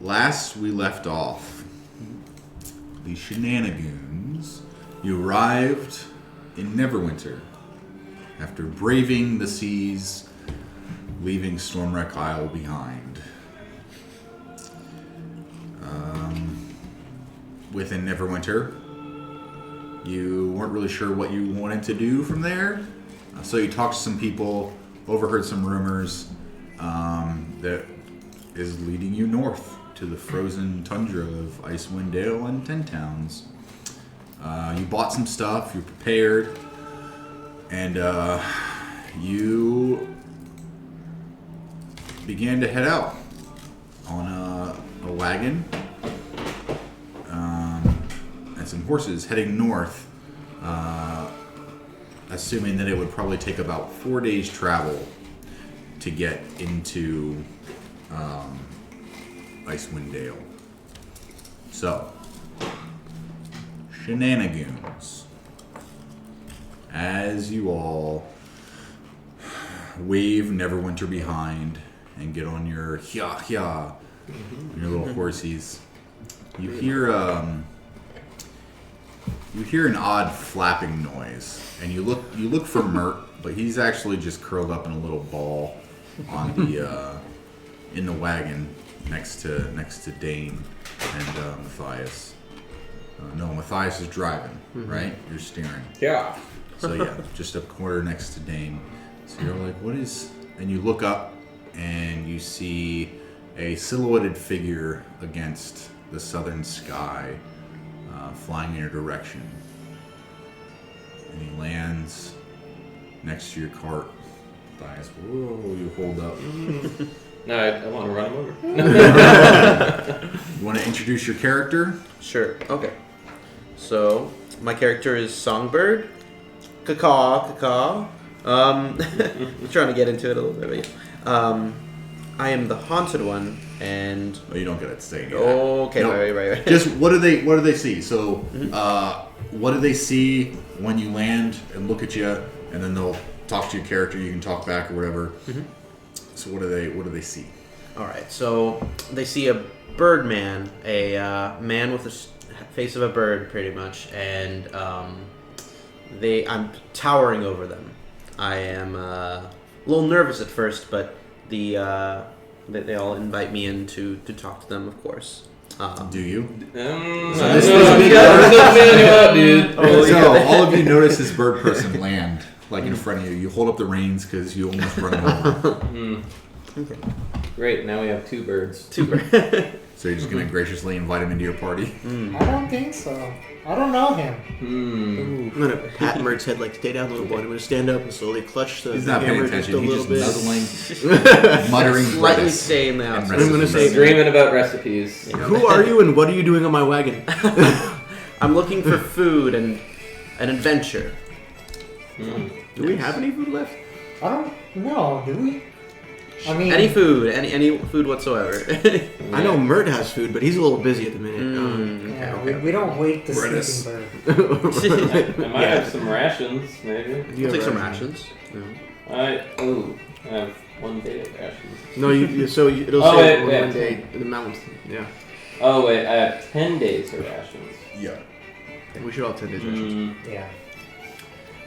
Last we left off, the Shenanigoons, you arrived in Neverwinter after braving the seas, leaving Stormwreck Isle behind. Within Neverwinter, you weren't really sure what you wanted to do from there, so you talked to some people, overheard some rumors that is leading you north to the frozen tundra of Icewind Dale and 10 Towns. You bought some stuff, you prepared, and you began to head out on a wagon and some horses heading north, assuming that it would probably take about 4 days travel to get into Icewind Dale. So, Shenanigoons, as you all wave Neverwinter behind and get on your your little horsies, you hear an odd flapping noise, and you look for Mert, but he's actually just curled up in a little ball on the in the wagon next to Dain and Matthias. No, Matthias is driving, right? You're steering. Yeah. So yeah, just a quarter next to Dain. So you're like, what is... And you look up and you see a silhouetted figure against the southern sky, flying in your direction. And he lands next to your cart. Matthias, whoa, you hold up. No, I want to run him over. You want to introduce your character? Sure. Okay. So, my character is Songbird. Caw. I'm trying to get into it a little bit. But I am the haunted one, and... Oh, you don't get to say anything. Okay, nope. right. Just, what do they see? So, what do they see when you land and look at you, and then they'll talk to your character, you can talk back or whatever. So what do they see? All right, so they see a bird man, a man with the face of a bird, pretty much, and I'm towering over them. I am a little nervous at first, but they all invite me in to talk to them, of course. Do you? Dude. All of you notice this bird person land like in front of you. You hold up the reins because you almost run him over. Okay. Great, now we have two birds. So you're just going to graciously invite him into your party? I don't think so. I don't know him. I'm going to pat Mert's head like, stay down, little boy. I'm going to stand up and slowly clutch the He's not paying hammer attention. just a He's little just bit. nuzzling, muttering Slightly lettuce. staying the And outside. I'm going to say, Dreaming about recipes. who are you and what are you doing on my wagon? I'm looking for food and an adventure. Do we have any food left? I don't know. Do we? I mean, Any food, any food whatsoever. I know Mert has food, but he's a little busy at the minute. yeah, we don't wait the Brennis. sleeping bird. I might have some rations, maybe. We'll take some rations. I have 1 day of rations. No, it'll Oh, say wait. one day in the mountains. Yeah. Oh wait, I have 10 days of rations. Yeah. We should all 10 days rations. Yeah.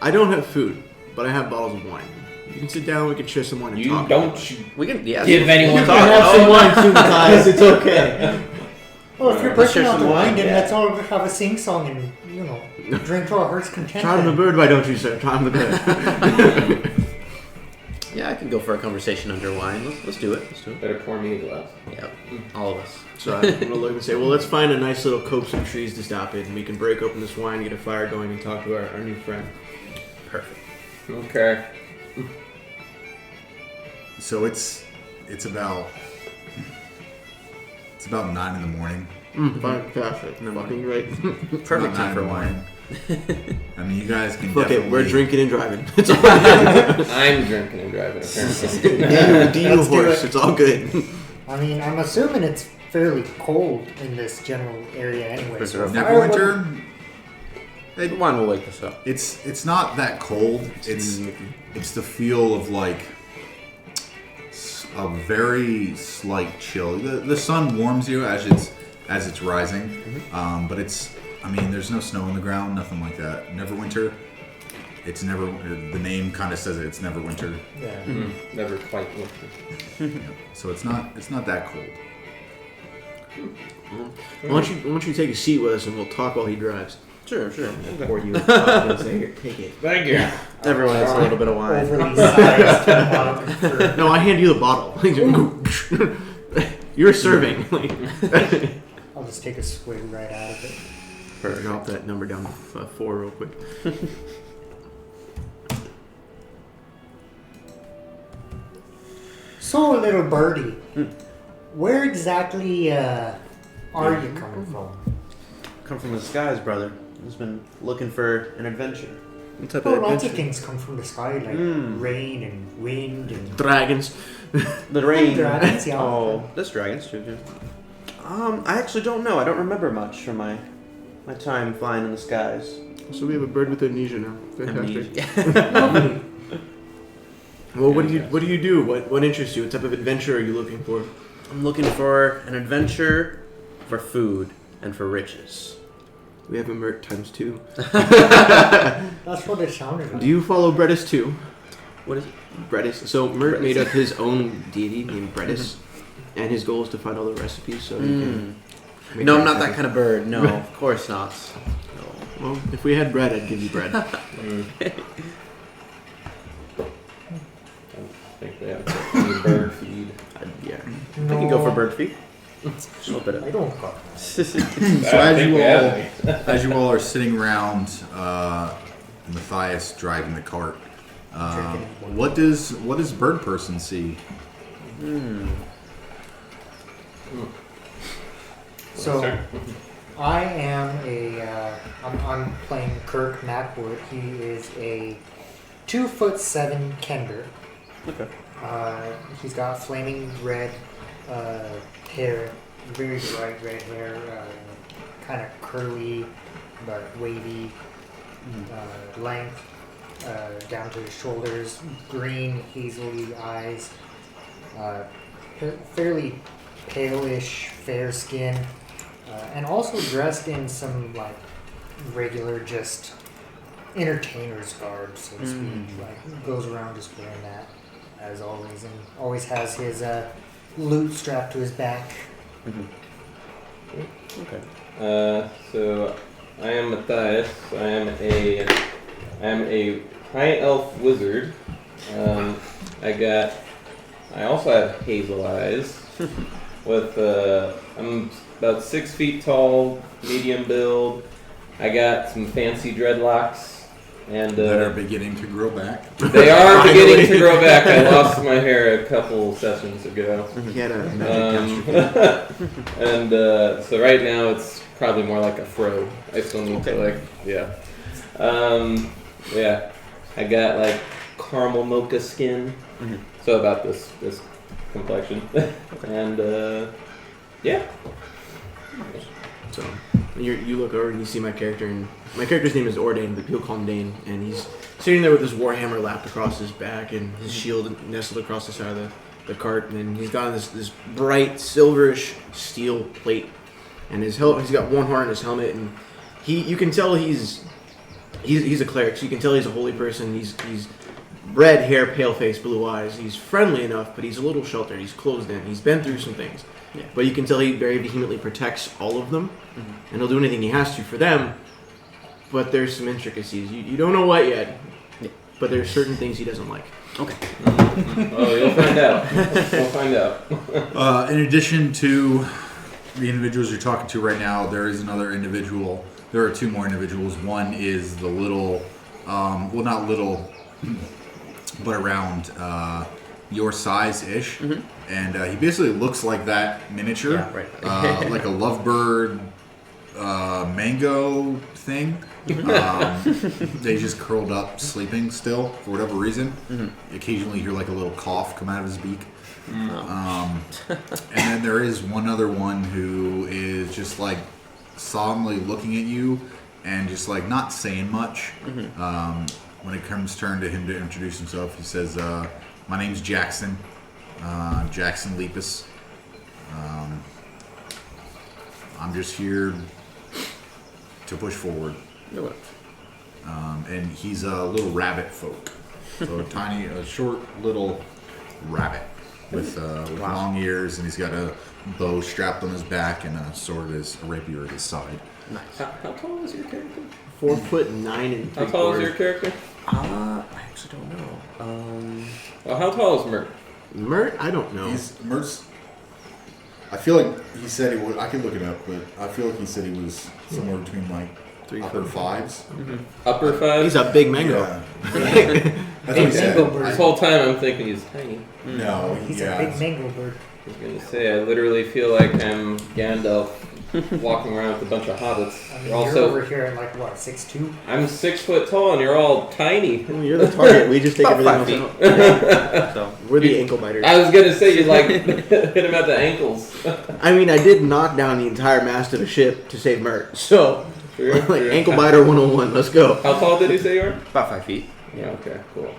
I don't have food, but I have bottles of wine. You can sit down. We can share some wine and You talk. don't We can give we anyone can I talk. have some wine too, Matthias. It's okay. Well, if you're Let's pushing share out some the wine, wine, then yeah. let's all have a sing-song and, drink to our heart's content. Charm the then. bird, why don't you, sir? Charm the bird. Yeah, I can go for a conversation under wine. Let's do it. Better pour me a glass. Yep, all of us. So I'm gonna look and say, well, let's find a nice little copse of trees to stop it, and we can break open this wine, get a fire going, and talk to our new friend. Perfect. Okay. So it's about 9 in the morning. Fantastic. Fucking great. It's Perfect about 9 time in for the wine. morning. I mean, you guys can Fuck definitely. it, we're drinking and driving. It's all I'm drinking and driving, apparently. D Let's do horse. it. It's all good. I mean, I'm assuming it's fairly cold in this general area anyway. So if I were- Neverwinter. The wine will wake us up. It's not that cold. It's the feel of like a very slight chill. The sun warms you as it's rising, but there's no snow on the ground, nothing like that. Neverwinter. It's never. The name kind of says it. It's Neverwinter. Yeah. Never quite winter. So it's not that cold. Why don't you take a seat with us and we'll talk while he drives? Sure. Or you and say, here, take it. Thank you. Everyone has a little bit of wine. Overly sized mug for- No, I hand you the bottle. You're serving. I'll just take a swig right out of it. Drop that number down to 4 real quick. So, little birdie, where exactly are you coming from? Come from the skies, brother. He's been looking for an adventure. What type Well, of lots of adventure? things come from the sky, like rain and wind and Dragons. The rain. dragons, yeah. Oh, this dragon's true too. I actually don't know. I don't remember much from my time flying in the skies. So we have a bird with amnesia now. Fantastic. Amnesia. Well, what do you do? What interests you? What type of adventure are you looking for? I'm looking for an adventure, for food, and for riches. We have a Mert times 2. That's what it sounded like. Do you follow Bredis too? What is it? Bredis. So Mert Bredis. made up his own deity named Bredis, and his goal is to find all the recipes so he can. make No, I'm life not that happy. kind of bird. No, of course not. No. Well, if we had bread, I'd give you bread. I think they have a bird feed. Yeah. I can go for bird feed. Just a little bit I of. don't got So I think we have any. as you all are sitting around, Matthias driving the cart, what does Bird Person see? So, I am I'm playing Kirk Macwood. He is a 2'7" Kender. Okay. He's got flaming red hair, very bright red hair, kind of curly but wavy length down to his shoulders, green hazily eyes, fairly palish fair skin, and also dressed in some like regular just entertainer's garb, so to speak. Like goes around just wearing that as always, and always has his loot strapped to his back. Okay. So I am Matthias. I am a high elf wizard. I also have hazel eyes. With I'm about 6 feet tall, medium build. I got some fancy dreadlocks, and That are beginning to grow back. they are beginning to grow back. I lost my hair a couple sessions ago. He had a magic caster. And so right now it's probably more like a fro. I still need to yeah. I got like caramel mocha skin. So about this complexion. And yeah. So you look over and you see my character, and my character's name is Ordain, but people call him Dain, and he's sitting there with his warhammer lapped across his back and his shield nestled across the side of the cart, and he's got this bright silverish steel plate, and his he's got one heart in his helmet, and you can tell he's He's a cleric, so you can tell he's a holy person. He's red hair, pale face, blue eyes. He's friendly enough, but he's a little sheltered. He's closed in. He's been through some things. Yeah. But you can tell he very vehemently protects all of them, and he'll do anything he has to for them. But there's some intricacies. You don't know what yet, but there's certain things he doesn't like. Okay. Oh, you'll find out. We'll find out. In addition to the individuals you're talking to right now, there is another individual. There are two more individuals. One is the little, well, not little, but around your size-ish. And he basically looks like that miniature. Yeah, right. Like a lovebird mango thing. They just curled up sleeping still for whatever reason. Occasionally you hear like a little cough come out of his beak. And then there is one other one who is just like solemnly looking at you and just like not saying much. When it comes turn to him to introduce himself, he says, my name's Jaxxon, Jaxxon Lepus. I'm just here to push forward. And he's a little rabbit folk. So a short little rabbit with long ears, and he's got a bow strapped on his back and a sword, a rapier at his side. Nice. How tall is your character? 4'9" and 3/4. How tall is your character? I actually don't know. Well, how tall is Mert? Mert? I don't know. Mert's. I feel like he said he would. I can look it up, but I feel like he said he was somewhere between like 3 upper fives. Upper five? He's a big mango. Yeah. That's what he said. mango bird. This whole time I'm thinking he's tiny. No, He's a big mango bird. I was gonna say, I literally feel like I'm Gandalf walking around with a bunch of hobbits. I mean, You're you're over here at like what, 6'2"? I'm 6 foot tall and you're all tiny. You're the target. We just take About everything 5 else out. So We're the ankle biters. I was gonna say you like hit him at the ankles. I mean, I did knock down the entire mast of a ship to save Mert. So, True, like, true. ankle biter 101. Let's go. How tall did he say you are? about 5 feet. Yeah. Okay. Cool.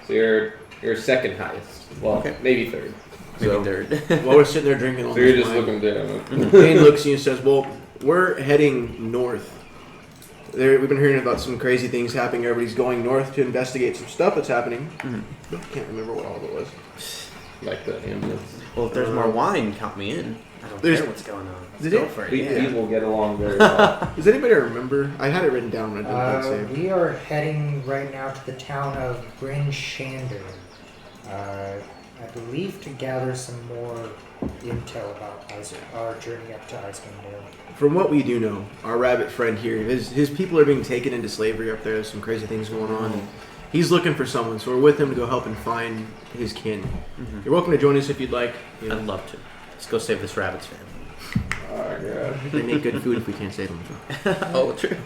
So you're second highest. Well, Okay. maybe third. Maybe So, third. while we're sitting there drinking all So you're this just wine, looking down. Dain looks at you and says, well, we're heading north. We've been hearing about some crazy things happening. Everybody's going north to investigate some stuff that's happening. I can't remember what all of it was. Like the ambulance. Well, if there's more wine, count me in. I don't There's- care what's going on. Did Go it- for it. We Yeah. will get along very well. Does anybody remember? I had it written down, but I didn't quite save. We are heading right now to the town of Bryn Shander. I believe to gather some more intel about our journey up to Icewind Dale. From what we do know, our rabbit friend here, his people are being taken into slavery up there. There's some crazy things going on. And he's looking for someone, so we're with him to go help and find his kin. You're welcome to join us if you'd like. You know, I'd love to. Let's go save this rabbit's family. Oh god. they make good food if we can't save them. So. Oh, true.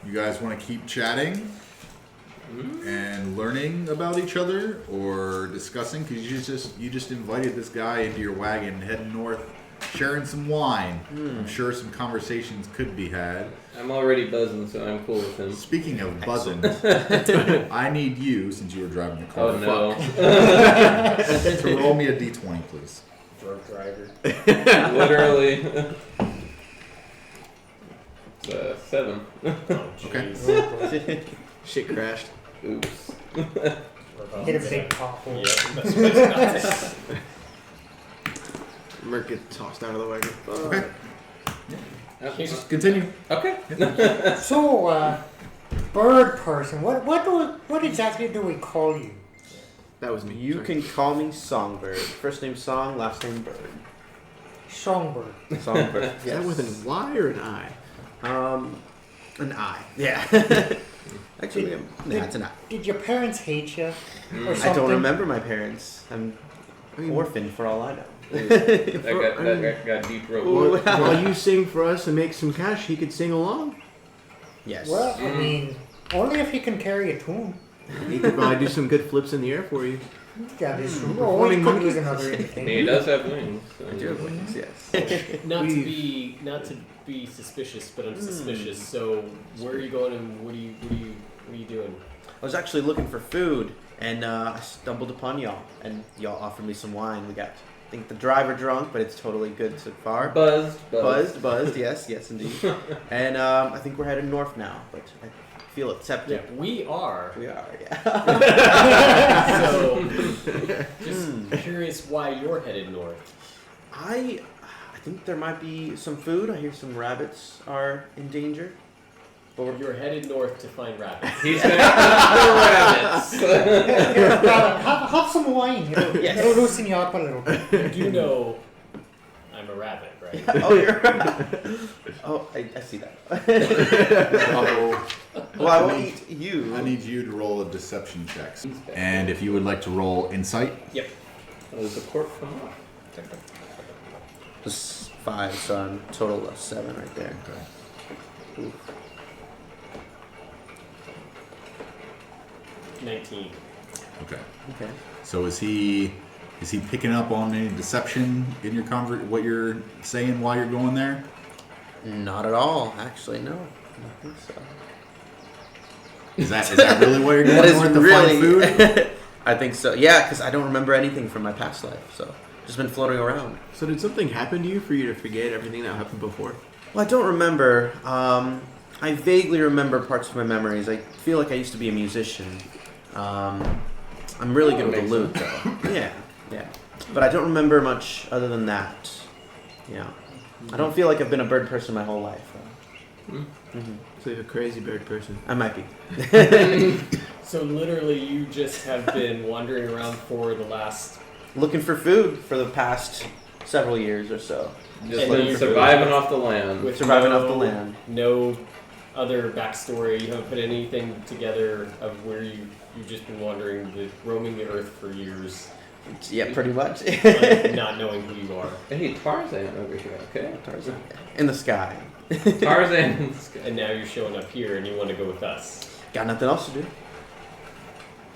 You guys want to keep chatting and learning about each other, or discussing? Because you just invited this guy into your wagon, heading north, sharing some wine. I'm sure some conversations could be had. I'm already buzzing, so I'm cool with him. Speaking of buzzing, I need you, since you were driving the car, Oh no. to roll me a d20, please. Drug driver. Literally. It's 7. Okay. Shit crashed. Oops. Hit a big pothole. Yeah, that's what it's Merc gets tossed out of the wagon. Okay. Just continue. Okay. So, bird person, what exactly do we call you? That was me. You Sorry. can call me Songbird. First name Song, last name Bird. Songbird. Songbird. Is that with an Y or an I? An I. Yeah. Actually, yeah, it's an I. Did your parents hate you? Or something? I don't remember my parents. I'm orphaned for all I know. That got deep real quick. While you sing for us and make some cash, he could sing along. Yes. Well, I mean, only if he can carry a tune. He could probably do some good flips in the air for you. That is true. Performing Or he could monkey. use another He entertainment. does have wings. So I do have wings, yes. not to be suspicious, but I'm suspicious. So where are you going and what are you doing? I was actually looking for food, and I stumbled upon y'all, and y'all offered me some wine. We got think the driver drunk, but it's totally good so far. Buzzed. Buzzed. Yes, indeed. And I think we're headed north now, but I feel accepted. Yeah, we are. We are, yeah. So, just curious why you're headed north. I think there might be some food. I hear some rabbits are in danger. But you're headed north to find rabbits. He's gonna rabbits. Have some wine. It'll loosen you up a little bit. You do know I'm a rabbit, right? Oh, you're right. Oh, I see that. Well, I won't eat you. I need you to roll a deception check. And if you would like to roll insight. Yep. There's a cork come off. Just 5, so I'm total of 7 right there. Okay. Oof. 19. Okay. Okay. So is he picking up on any deception in your what you're saying while you're going there? Not at all, actually. No, I don't think so. Is that really what you're That going is north to really. find food? I think so. Yeah, because I don't remember anything from my past life, so just been floating around. So did something happen to you for you to forget everything that happened before? Well, I don't remember. I vaguely remember parts of my memories. I feel like I used to be a musician. I'm really good with the lute, though. Yeah. But I don't remember much other than that. Yeah. I don't feel like I've been a bird person my whole life. Mm-hmm. So you're a crazy bird person. I might be. So literally you just have been wandering around for the last... Looking for food for the past several years or so. Just And like you're surviving off the land. With Surviving off the land. No other backstory. You haven't put anything together of where you've just been wandering, roaming the earth for years. Yeah, pretty much. Like, not knowing who you are. Hey, Tarzan over here, okay? Tarzan. In the sky. Tarzan. And now you're showing up here and you want to go with us. Got nothing else to do.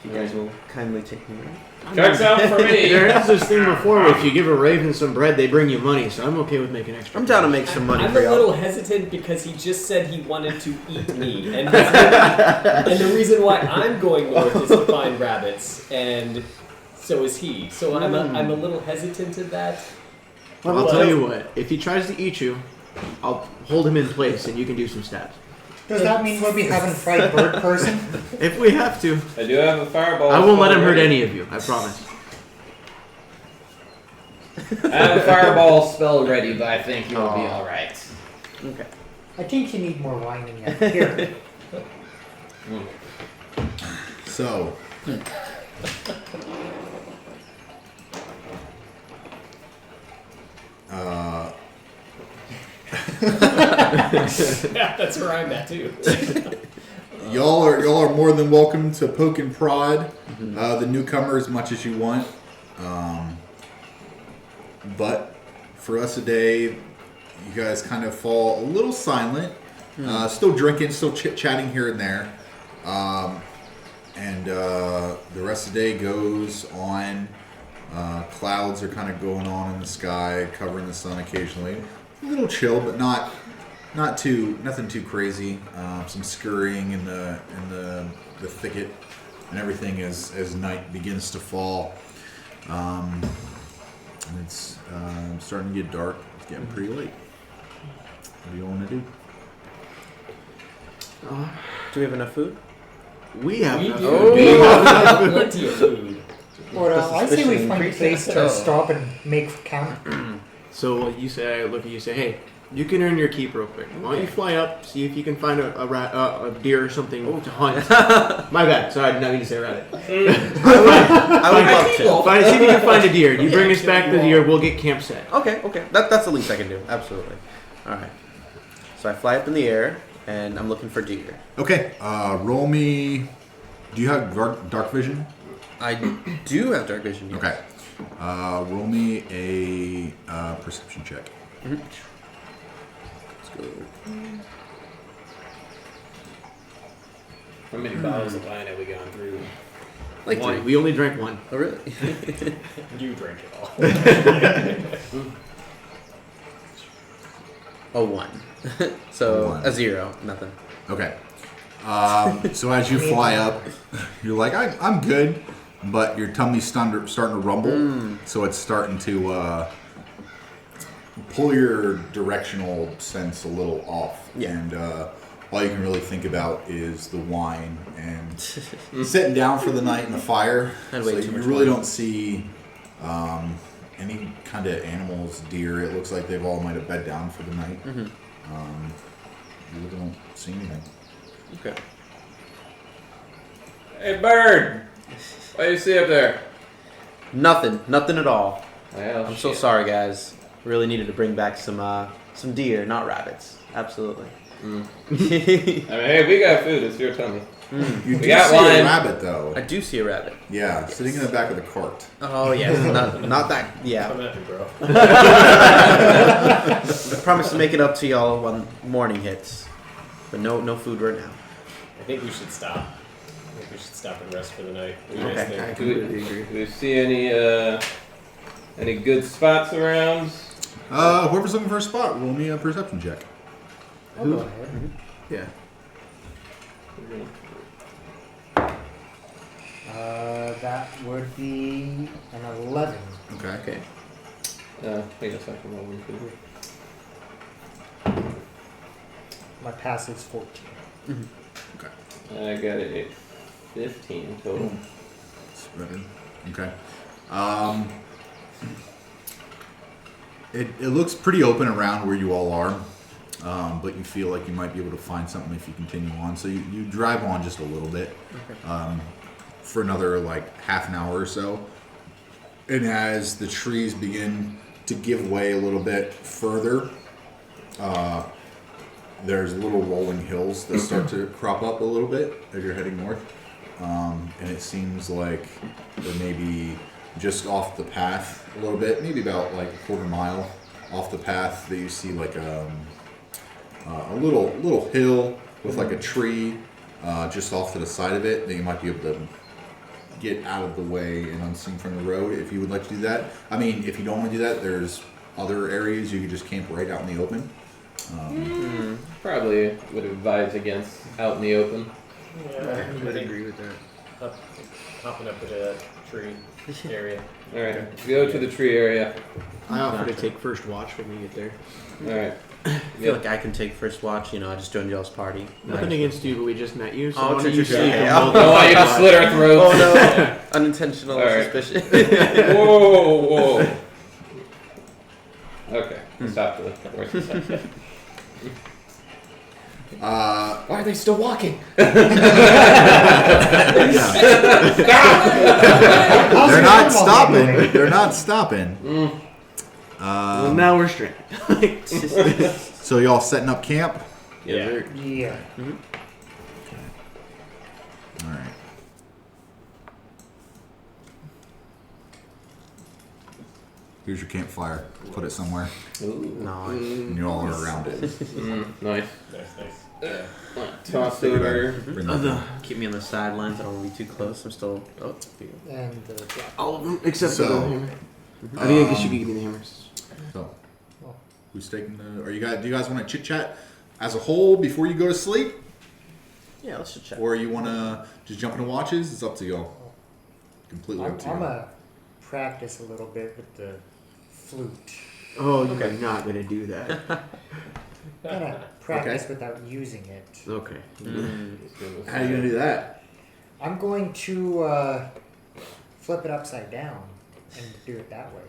You guys will kindly take me around. Checks out for me. There is this thing before where if you give a raven some bread, they bring you money, so I'm okay with making extra. I'm down to make some money I'm for a y'all. little hesitant because he just said he wanted to eat me. And the reason why I'm going north is to find rabbits. And so is he. So I'm a little hesitant to that. Well, I'll tell you what. If he tries to eat you, I'll hold him in place and you can do some stabs. Does that mean we'll be having fried bird person? If we have to. I do have a fireball. I won't let him hurt ready. any of you, I promise. I have a fireball spell ready, but I think you'll be alright. Okay. I think you need more wine in you. Here. So, Yeah, that's where I'm at too. y'all are more than welcome to poke and prod the newcomer as much as you want. But for us today, you guys kind of fall a little silent. Still drinking, still chit-chatting here and there. And the rest of the day goes on. Clouds are kind of going on in the sky, covering the sun occasionally. A little chill, but nothing too crazy. Some scurrying in the thicket and everything as night begins to fall. And it's starting to get dark. It's getting pretty late. What do you want to do? Do we have enough food? We have We enough do. food. We have plenty of food. Or I say we find a place to Oh. stop and make camp. So what you say, I look at you and say, hey, you can earn your keep real quick. Why don't you fly up, see if you can find a deer or something to hunt. My bad. Sorry, I did not mean to say rabbit. I would love to. Fine, see if you can find a deer. You bring us back the deer, we'll get camp set. Okay. That's the least I can do. Absolutely. All right. So I fly up in the air, and I'm looking for deer. Okay, roll me. Do you have dark vision? I do have dark vision. Yes. Okay. Roll me a perception check. Mm-hmm. Let's go. How many bottles of wine have we gone through? Like One. 3. We only drank one. Oh, really? You drank it all. Oh, 1. So One. a 0. Nothing. Okay. So as you fly up, you're like, I'm good. but your tummy's starting to rumble, so it's starting to pull your directional sense a little off. Yeah. And all you can really think about is the wine and sitting down for the night in the fire. So you really don't see any kind of animals, deer. It looks like they've all might have bed down for the night. You really don't see anything. Okay. Hey, bird! What do you see up there? Nothing at all. Well, I'm so sorry, guys. Really needed to bring back some deer, not rabbits. Absolutely. I mean, hey, we got food. It's your tummy. You do got see wine. a rabbit, though. I do see a rabbit. Yeah, sitting in the back of the cart. Oh yes, not that. Yeah. Come at me, bro. I promise to make it up to y'all when morning hits, but no food right now. I think we should stop. I think we should stop and rest for the night. What do you guys Okay. think? Do we see any good spots around? Whoever's looking for a spot, roll me a perception check. I'll go ahead. Yeah. That would be an 11. Okay. Wait a second. Roll one food. My passive's 14. I got a 15 total. Okay. It looks pretty open around where you all are, but you feel like you might be able to find something if you continue on. So you drive on just a little bit for another like half an hour or so. And as the trees begin to give way a little bit further, there's little rolling hills that start to crop up a little bit as you're heading north. And it seems like they're maybe just off the path a little bit, maybe about like a quarter mile off the path that you see like a little hill with like a tree just off to the side of it that you might be able to get out of the way and unseen from the road if you would like to do that. I mean, if you don't want to do that, there's other areas you could just camp right out in the open. Probably would advise against out in the open. Yeah, I would agree with that. Hopping up to the tree area. All right, go to the tree area. I offer to take first watch when we get there. All right. I feel like I can take first watch. I just joined y'all's party. Nothing against you, but we just met you, so Oh, why don't you true. sleep Yeah. and we'll I want you to slit our throats. Oh no! Unintentional All right. suspicion. Whoa. Okay. Stop the where's the stop? Why are they still walking? They're not stopping. They're not stopping. Well, now we're straight. So y'all setting up camp? Yeah. Yeah. All right. Here's your campfire. Put it somewhere, Ooh. No. and you all are around it. Nice. Nice. Toss over. Bring that down. Keep me on the sidelines. I don't want to be too close. I'm still. Oh, And the black. All of them except So, for the hammer. I think I guess you could give me the hammers. So, who's taking the? Do you guys want to chit chat as a whole before you go to sleep, yeah, let's just check. or you want to just jump into watches? It's up to y'all. Completely I'm up to going you. to practice a little bit with the flute. Oh, you're not gonna do that. Gonna practice without using it. Okay. How are you gonna do that? I'm going to flip it upside down and do it that way.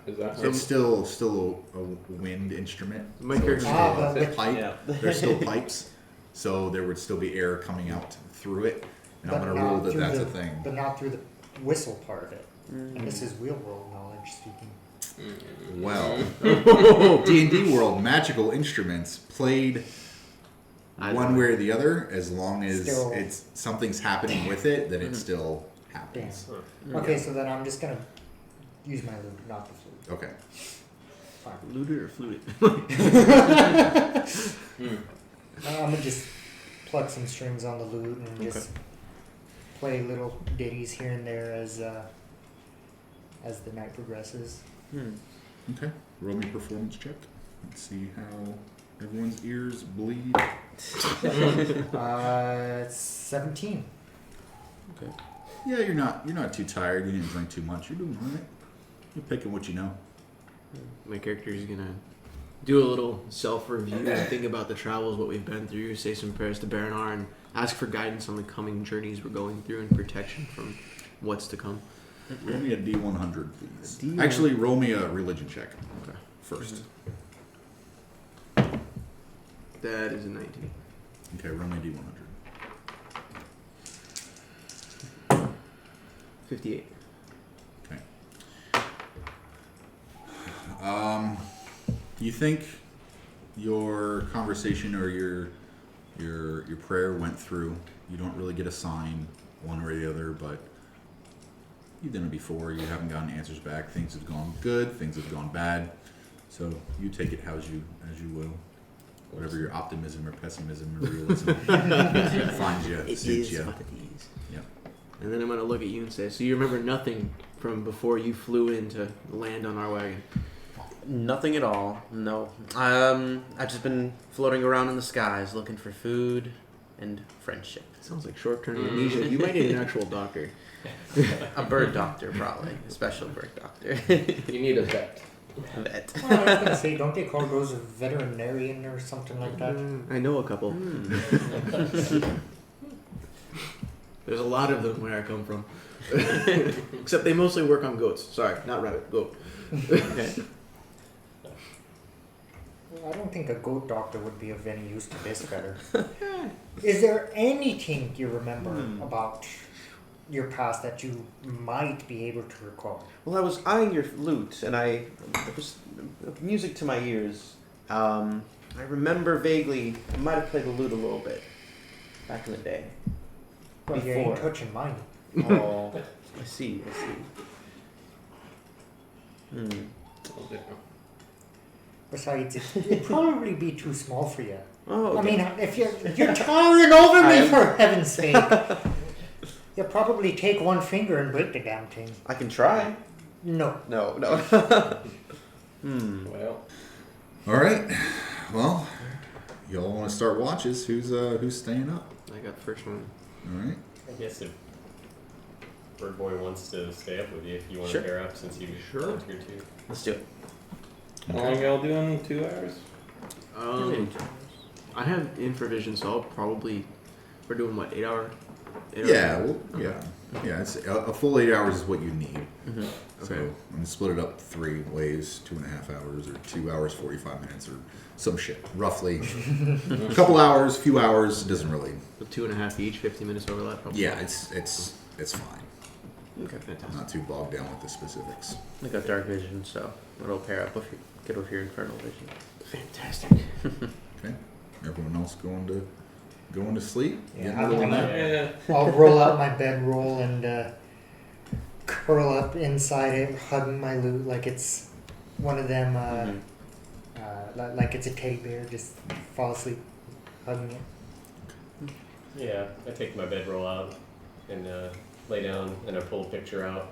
Is that It's still a wind instrument. My so character's it's Ah, still but a pipe. Yeah. There's still pipes, so there would still be air coming out through it. And I'm But gonna not rule that through that's the- a thing. But not through the whistle part of it. And this is real world knowledge speaking. Well, D&D world, magical instruments played one way or the other, as long as Still- it's something's happening with it, then it still happens. Okay, so then I'm just gonna use my lute, not the flute. Okay. Fine. Looted or fluted? I'm gonna just pluck some strings on the lute and just play little ditties here and there as the night progresses. Okay. Roll me a performance check. Let's see how everyone's ears bleed. It's 17. Okay. Yeah, you're not too tired. You didn't drink too much. You're doing all right. You're picking what you know. My character is gonna do a little self-review and think about the travels, what we've been through, say some prayers to Baronar, and ask for guidance on the coming journeys we're going through and protection from what's to come. Roll me a D100, please. D100. Actually, roll me a religion check first. That is a 19. Okay, roll me a D100. 58. Okay. You think your conversation or your prayer went through? You don't really get a sign one way or the other, but you've done it before. You haven't gotten answers back. Things have gone good. Things have gone bad. So you take it as you will. Whatever your optimism or pessimism or realism finds you, It suits is you. what it is. Yeah. And then I'm going to look at you and say, so you remember nothing from before you flew in to land on our wagon? Nothing at all. No. I've just been floating around in the skies looking for food and friendship. Sounds like short-term amnesia. You might need an actual doctor. A bird doctor, probably. A special bird doctor. You need a vet. A vet. Well, I was gonna say, don't they call those a veterinarian or something like that? I know a couple. There's a lot of them where I come from. Except they mostly work on goats. Sorry, not rabbit, goat. Okay. Well, I don't think a goat doctor would be of any use to this feather. Is there anything you remember about your past that you might be able to recall? Well, I was eyeing your lute, and there was music to my ears. I remember vaguely, I might have played the lute a little bit back in the day. Well, you ain't Before. touching mine. Oh, I see. Besides, it'd probably be too small for you. Oh, I okay. mean, if you're towering over I me, am. for heaven's sake. You'll probably take one finger and break the damn thing. I can try. No. No. Well, All right. Well, y'all want to start watches? Who's staying up? I got the first one. All right. I guess if Bird Boy wants to stay up with you, if you want Sure. to pair up since you Sure. volunteered to. Let's do it. how long y'all doing? 2 hours? I have infravision, so I'll probably... We're doing, what, 8 hour? 8 hour? Yeah. Well, yeah. It's a full 8 hours is what you need. Mm-hmm. So Okay. I'm gonna split it up 3 ways: 2.5 hours, or 2 hours 45 minutes, or some shit. Roughly, a couple hours, few hours. It doesn't really. So 2.5 each, 50 minutes overlap. Probably. Yeah, it's fine. Okay, fantastic. Not too bogged down with the specifics. I got dark vision, so it'll pair up with get with your infernal vision. Fantastic. Okay. Everyone else going to sleep. Yeah, Getting a I'm little gonna- nap? Yeah. I'll roll out my bedroll and curl up inside it, hugging my loot like it's one of them, like it's a teddy bear, just fall asleep, hugging it. Yeah, I take my bedroll out and lay down, and I pull a picture out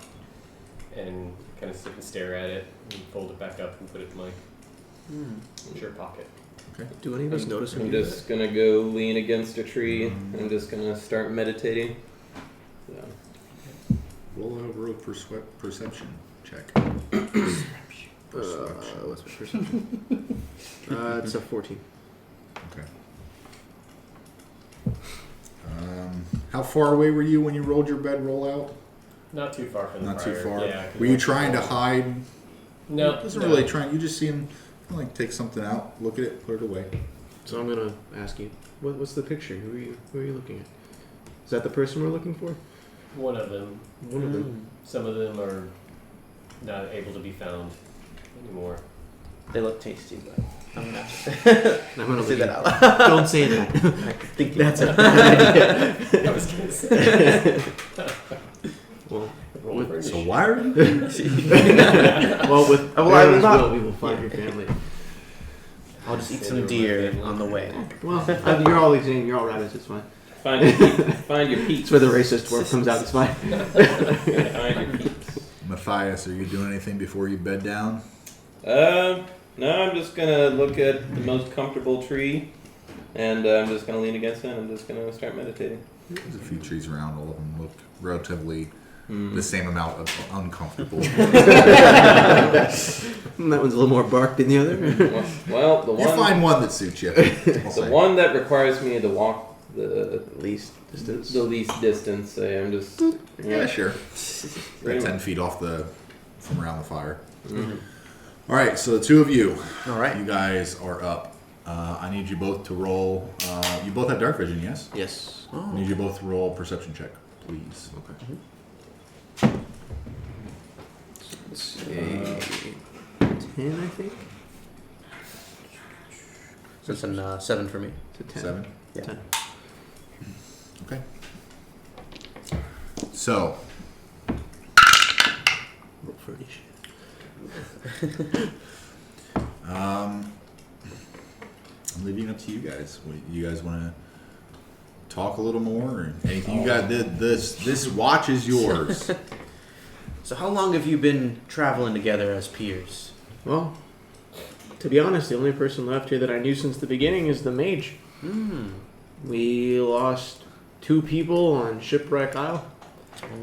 and kind of sit and stare at it, and fold it back up and put it in my shirt pocket. Do any of us notice I'm him? just gonna go lean against a tree. I'm just gonna start meditating. So, Roll over a perception check. What's my perception? It's a 14. Okay. How far away were you when you rolled your bedroll out? Not too far from the Not too prior. far. Yeah, 'cause Were you once trying to roll- hide? No. It wasn't no. really trying. You just see him like take something out, look at it, put it away. So I'm gonna ask you, what's the picture? Who are you looking at? Is that the person we're looking for? One of them. One of them. Some of them are not able to be found anymore. They look tasty, but I'm not. I'm gonna say leave. that out loud. Don't say that. Thinking That's a about bad idea. I was gonna say. Well, Roll for So initiative. why are you? well, with Well, I will Baron's not- will, we will find your family. I'll just eat Say some they were deer my family. on the way. Well, you're all saying you're all rabbits. It's fine. find your peeps. It's where the racist word comes out. It's fine. Find your peeps. Matthias, are you doing anything before you bed down? No, I'm just gonna look at the most comfortable tree And I'm just going to lean against it, and I'm just going to start meditating. There's a few trees around. All of them look relatively the same amount of uncomfortable. That one's a little more bark than the other. Well, the You one, find one that suits you. the one that requires me to walk the Least distance. the least distance, I'm just Yeah, sure. Right, 10 feet off from around the fire. All right, so the two of you. All right. You guys are up. I need you both to roll. You both have dark vision, yes? Yes. I need you both to roll a perception check, please. Okay. Let's say 10, I think. So it's a 7 for me. It's a 10. 7. Yeah. 10. Okay. So, Roll for each. I'm leaving it up to you guys. What, you guys want to talk a little more, or anything? You got this watch is yours. So how long have you been traveling together as peers? Well, to be honest, the only person left here that I knew since the beginning is the mage. We lost 2 people on Shipwreck Isle.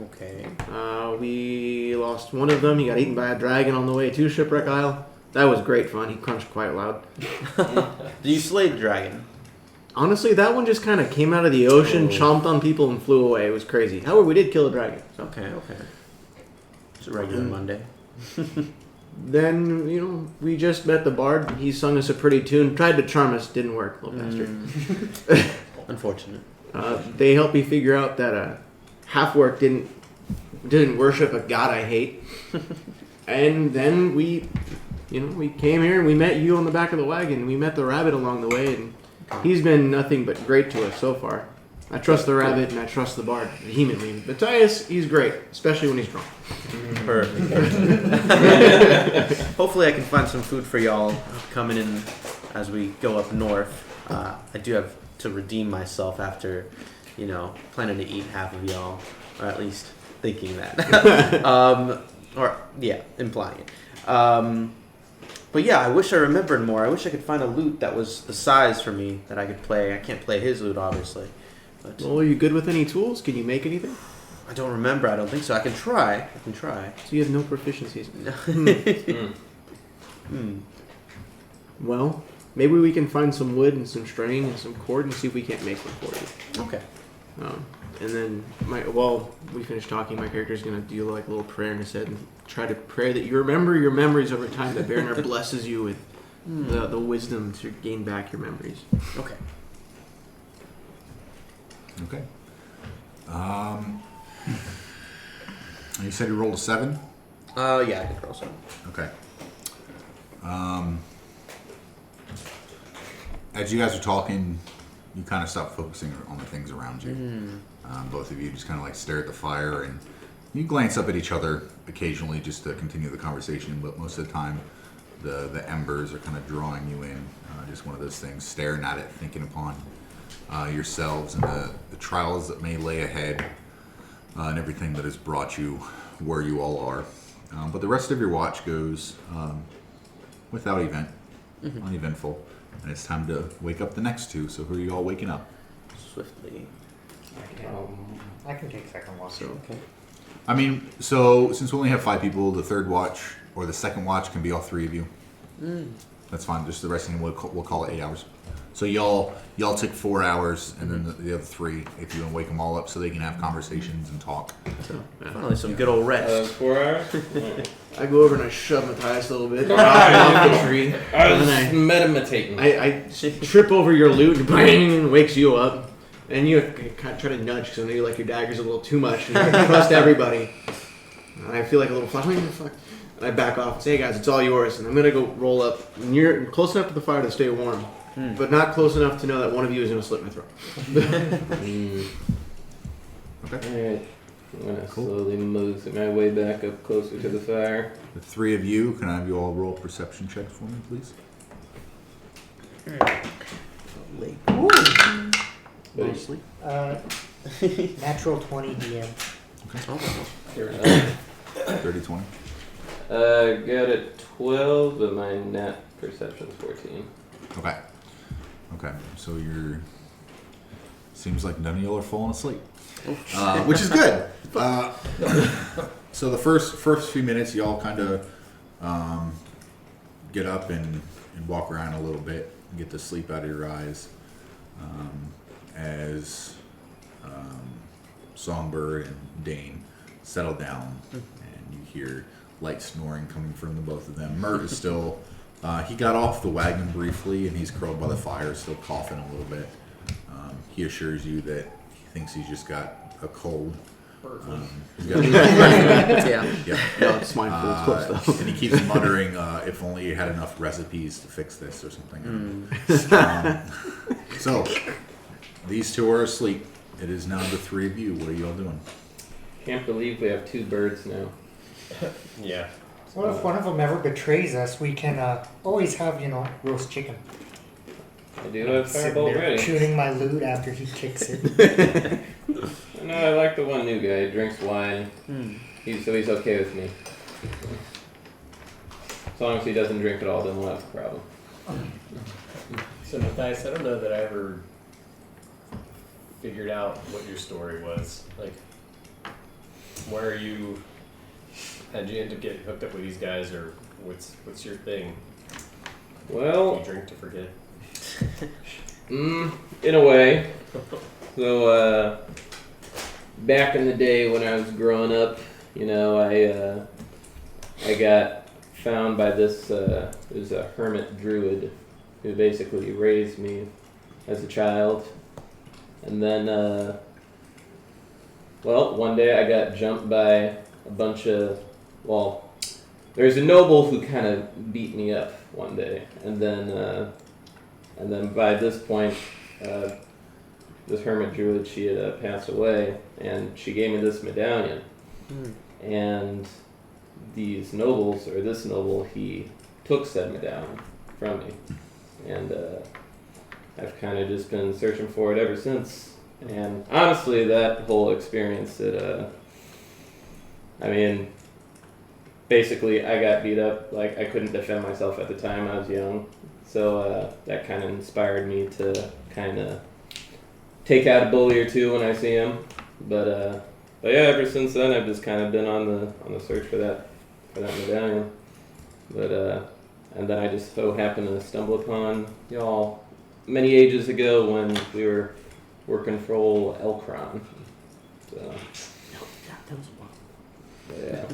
Okay. We lost one of them. He got eaten by a dragon on the way to Shipwreck Isle. That was great fun. He crunched quite loud. Do you slay the dragon? Honestly, that one just kind of came out of the ocean, chomped on people, and flew away. It was crazy. However, we did kill a dragon. So. Okay. It's a regular Monday. Then, we just met the bard. He sung us a pretty tune. Tried to charm us. Didn't work, little bastard. Unfortunate. They helped me figure out that half-orc didn't worship a god I hate. And then we came here and we met you on the back of the wagon. We met the rabbit along the way, and he's been nothing but great to us so far. I trust the rabbit and I trust the bard vehemently. Matthias, he's great, especially when he's drunk. Perfect. Hopefully I can find some food for y'all coming in as we go up north. I do have to redeem myself after, planning to eat half of y'all, or at least thinking that. Implying it. But yeah, I wish I remembered more. I wish I could find a lute that was the size for me that I could play. I can't play his lute, obviously. But Well, are you good with any tools? Can you make anything? I don't remember. I don't think so. I can try. So you have no proficiencies. Well, maybe we can find some wood and some string and some cord and see if we can't make one for you. Okay. And then, we finish talking. My character's gonna do like a little prayer in his head and try to pray that you remember your memories over time. That Berner blesses you with the wisdom to gain back your memories. Okay. Okay. You said you rolled a 7? Yeah, I could roll some. Okay. As you guys are talking, you kind of stop focusing on the things around you. Both of you just kind of like stare at the fire, and you glance up at each other occasionally just to continue the conversation, but most of the time the embers are kind of drawing you in. Just one of those things, staring at it, thinking upon yourselves and the trials that may lay ahead, and everything that has brought you where you all are. But the rest of your watch goes without event, uneventful, and it's time to wake up the next two. So who are you all waking up? Swiftly. I can take second watch. So Okay. I mean, so since we only have 5 people, the third watch or the second watch can be all 3 of you. That's fine. Just the rest of them, we'll call it 8 hours. So y'all took 4 hours, and then the other 3, if you want to wake them all up, so they can have conversations and talk. Finally, some good old rest. 4 hours? I go over and I shove Matthias a little bit, knock him off the tree, I and was then meditating. I trip over your loot and bang, wakes you up. And you kind of try to nudge because I know you like your daggers a little too much and you trust everybody. And I feel like a little fuck. And I back off and say, hey guys, it's all yours. And I'm going to go roll up. And you're close enough to the fire to stay warm, but not close enough to know that one of you is going to slit my throat. Okay. Alright. I'm going to slowly move my way back up closer to the fire. The 3 of you, can I have you all roll perception checks for me, please? Mostly. Natural 20 DM. 30-20. Got a 12, but my net perception's 14. Okay. Okay, so you're. Seems like none of y'all are falling asleep, which is good. So the first few minutes, y'all kind of get up and walk around a little bit, and get the sleep out of your eyes, as Songbird and Dain settle down, and you hear light snoring coming from the both of them. Mert is still. He got off the wagon briefly, and he's curled by the fire, still coughing a little bit. He assures you that he thinks he's just got a cold. He's got Yeah. yeah. No, it's swine flu. It's close though. And he keeps muttering, if only he had enough recipes to fix this or something. So, these two are asleep. It is now the three of you. What are you all doing? Can't believe we have 2 birds now. Yeah. Well, if one of them ever betrays us, we can always have, roast chicken. I do have Sitting firebolt there ready. shooting my loot after he kicks it. No, I like the one new guy. He drinks wine. He's okay with me. As long as he doesn't drink at all, then we'll have a problem. So Matthias, I don't know that I ever figured out what your story was. Like, where are you? How'd you end up getting hooked up with these guys, or what's your thing? Well, You drink to forget. in a way. So, back in the day when I was growing up, I got found by this, it was a hermit druid who basically raised me as a child. And then, one day I got jumped by a bunch of, there's a noble who kind of beat me up one day. And then by this point, this hermit druid, she had passed away, and she gave me this medallion. And this noble, he took said medallion from me. And I've kind of just been searching for it ever since. And honestly, that whole experience, basically I got beat up, like I couldn't defend myself at the time, I was young. So that kind of inspired me to kind of take out a bully or two when I see him. But yeah, ever since then I've just kind of been on the search for that medallion. But and then I just so happened to stumble upon y'all many ages ago when we were working for old Elkron. So yeah.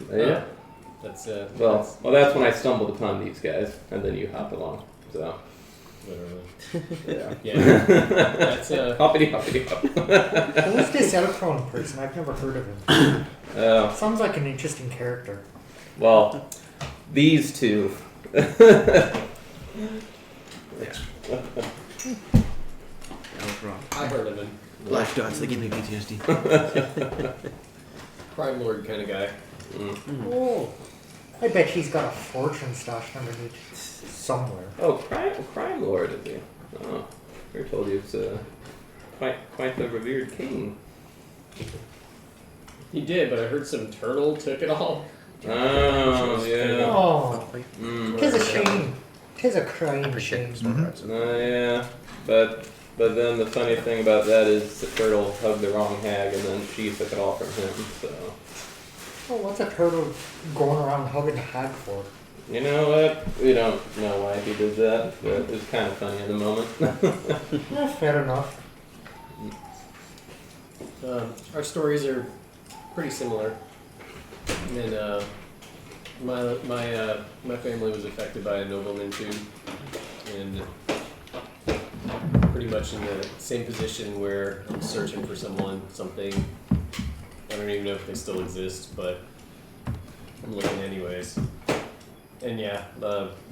But yeah. That's That's when I stumbled upon these guys, and then you hopped along. So literally. yeah. Yeah. That's Hoppity hoppity hop. Who's this Elkron person? I've never heard of him. Sounds like an interesting character. Well, these two. I've heard of him. Black dots, they give me PTSD. Crime lord kind of guy. Oh, I bet he's got a fortune stashed underneath somewhere. Oh, crime lord is he? Oh, I told you it's quite the revered king. He did, but I heard some turtle took it all. Oh yeah. Oh, Mm. tis a shame. Tis a crying shame. Yeah, but then the funny thing about that is the turtle hugged the wrong hag, and then she took it all from him. So Oh, what's a turtle going around hugging a hag for? you know what? We don't know why he did that, but it was kind of funny in the moment. Yeah, fair enough. Our stories are pretty similar. And my family was affected by a nobleman too, and pretty much in the same position where I'm searching for something. I don't even know if they still exist, but I'm looking anyways. And yeah,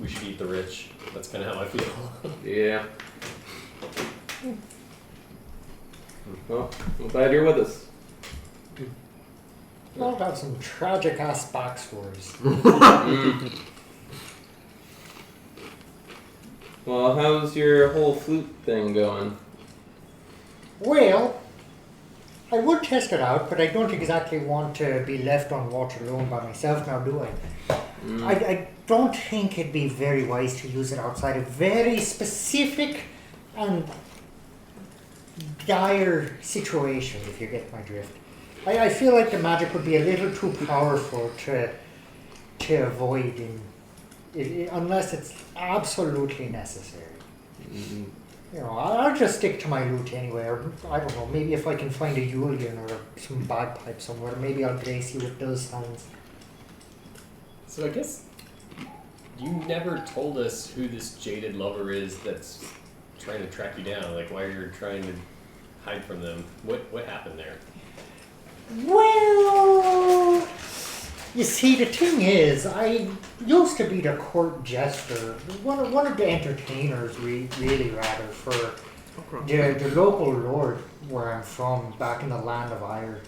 we should eat the rich. That's kind of how I feel. Yeah. Well, I'm glad you're with us. I'll have some tragic ass backstories. Well, how's your whole flute thing going? Well, I would test it out, but I don't exactly want to be left on watch alone by myself now, do I? don't think it'd be very wise to use it outside of very specific and dire situations, if you get my drift. I feel like the magic would be a little too powerful to avoid unless it's absolutely necessary. Mm-hmm. You know, I'll just stick to my lute anyway, or I don't know, maybe if I can find a Julian or some bagpipe somewhere, maybe I'll grace you with those sounds. So I guess you never told us who this jaded lover is that's trying to track you down. Like, why you're trying to hide from them. What happened there? Well, you see, the thing is, I used to be the court jester, one of the entertainers, really rather, for the local lord where I'm from, back in the land of Ire.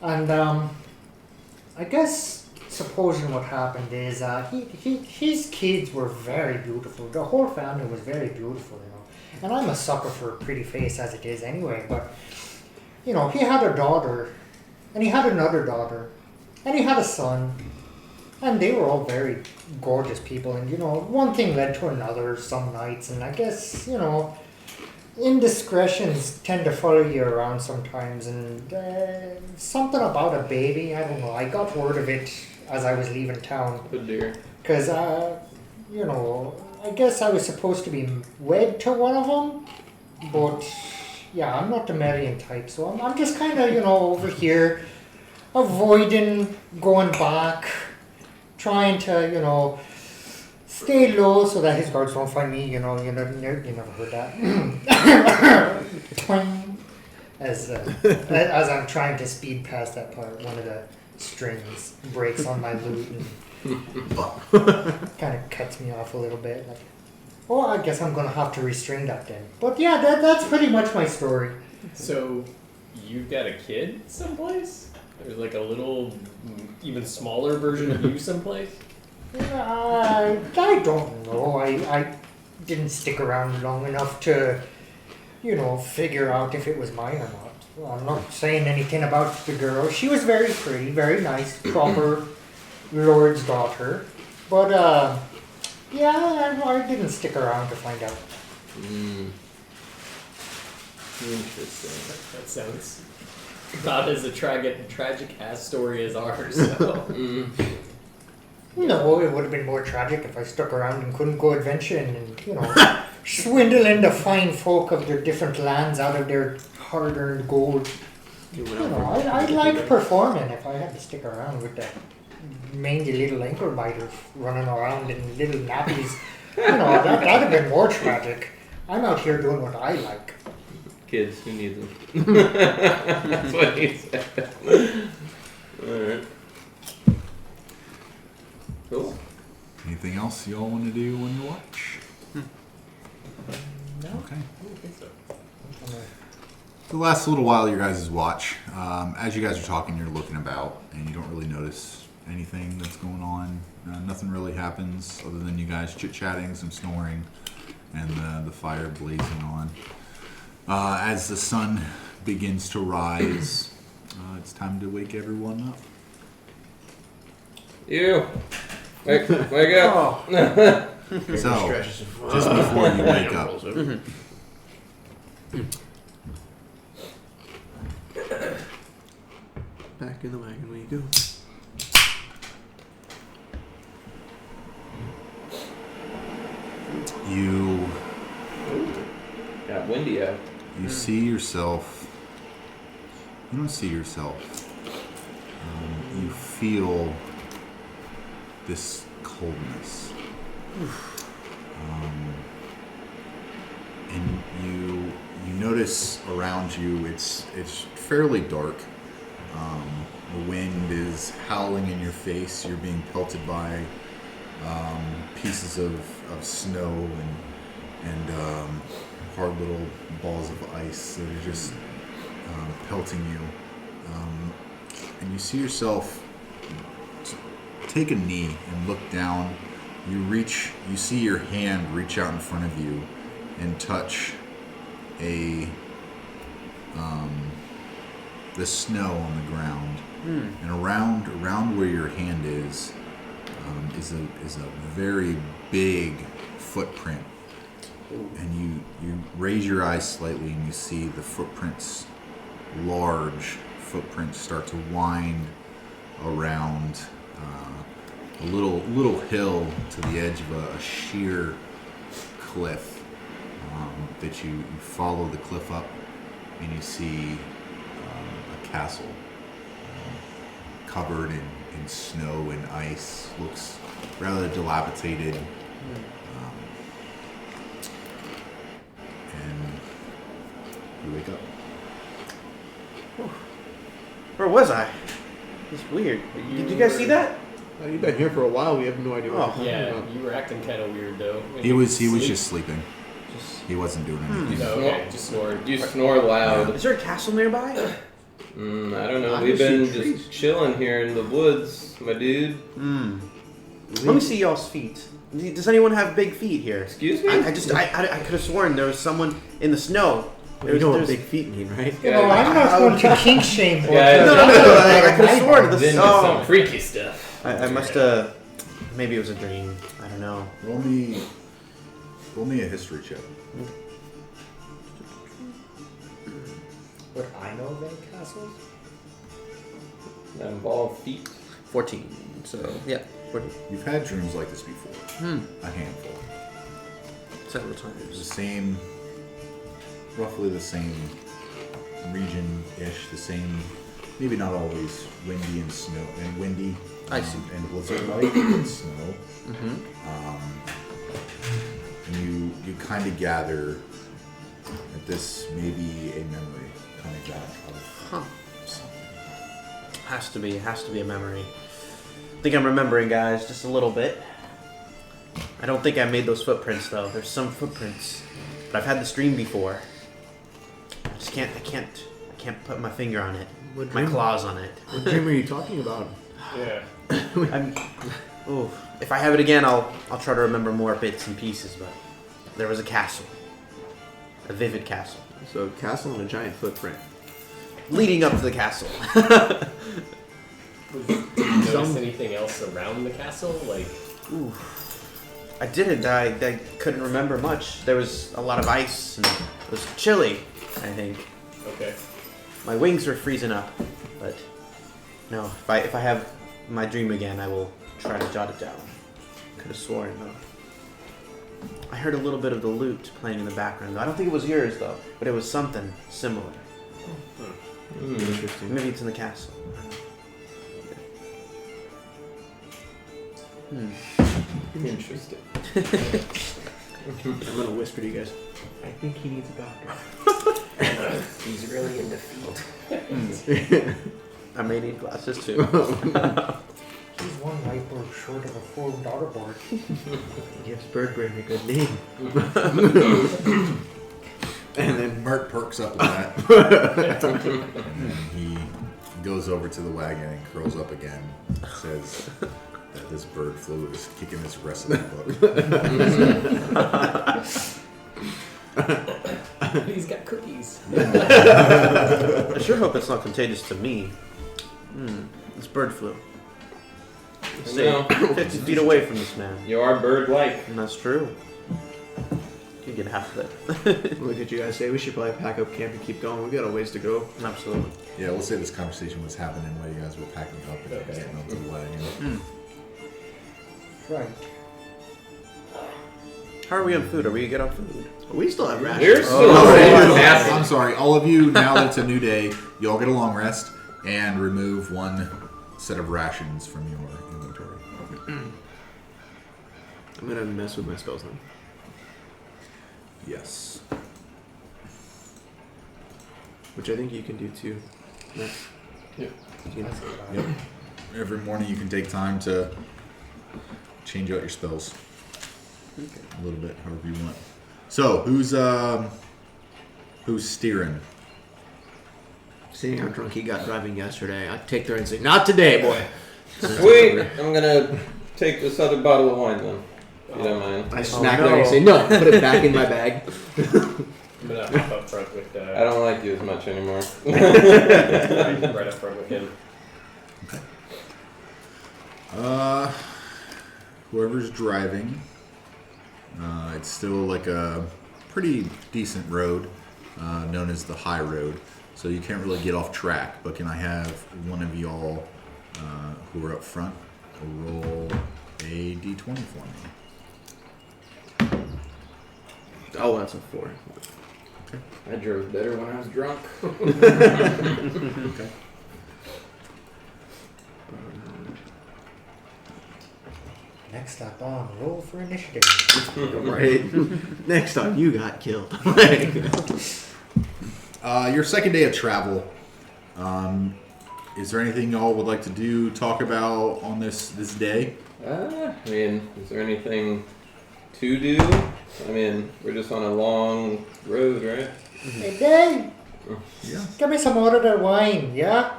And I guess, supposing what happened is, his kids were very beautiful. The whole family was very beautiful, you know. And I'm a sucker for a pretty face as it is anyway, but, you know, he had a daughter, and he had another daughter, and he had a son, and they were all very gorgeous people. And, you know, one thing led to another some nights, and I guess, you know, indiscretions tend to follow you around sometimes, and something about a baby, I don't know, I got word of it as I was leaving town. Oh dear. Because, you know, I guess I was supposed to be wed to one of them, but yeah, I'm not the marrying type, so I'm just kind of, you know, over here avoiding going back, trying to, you know, stay low so that his guards don't find me, you know, you never heard that. Twang. As I'm trying to speed past that part, one of the strings breaks on my lute and kind of cuts me off a little bit. Like, oh, I guess I'm going to have to restring that then. But yeah, that's pretty much my story. So, you've got a kid someplace? There's like a little, even smaller version of you someplace? I don't know. I didn't stick around long enough to, you know, figure out if it was mine or not. Well, I'm not saying anything about the girl. She was very pretty, very nice, proper lord's daughter. But, yeah, I didn't stick around to find out. Interesting. That sounds about as a tragic ass story as ours. So. No, it would have been more tragic if I stuck around and couldn't go adventuring and, you know, swindling the fine folk of their different lands out of their hard-earned gold. You know, I'd like performing if I had to stick around with that mangy little ankle biters running around in little nappies. You know, that'd have been more tragic. I'm out here doing what I like. Kids, who need them? That's what he said. Alright. Cool. Anything else you all want to do when you watch? No? Okay. I don't think so. The last little while of your guys' watch, as you guys are talking, you're looking about, and you don't really notice anything that's going on. Nothing really happens other than you guys chit-chatting, some snoring, and the fire blazing on. As the sun begins to rise, it's time to wake everyone up. You! Wake up! So, just before you wake up, Back in the wagon we go. you Got windy out. see yourself. You don't see yourself. You feel this coldness. And you notice around you it's fairly dark. The wind is howling in your face. You're being pelted by pieces of snow and hard little balls of ice that are just pelting you. And you see yourself take a knee and look down. You see your hand reach out in front of you and touch the snow on the ground. And around where your hand is, is a very big footprint, and you raise your eyes slightly and you see the large footprints start to wind around a little hill to the edge of a sheer cliff that you follow the cliff up, and you see a castle covered in snow and ice. Looks rather dilapidated. And you wake up. Where was I? It's weird. Did you guys see that? You've been here for a while. We have no idea what you're talking Yeah, about. you were acting kind of weird though. He was just sleeping. He wasn't doing anything. No, okay, just snored. You snore loud. Is there a castle nearby? I don't know. I We've just been see trees. just chilling here in the woods, my dude. Let me see y'all's feet. Does anyone have big feet here? Excuse me? I could have sworn there was someone in the snow. You know what big feet mean, right? You know, I'm not going to kink shame or Yeah, No, I could have sworn Then this. to some freaky stuff. I must have. Maybe it was a dream. I don't know. Roll me a history check. Would I know of any castles? That involve feet. 14. So yeah, 14. You've had dreams like this before. A handful. Several It's the times. same, roughly the same region-ish, the same, maybe not always windy and snow and windy. I see. And blizzard-like and snow. And you kind of gather that this may be a memory coming back of something. Has to be a memory. I think I'm remembering, guys, just a little bit. I don't think I made those footprints though. There's some footprints, but I've had this dream before. I can't put my finger on it. What My dream? claws on it. What dream are you talking about? Yeah. If I have it again, I'll try to remember more bits and pieces. But there was a castle, a vivid castle, So, castle and a giant footprint. leading up to the castle. Did you notice anything else around the castle? Like, Ooh. I didn't. I couldn't remember much. There was a lot of ice and it was chilly, I think. okay. My wings were freezing up, but no. If I have my dream again, I will try to jot it down. Could have sworn though. I heard a little bit of the lute playing in the background. I don't think it was yours though, but it was something similar. Interesting. Maybe it's in the castle. Interesting. I'm gonna whisper to you guys. I think he needs a doctor. He's really into feet. I may need glasses too. He's one whiteboard short of a full daughterboard. Gives Birdbrain a good name. And then Mert perks up with that. And then he goes over to the wagon and curls up again. Says that this bird flu is kicking his recipe book. He's got cookies. I sure hope it's not contagious to me. It's bird flu. Stay No. 50 feet away from this man. You are bird-like. And that's true. You get half of it. look at you guys say we should probably pack up camp and keep going. We got a ways to go. Absolutely. Yeah, we'll say this conversation was happening while you guys were packing up and Okay. getting onto the wagon. Right. How are we on food? Are we good on food? We still have rations. We're still Oh, I'm sorry. All of you, now that it's a new day, you all get a long rest and remove one set of rations from your inventory. I'm gonna mess with my spells then. Yes. Which I think you can do too. Next. Yeah. You know. Yep. Every morning you can take time to change out your spells. A little bit, however you want. So, who's steering? Seeing how drunk he got driving yesterday, I'd take there and say, "Not today, boy." Sweet. I'm gonna take this other bottle of wine then. If you don't mind. I smack no. there and say, "No." Put it back in my bag. I'm gonna hop up front with I don't like you as much anymore. right up front with him. whoever's driving, it's still like a pretty decent road, known as the high road. So you can't really get off track. But can I have one of y'all who are up front roll a d20 for me? Oh, that's a 4. Okay. I drove better when I was drunk. Okay. Next up on roll for initiative. Right. Next up, you got killed. Your second day of travel. Is there anything y'all would like to do, talk about on this day? I mean, is there anything to do? I mean, we're just on a long road, right? Hey, Dain, Yeah. give me some more of that wine, yeah?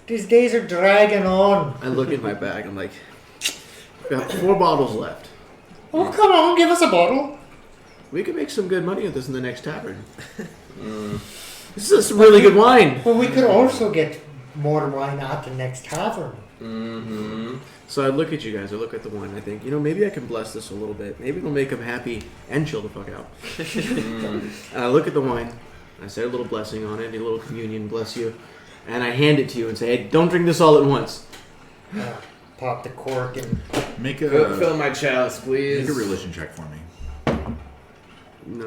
These days are dragging on. I look at my bag. I'm like, we got 4 bottles left. Oh, come on, give us a bottle. We could make some good money with this in the next tavern. This is some really good wine. Well, we could also get more wine at the next tavern. Mm-hmm. So I look at you guys. I look at the wine. I think, maybe I can bless this a little bit. Maybe it'll make them happy and chill the fuck out. And I look at the wine. I say a little blessing on it, a little communion, bless you. And I hand it to you and say, hey, don't drink this all at once. Pop the cork and Make Fill a my chalice, please. make a religion check for me. 9.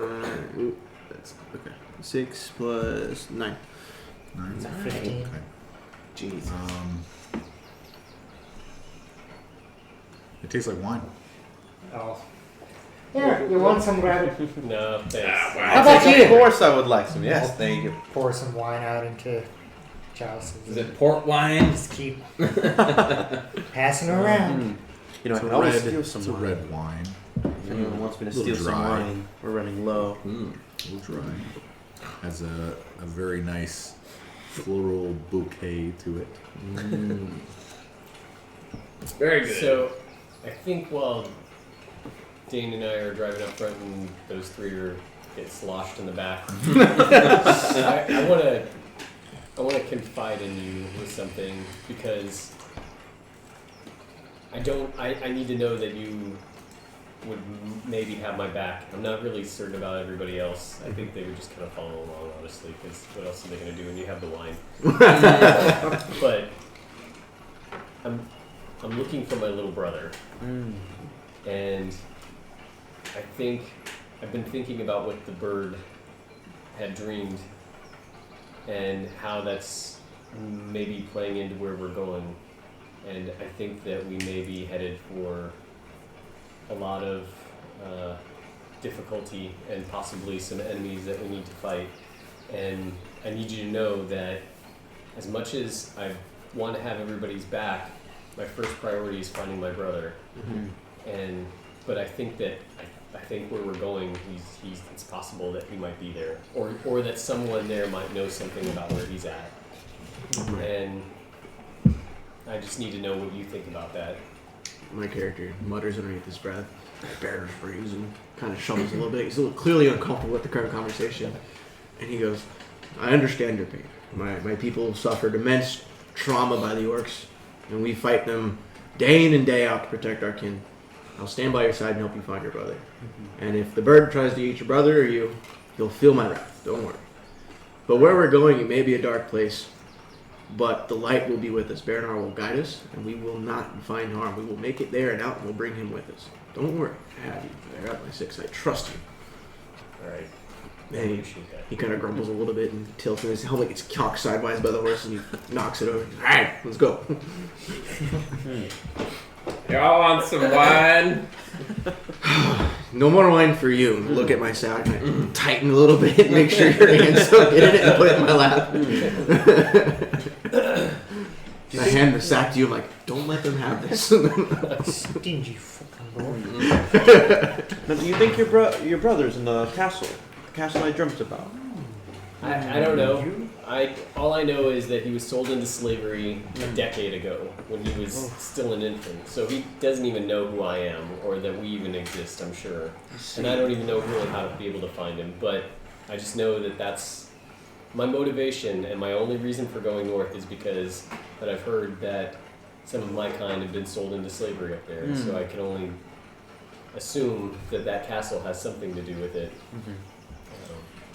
Ooh, that's okay. 6 plus 9. 9. 15. Okay. Jesus. It tastes like wine. Oh. Here, you want some rabbit? No, thanks. How about Of you? course I would like some. Yes, thank you. Pour some wine out into chalices. Is it port wine? Just keep passing around. You know, I It's can a always red, steal it's some a wine. red wine. If anyone wants me to Little steal some dry. wine, we're running low. A little dry. Has a very nice floral bouquet to it. Very good. So, I think while Dain and I are driving up front and those 3 are get sloshed in the back, I want to confide in you with something because I need to know that you would maybe have my back. I'm not really certain about everybody else. I think they would just kind of follow along, honestly, because what else are they going to do when you have the wine? But I'm looking for my little brother, and I think I've been thinking about what the bird had dreamed and how that's maybe playing into where we're going. And I think that we may be headed for a lot of difficulty and possibly some enemies that we need to fight. And I need you to know that as much as I want to have everybody's back, my first priority is finding my brother. But I think that I think where we're going, it's possible that he might be there, or that someone there might know something about where he's at. And I just need to know what you think about that. My character mutters underneath his breath, bears rings, and kind of shudders a little bit. He's clearly uncomfortable with the current conversation. And he goes, I understand your pain. My people suffered immense trauma by the orcs, and we fight them day in and day out to protect our kin. I'll stand by your side and help you find your brother. And if the bird tries to eat your brother or you, you'll feel my wrath. Don't worry. But where we're going, it may be a dark place, but the light will be with us. Baranar will guide us, and we will not find harm. We will make it there and out, and we'll bring him with us. Don't worry. I have you. I got my 6. I trust you. All right. I And appreciate that. he kind of grumbles a little bit and tilts in his helmet, gets cocked sideways by the horse, and he knocks it over. All right, let's go. Y'all want some wine? No more wine for you. Look at my sack. I tighten a little bit, make sure your hands don't get in it, and put it in my lap. I hand the sack to you. I'm like, don't let them have this. Stingy fucking boy. Now, do you think your brother's in the castle? The castle I dreamt about. I don't know. All I know is that he was sold into slavery a decade ago when he was still an infant. So he doesn't even know who I am or that we even exist, I'm sure. And I don't even know really how to be able to find him. But I just know that that's my motivation, and my only reason for going north is because that I've heard that some of my kind have been sold into slavery up there, so I can only assume that that castle has something to do with it.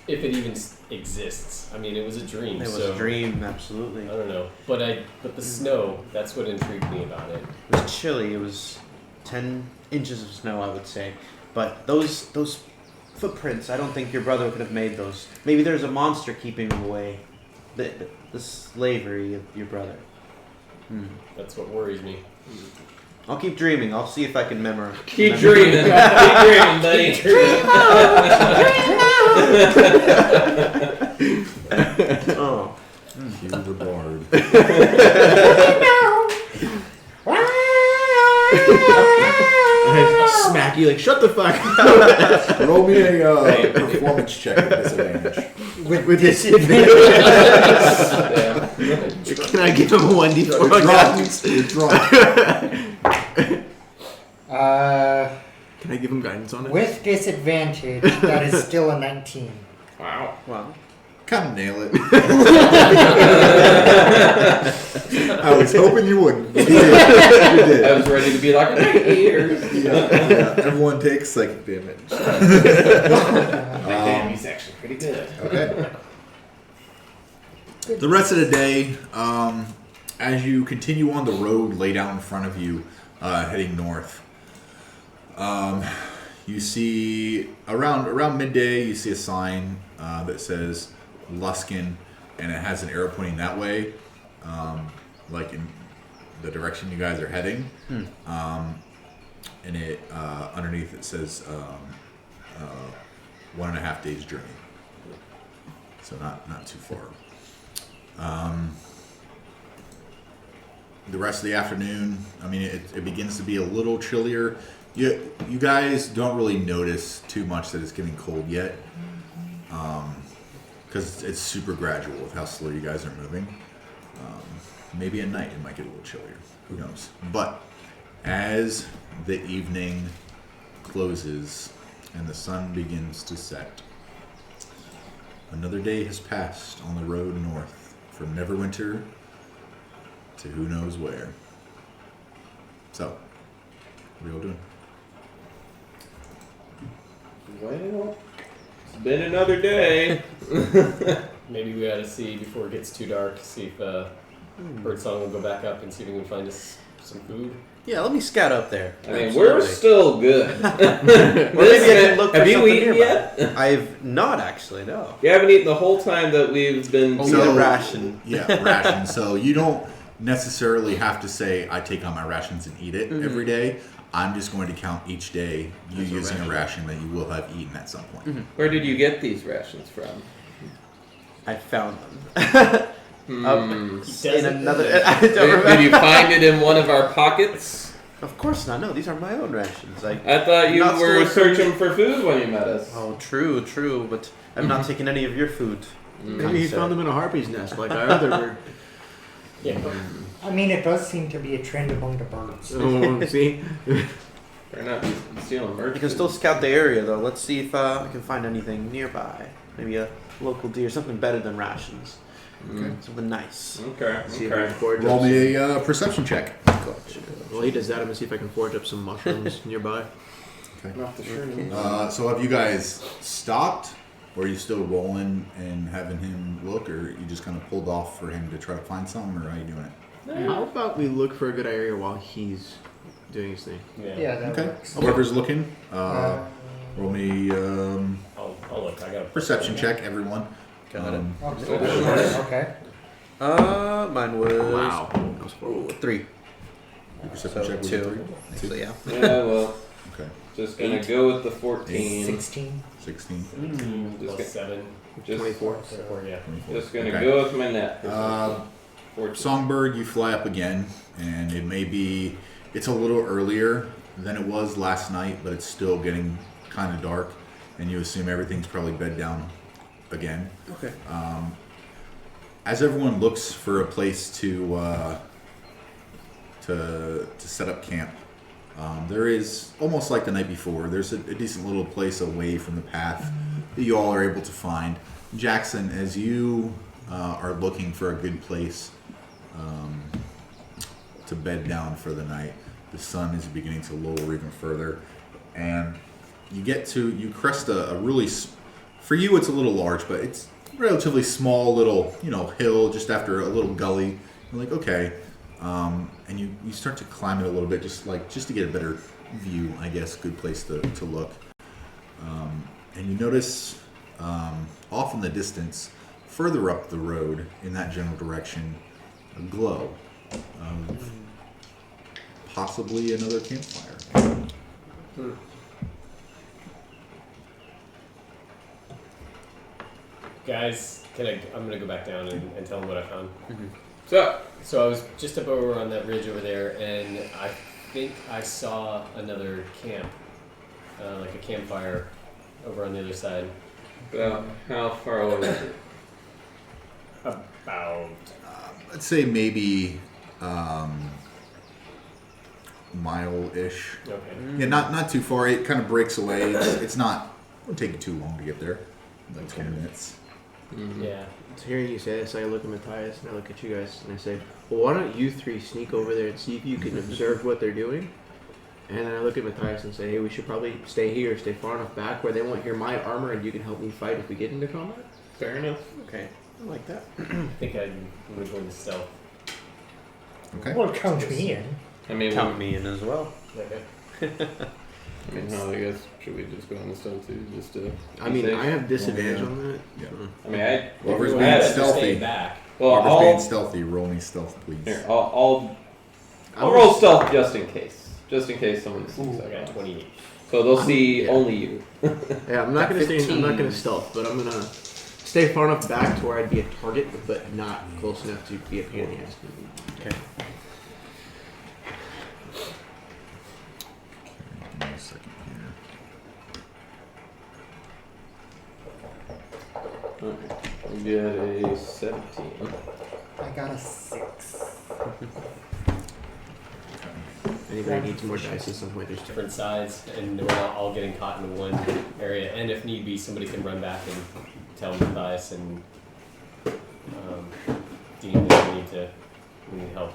If it even exists. I mean, it was a dream. It was so a dream, absolutely. I don't know, but the snow, that's what intrigued me about it. It was chilly. It was 10 inches of snow, I would say. But those footprints, I don't think your brother could have made those. Maybe there's a monster keeping them away. The slavery of your brother. That's what worries me. I'll keep dreaming. I'll see if I can memorize. Keep dreaming. Keep dreaming, buddy. Oh. Cue the bard. Smack you like, shut the fuck up. Roll me a performance check at disadvantage. With disadvantage. Can I give him a 1d4 guidance? You're drunk. Can I give him guidance on it? With disadvantage, that is still a 19. Wow. Wow. Kind of nail it. I was hoping you wouldn't. You did. You did. I was ready to be like, my ears. Yeah. Everyone takes psychic damage. Damn, he's actually pretty good. Okay. The rest of the day, as you continue on the road laid out in front of you, heading north, you see around midday, you see a sign that says Luskan, and it has an arrow pointing that way, like in the direction you guys are heading. And it underneath it says 1.5 days journey, so not too far. The rest of the afternoon, I mean, it begins to be a little chillier. You guys don't really notice too much that it's getting cold yet, because it's super gradual with how slow you guys are moving. Maybe at night it might get a little chillier. Who knows? But as the evening closes and the sun begins to set, another day has passed on the road north from Neverwinter to who knows where. So, what are you all doing? Well, it's been another day. Maybe we gotta see before it gets too dark, see if Birdsong will go back up and see if we can find us some food. Yeah, let me scout up there. I mean, we're still good. Well, maybe I can look for Have you something eaten nearby. yet? I've not actually, no. You haven't eaten the whole time that we've been. So, ration. Yeah, ration. So you don't necessarily have to say, I take on my rations and eat it every day. I'm just going to count each day you using a ration that you will have eaten at some point. Where did you get these rations from? I found them. In another. I don't remember. Did you find it in one of our pockets? Of course not. No, these are my own rations. I thought you Not were stolen searching for food when you met us. Oh, true. But I've not taken any of your food. Maybe he found them in a harpy's nest like our other bird. Yeah. I mean, it does seem to be a trend among the birds. Oh, see? They're not stealing merch. You can still scout the area, though. Let's see if I can find anything nearby. Maybe a local deer, something better than rations. Okay. Something nice. Okay. See if I can forage Roll up me a perception check. Well, he does that. I'm going to see if I can forage up some mushrooms nearby. Not the sure. So have you guys stopped, or are you still rolling and having him look, or you just kind of pulled off for him to try to find some, or how are you doing it? How about we look for a good area while he's doing his thing? Yeah, that Okay. works. Whoever's looking, roll me I'll look. I got a perception check, everyone. Got it. Okay. Mine was Wow. That was horrible. 3. Perception So check was 2. a 3? Actually, yeah. Yeah, well, Okay. just gonna go with the 14. 16. 16. 18 plus Just 7. Just, 24. 24, yeah. just gonna Okay. go with my net. 14. Songbird, you fly up again, and it's a little earlier than it was last night, but it's still getting kind of dark, and you assume everything's probably bed down again. Okay. As everyone looks for a place to set up camp, there is, almost like the night before, there's a decent little place away from the path that you all are able to find. Jaxxon, as you are looking for a good place to bed down for the night. The sun is beginning to lower even further, and you crest a really, for you it's a little large, but it's relatively small little hill just after a little gully. You're like, okay, and you start to climb it a little bit, just to get a better view, I guess. Good place to look. And you notice off in the distance, further up the road in that general direction, a glow of possibly another campfire. Guys, I'm gonna go back down and tell them what I found. Mm-hmm. So I was just up over on that ridge over there, and I think I saw another camp, like a campfire, over on the other side. About how far away is it? About I'd say maybe mile-ish. okay. Yeah, not too far. It kind of breaks away. It's not. It won't take you too long to get there. Like 20 minutes. Mm-hmm. Yeah. So hearing you say this, I look at Matthias and I look at you guys and I say, well, why don't you three sneak over there and see if you can observe what they're doing? And then I look at Matthias and say, hey, we should probably stay here, stay far enough back where they won't hear my armor and you can help me fight if we get into combat. Fair enough. Okay, I like that. I think I'm gonna go into stealth. Okay. Well, count me in. I mean, Count me in as well. Okay. I mean, how I guess should we just go on the stealth too, just to? I mean, I have disadvantage yeah. on that. Yeah. I mean, I. Whoever's I being had it. stealthy. Stay back. Well, Whoever's being I'll, stealthy, roll me stealth, please. here, I'll roll stealth just in case someone sees I that. got 28. So they'll see yeah. only you. Yeah, I'm not gonna stay. I'm not gonna stealth, but I'm gonna stay far enough back to where I'd be a target, but not close enough to be a pain in the ass. Okay. Give me a second here. Okay. You get a 17. I got a 6. Anybody needs more dice at some point? There's Different sides, and we're not all getting caught in one area. And if need be, somebody can run back and tell Matthias and Dean that we need help.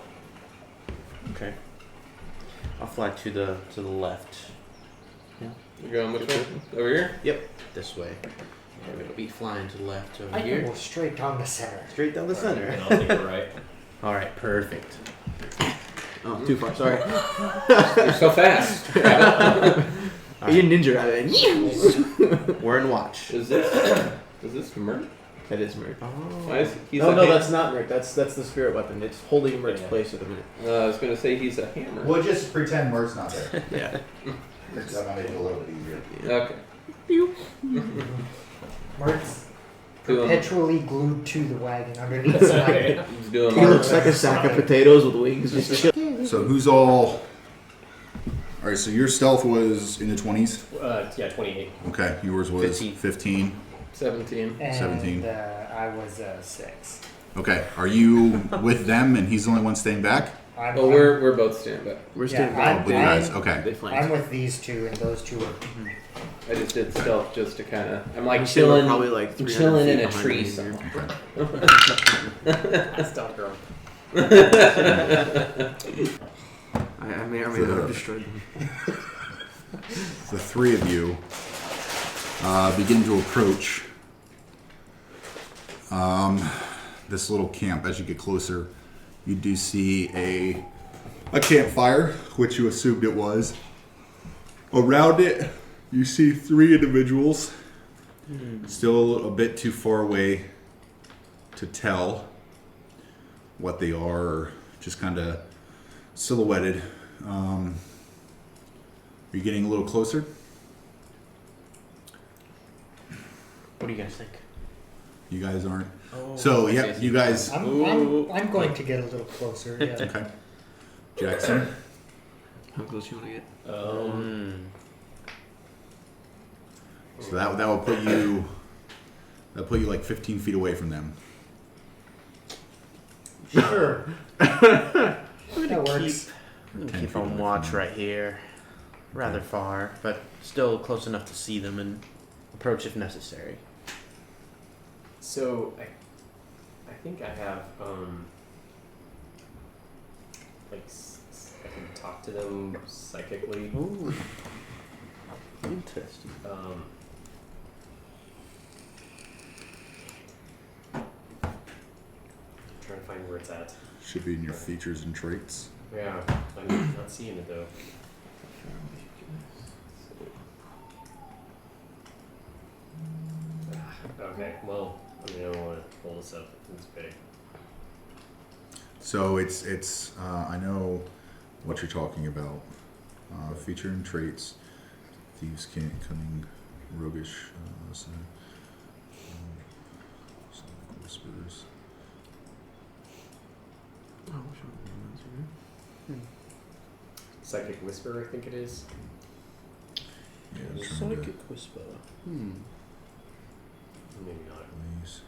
Okay. I'll fly to the left. You're going which way? Over here? Yep. This way. I'm gonna be flying to the left over I can here. go straight down the center. Straight down the And center. I'll take it right. All right. Perfect. Oh, too far. Sorry. You're so fast. You ninja rabbit. We're in watch. Is this Merc? That is Merc. Why is he's No, a no, ha- that's not Merc. That's the spirit weapon. It's holding Merc's Yeah. place at the minute. I was gonna say he's a hammer. We'll just pretend Merc's not there. Yeah. That might make it a little bit easier. Okay. Mert's Doing- perpetually glued to the wagon underneath the wagon. He's doing He looks like a sack of potatoes with wings. Just chill. So who's all? All right. So your stealth was in the 20s. Yeah, 28. Okay. Yours was 15. 17. And 17. I was 6. Okay. Are you with them and he's the only one staying back? I'm, Well, we're both standing back. We're Yeah, standing I'm- back. With you guys. Okay. They I'm flanked. with these two, and those two are. I just did stealth just to kind of. I'm like I'm saying we're chilling, probably like I'm 300 chilling in feet a behind tree me somewhere. Okay. Stealth girl. I may or may not have destroyed them. The three of you begin to approach this little camp. As you get closer, you do see a campfire, which you assumed it was. Around it, you see 3 individuals. Still a bit too far away to tell what they are, just kind of silhouetted. Are you getting a little closer? What do you guys think? You guys aren't. Oh, So, I yeah, see, I see. you guys. I'm going to get a little closer. Yeah. Okay. Jaxxon. How close you want to get? So that will put you. That'll put you like 15 feet away from them. Sure. That works. I'm gonna 10 keep feet away on from watch them. right here. Rather far, but still close enough to see them and approach if necessary. So I think I have I can talk to them psychically. Ooh. Interesting. Trying to find where it's at. Should be in your features and traits. Yeah, I'm not seeing it though. Okay, well, I don't want to pull this up. It's big. So it's I know what you're talking about. Feature and traits. Thieves, cunning, roguish, whispers. Oh, which one? Psychic Whisper, I think it is. Yeah, I'm trying to Psychic whisper. Maybe not. please.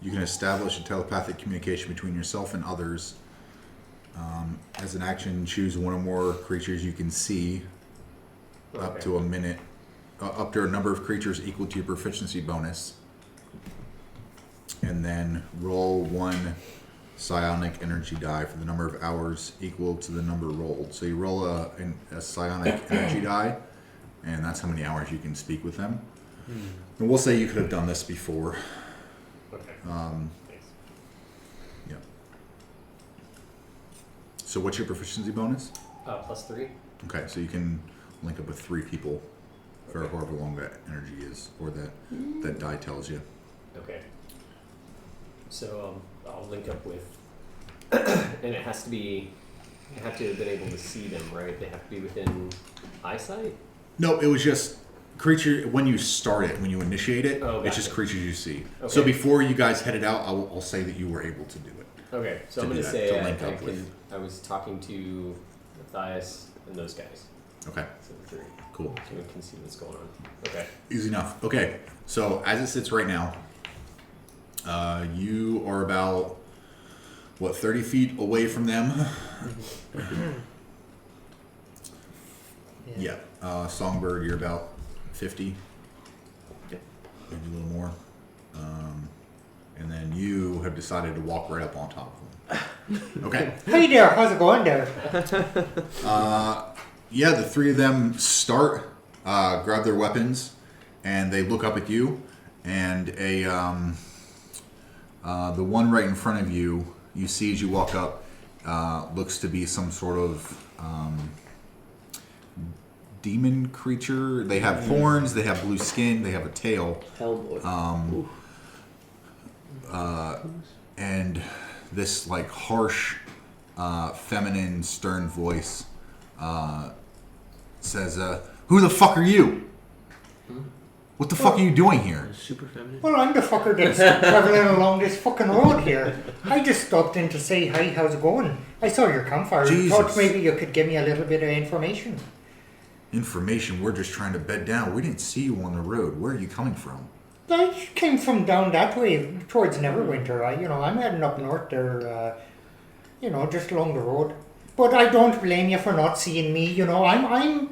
You can establish a telepathic communication between yourself and others. As an action, choose one or more creatures you can see up to a minute, up to a number of creatures equal to your proficiency bonus. And then roll one psionic energy die for the number of hours equal to the number rolled. So you roll a psionic energy die, and that's how many hours you can speak with them. And we'll say you could have done this before. Okay. Thanks. Yeah. So what's your proficiency bonus? +3. Okay, so you can link up with 3 people for however long that energy is, or that die tells you. Okay. So I'll link up with, and it has to be. You have to have been able to see them, right? They have to be within eyesight. No, it was just creature when you start it, when you initiate it. Oh, it's just gotcha. creatures you see. Okay. So before you guys headed out, I'll say that you were able to do it. Okay, so To I'm do going to that, say to link up with. I was talking to Matthias and those guys. Okay, So the 3. cool. So we can see what's going on. Okay. Easy enough. Okay, so as it sits right now, you are about, 30 feet away from them? Yeah. Songbird, you're about 50. Okay. Maybe a little more. And then you have decided to walk right up on top of them. Okay. Hey there, how's it going there? Yeah, the 3 of them start, grab their weapons, and they look up at you. And the one right in front of you, you see as you walk up, looks to be some sort of demon creature. They have horns, they have blue skin, they have a tail. Hellboy. And this like harsh, feminine, stern voice says, "Who the fuck are you? What the fuck are you doing here?" Super feminine. Well, I'm the fucker that's traveling along this fucking road here. I just stopped in to say, hi, how's it going? I saw your campfire. Jesus. Thought maybe you could give me a little bit of information. Information? We're just trying to bed down. We didn't see you on the road. Where are you coming from? I came from down that way towards Neverwinter. I'm heading up north there, just along the road. But I don't blame you for not seeing me. I'm a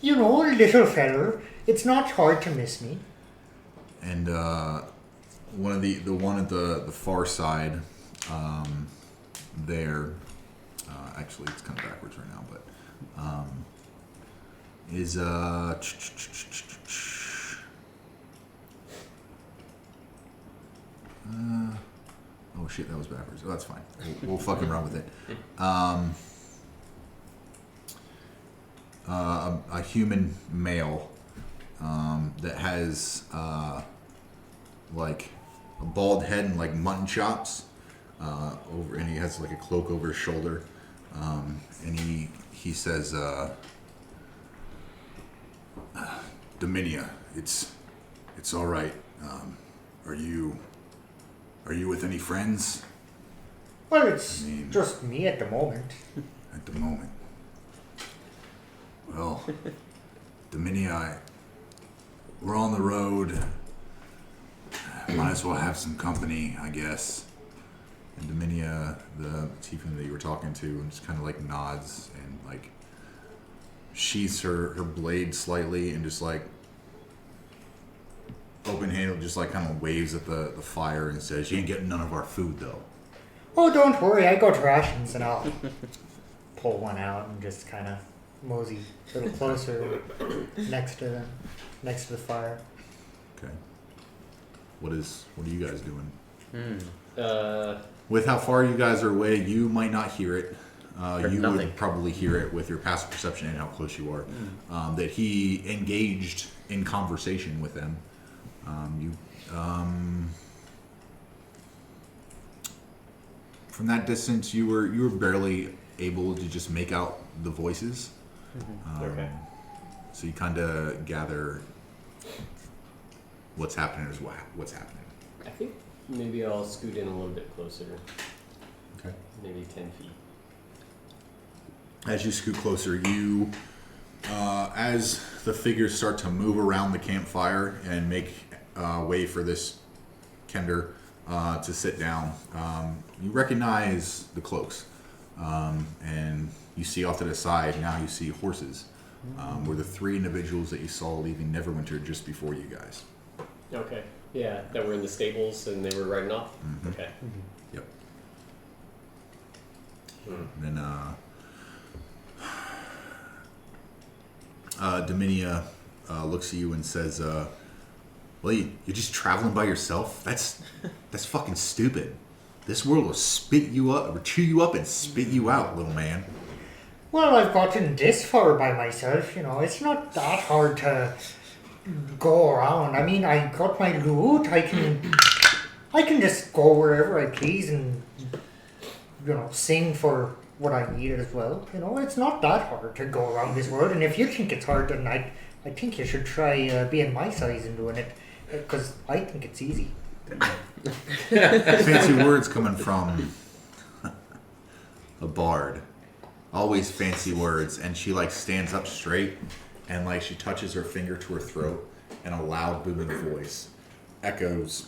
little feller. It's not hard to miss me. And one of the one at the far side, there, actually it's kind of backwards right now, but is oh shit, that was backwards. Oh, that's fine. We'll fucking run with it. A human male that has like a bald head and like mutton chops over, and he has like a cloak over his shoulder, and he says, "Dominia, it's all right. Are you with any friends?" Well, it's I mean- just me at the moment. At the moment. Well, Dominia, we're on the road. Might as well have some company, I guess. And Dominia, the tiefling that you were talking to, just kind of like nods and like sheaths her blade slightly and just like open-handed, just like kind of waves at the fire and says, "You ain't getting none of our food, though." Oh, don't worry, I got rations, and I'll pull one out and just kind of mosey a little closer next to them, next to the fire. Okay. What are you guys doing? Hmm. With how far you guys are away, you might not hear it. You nothing. would probably hear it with your passive perception and how close you are. That he engaged in conversation with them. From that distance, you were barely able to just make out the voices. Okay. So you kind of gather what's happening is what's happening. I think maybe I'll scoot in a little bit closer. Okay. Maybe 10 feet. As you scoot closer, you, as the figures start to move around the campfire and make way for this Kender to sit down, you recognize the cloaks. And you see off to the side, now you see horses. Were the 3 individuals that you saw leaving Neverwinter just before you guys. Okay. Yeah, that were in the stables and they were riding off? Mhm. Okay. Yep. Hmm. And then Dominia looks at you and says, "Well, you're just traveling by yourself? That's fucking stupid. This world will spit you up, or chew you up and spit you out, little man." Well, I've gotten this far by myself, it's not that hard to go around. I mean, I got my loot, I can just go wherever I please and, sing for what I need as well. It's not that hard to go around this world, and if you think it's hard, then I think you should try being my size and doing it, because I think it's easy. Fancy words coming from a bard. Always fancy words. And she stands up straight and she touches her finger to her throat, and a loud booming voice echoes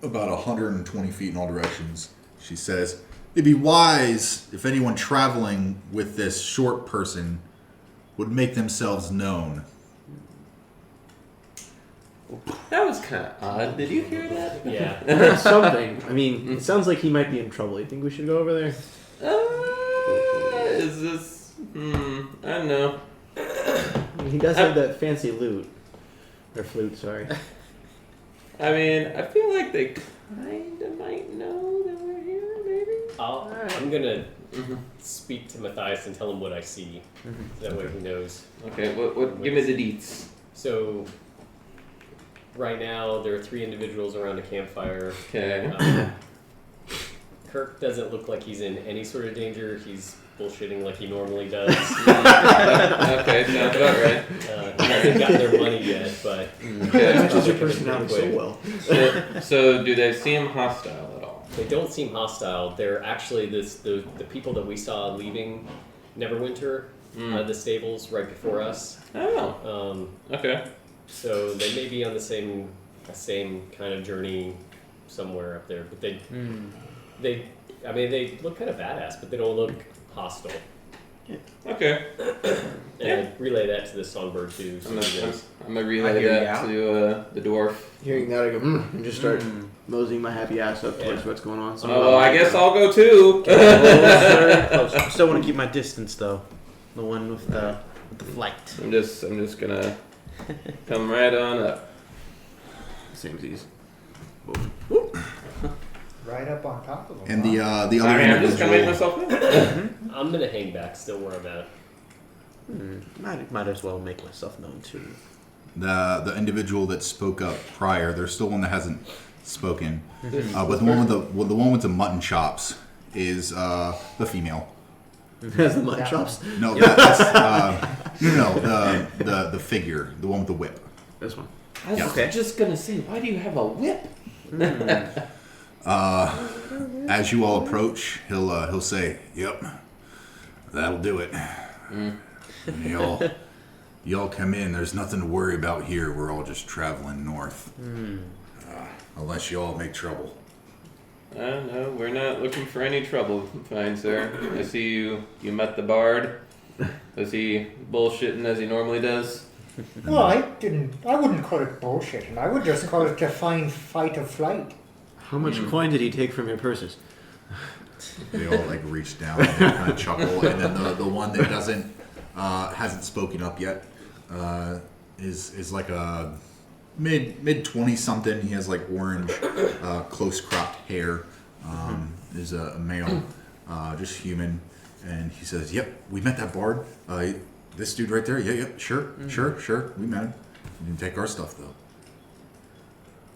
about 120 feet in all directions. She says, "It'd be wise if anyone traveling with this short person would make themselves known." That was kind of odd. Did you hear that? Yeah. Something. I mean, it sounds like he might be in trouble. You think we should go over there? Is this? I don't know. I mean, he does have that fancy lute. Or flute, sorry. I mean, I feel like they kind of might know that we're here, maybe? I'm going to speak to Matthias and tell him what I see. That way he knows. Okay, what? Give me the deets. So, right now, there are 3 individuals around a campfire. Okay. Kirk doesn't look like he's in any sort of danger. He's bullshitting like he normally does. Okay, sounds about right. He hasn't gotten their money yet, but Okay. Matches your Quick. personality so well. So do they seem hostile at all? they don't seem hostile. They're actually the people that we saw leaving Neverwinter, the stables right before us. Oh. Okay. So they may be on the same kind of journey somewhere up there, but they look kind of badass, but they don't look hostile. Okay. And I relay that to the songbird too. So I'm gonna relay that to the dwarf. Hearing that, I go, and just start moseying my happy ass up towards what's going on. So Oh, well, I guess I'll go too. I still want to keep my distance though. The one with the flight. I'm just gonna come right on up. Same as these. Right up on top of them. And the other Sorry, I'm just gonna make individual, myself known. I'm gonna hang back still where I'm at. Might as well make myself known too. the individual that spoke up prior, there's still one that hasn't spoken. But the one with the mutton chops is the female. Has the mutton chops. No, that's the figure, the one with the whip. This one. I was just gonna say, why do you have a whip? As you all approach, he'll say, "Yep, that'll do it. Y'all come in. There's nothing to worry about here. We're all just traveling north, unless y'all make trouble." No, we're not looking for any trouble, fine sir. I see you met the bard. Was he bullshitting as he normally does? Well, I wouldn't call it bullshitting. I would just call it a fine fight of flight. How much coin did he take from your purses? They all like reach down and kind of chuckle, and then the one that hasn't spoken up yet is like a mid 20 something. He has like orange, close cropped hair. Is a male, just human, and he says, "Yep, we met that bard. This dude right there. Yeah, sure. We met him. He didn't take our stuff though."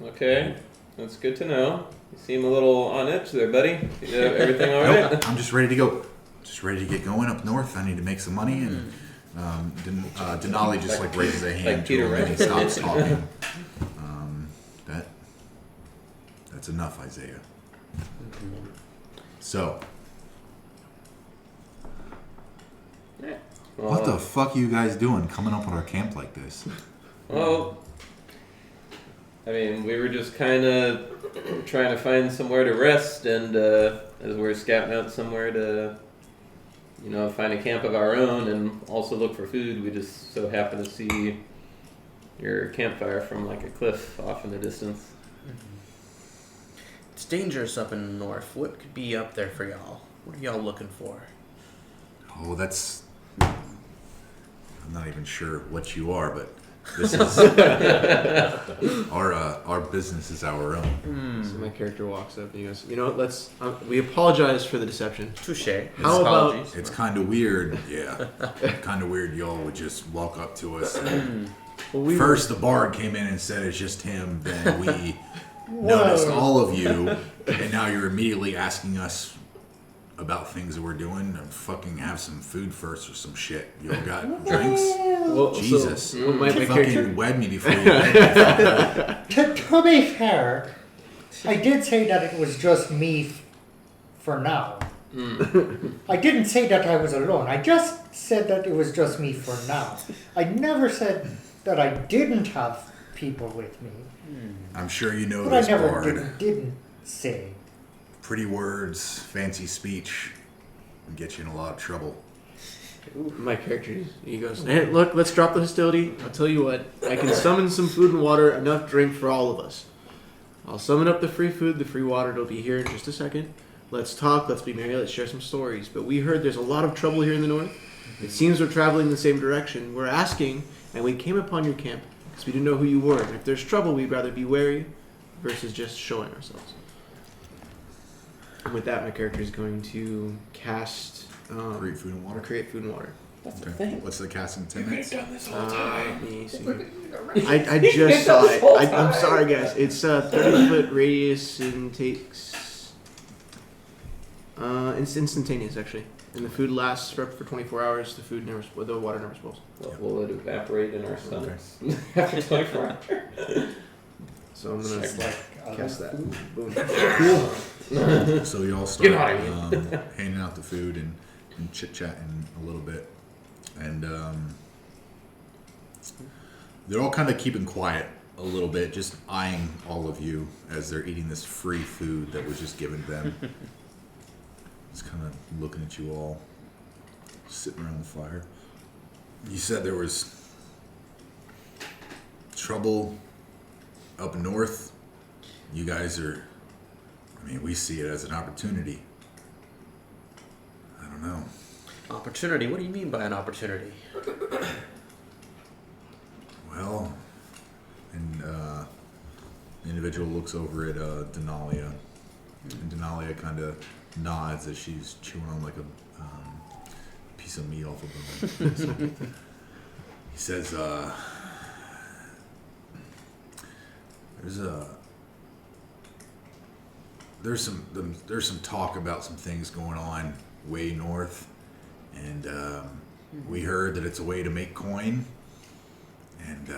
Okay, that's good to know. You seem a little on edge there, buddy. Everything all right? Nope, I'm just ready to go. Just ready to get going up north. I need to make some money, and Denali just like raises a hand like to him Peter, and he stops talking. That's enough, Isaiah. So, what the fuck are you guys doing coming up on our camp like this? Well, I mean, we were just kind of trying to find somewhere to rest, and as we're scouting out somewhere to, find a camp of our own and also look for food, we just so happened to see your campfire from like a cliff off in the distance. It's dangerous up in the north. What could be up there for y'all? What are y'all looking for? Oh, I'm not even sure what you are, but this is our business is our own. So my character walks up and he goes, "You know what? We apologize for the deception. Touché. How about It's kind of weird, yeah. Kind of weird y'all would just walk up to us. And first, the bard came in and said it's just him. Then we noticed all of you, and now you're immediately asking us about things that we're doing. And fucking have some food first or some shit. Y'all got drinks? Well, Jesus. So, my fucking character... wed me before you wed me. To be fair, I did say that it was just me for now. I didn't say that I was alone. I just said that it was just me for now. I never said that I didn't have people with me. I'm sure you know But this I never bard. didn't say. Pretty words, fancy speech, can get you in a lot of trouble. My character, he goes, "Hey, look, let's drop the hostility. I'll tell you what, I can summon some food and water, enough drink for all of us. I'll summon up the free food, the free water, it'll be here in just a second. Let's talk, let's be merry, let's share some stories. But we heard there's a lot of trouble here in the north. It seems we're traveling in the same direction. We're asking, and we came upon your camp because we didn't know who you were. And if there's trouble, we'd rather be wary versus just showing ourselves." And with that, my character is going to cast... Create food and water. Create food and water. Okay. What's the casting 10 minutes? Let me see. I just saw it. I'm sorry, guys. It's a 30-foot radius and takes... it's instantaneous, actually. And the food lasts for 24 hours. The water never spoils. Will it evaporate in our stomachs after 24 hours? So I'm going to cast that. Boom. So you all start handing out the food and chit-chatting a little bit. And they're all kind of keeping quiet a little bit, just eyeing all of you as they're eating this free food that was just given to them. Just kind of looking at you all, sitting around the fire. You said there was trouble up north. You guys are... we see it as an opportunity. I don't know. Opportunity? What do you mean by an opportunity? Well, and the individual looks over at Denalia, and Denalia kind of nods as she's chewing on like a piece of meat off of him. He says, There's some talk about some things going on way north, and we heard that it's a way to make coin, and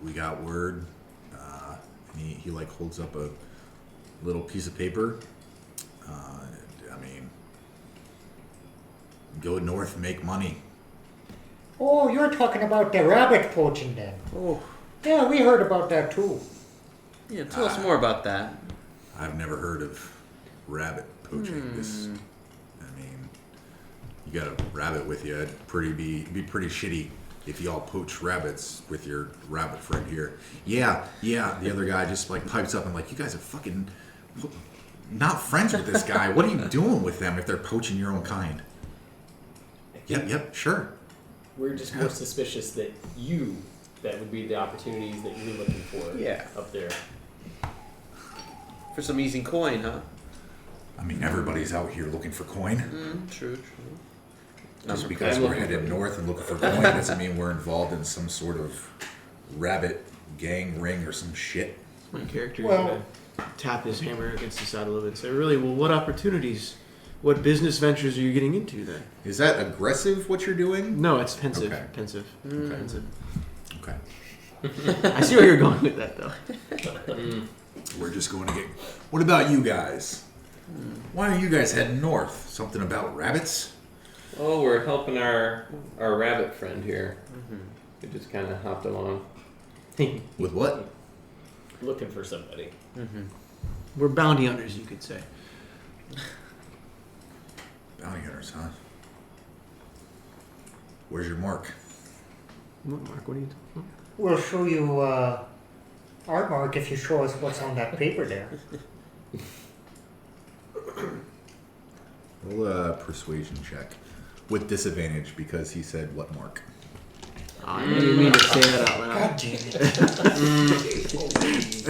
we got word, and he like holds up a little piece of paper. Go north and make money. Oh, you're talking about the rabbit poaching then. Oh, Yeah, we heard about that too. yeah. Tell us more about that. I've never heard of rabbit poaching. you got a rabbit with you. It'd be pretty shitty if y'all poach rabbits with your rabbit friend here. Yeah. The other guy just like pipes up and like, you guys are fucking not friends with this guy. What are you doing with them if they're poaching your own kind? Yep, sure. We're just more suspicious that that would be the opportunities that you're looking for. Yeah. Up there. For some easy coin, huh? I mean, everybody's out here looking for coin. True. Just because we're headed north and looking for coin doesn't mean we're involved in some sort of rabbit gang ring or some shit. My character is Well- gonna tap his hammer against the side a little bit and say, really, well, what opportunities, what business ventures are you getting into then? Is that aggressive, what you're doing? No, it's pensive. Okay. Pensive. Okay. Pensive. Okay. I see where you're going with that, though. We're just going to get... What about you guys? Why are you guys heading north? Something about rabbits? Oh, we're helping our rabbit friend here. We just kind of hopped along. With what? Looking for somebody. We're bounty hunters, you could say. Bounty hunters, huh? Where's your mark? What, Mark? What are you? We'll show you our mark if you show us what's on that paper there. Roll a persuasion check. With disadvantage because he said what mark? I didn't mean to say that out loud. God damn it.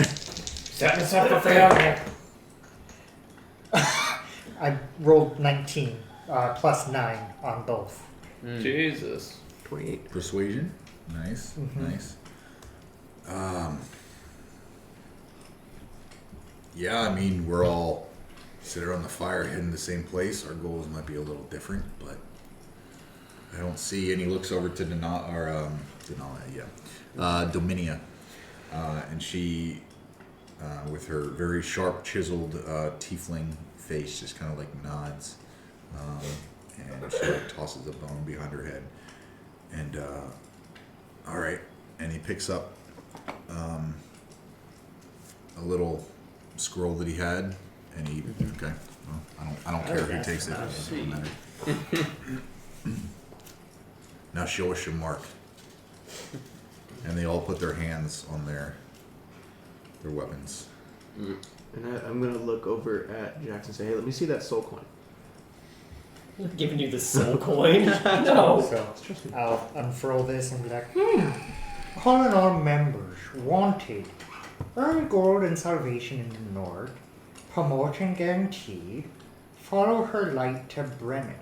Set us up for failure. I rolled 19, plus 9 on both. Jesus. 28. Persuasion? Nice. Mhm. Nice. Yeah, I mean, we're all sitting around the fire heading the same place. Our goals might be a little different, but I don't see any. Looks over to Dominia, and she, with her very sharp, chiseled tiefling face, just kind of like nods, and she like tosses a bone behind her head, and all right, and he picks up a little scroll that he had, and he okay. Well, I don't care who takes it. It doesn't matter. Now show us your mark. And they all put their hands on their weapons. And I'm going to look over at Jaxxon and say, hey, let me see that soul coin. Giving you the soul coin? No. So I'll unfurl this and be like, all in all members wanted. Earn gold and salvation in the north. Promotion guaranteed. Follow her light to Bremen.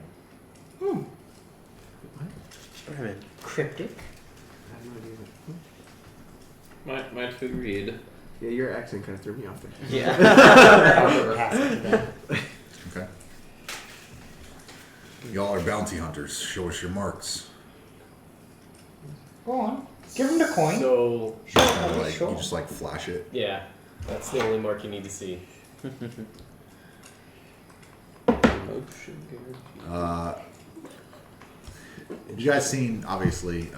Bremen. Cryptic. I have no idea. My to read. Yeah, your accent kind of threw me off there. Yeah. I'll pass it to them. Okay. Y'all are bounty hunters. Show us your marks. Go on. Give him the coin. So, Kinda like, Sure. you just like flash it. yeah. That's the only mark you need to see. Motion guarantee. You guys seen, obviously,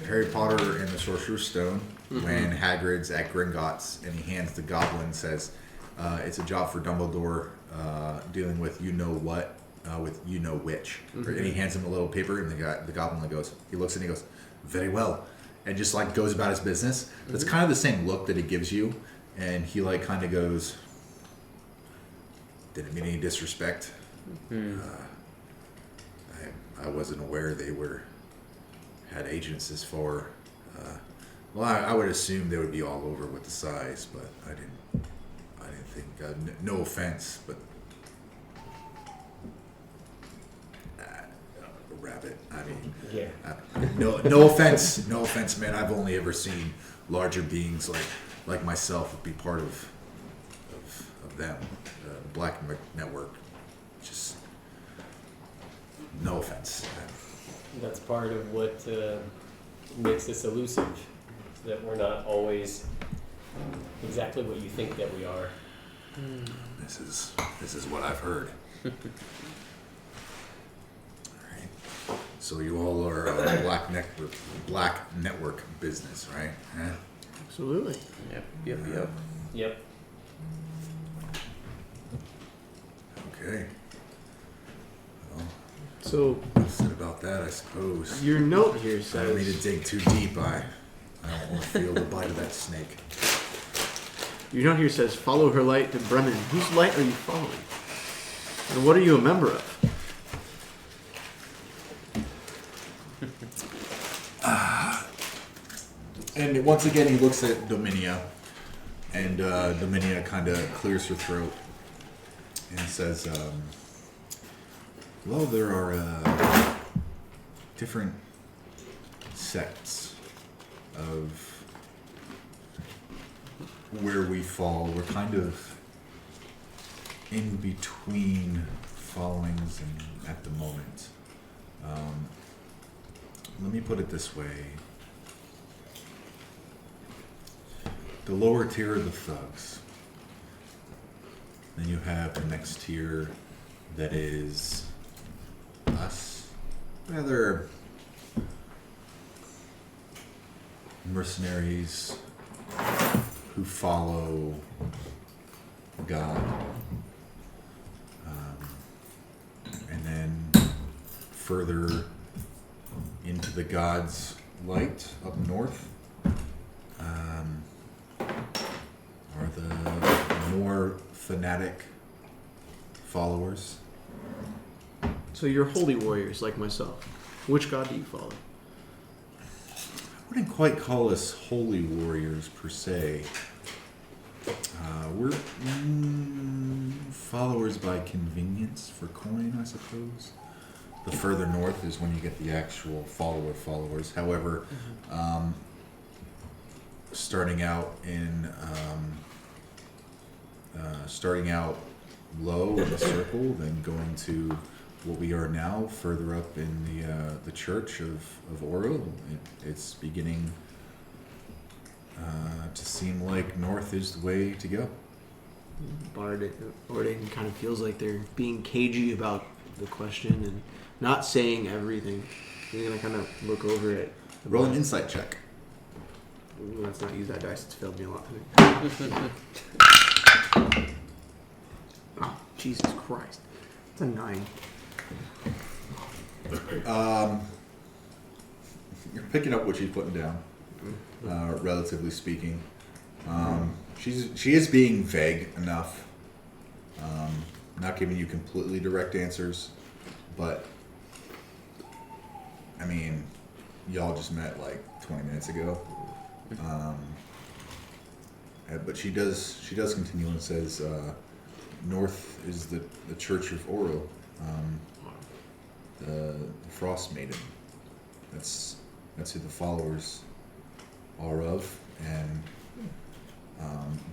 Harry Potter and the Sorcerer's Stone when Hagrid's at Gringotts and he hands the goblin and says, it's a job for Dumbledore dealing with you-know-what with you-know-which. And he hands him a little paper and the goblin goes, he looks and he goes, very well. And just like goes about his business. That's kind of the same look that it gives you. And he like kind of goes, didn't mean any disrespect. I wasn't aware they had agents as far. Well, I would assume they would be all over with the size, but I didn't think. No offense, but a rabbit. I mean, Yeah. no offense, man. I've only ever seen larger beings like myself be part of them. The Black Network. Just no offense. That's part of what makes us elusive. That we're not always exactly what you think that we are. This is what I've heard. All right. So you all are a Black Network business, right? Huh? Absolutely. Yep. Yep. Okay. Well, So Said about that, I suppose. your note here I don't need to says dig too deep. I don't want to feel the bite of that snake. your note here says follow her light to Bremen. Whose light are you following? And what are you a member of? And once again, he looks at Dominia, and Dominia kind of clears her throat and says, well, there are different sects of where we fall. We're kind of in between followings and at the moment. Let me put it this way. The lower tier are the thugs. Then you have the next tier that is us. Rather mercenaries who follow God. And then further into the God's light up north are the more fanatic followers. So you're holy warriors like myself. Which god do you follow? I wouldn't quite call us holy warriors per se. We're followers by convenience for coin, I suppose. The further north is when you get the actual followers. However, starting out low in the circle, then going to what we are now, further up in the church of Oro, it's beginning to seem like north is the way to go. Ordain kind of feels like they're being cagey about the question and not saying everything. He's gonna kind of look over it. Roll an insight check. Let's not use that dice. It's failed me a lot today. Oh, Jesus Christ. It's a 9. You're picking up what she's putting down, relatively speaking. She is being vague enough, not giving you completely direct answers, but I mean, y'all just met like 20 minutes ago. But she does continue and says, north is the Church of Oro, the Frostmaiden. That's who the followers are of, and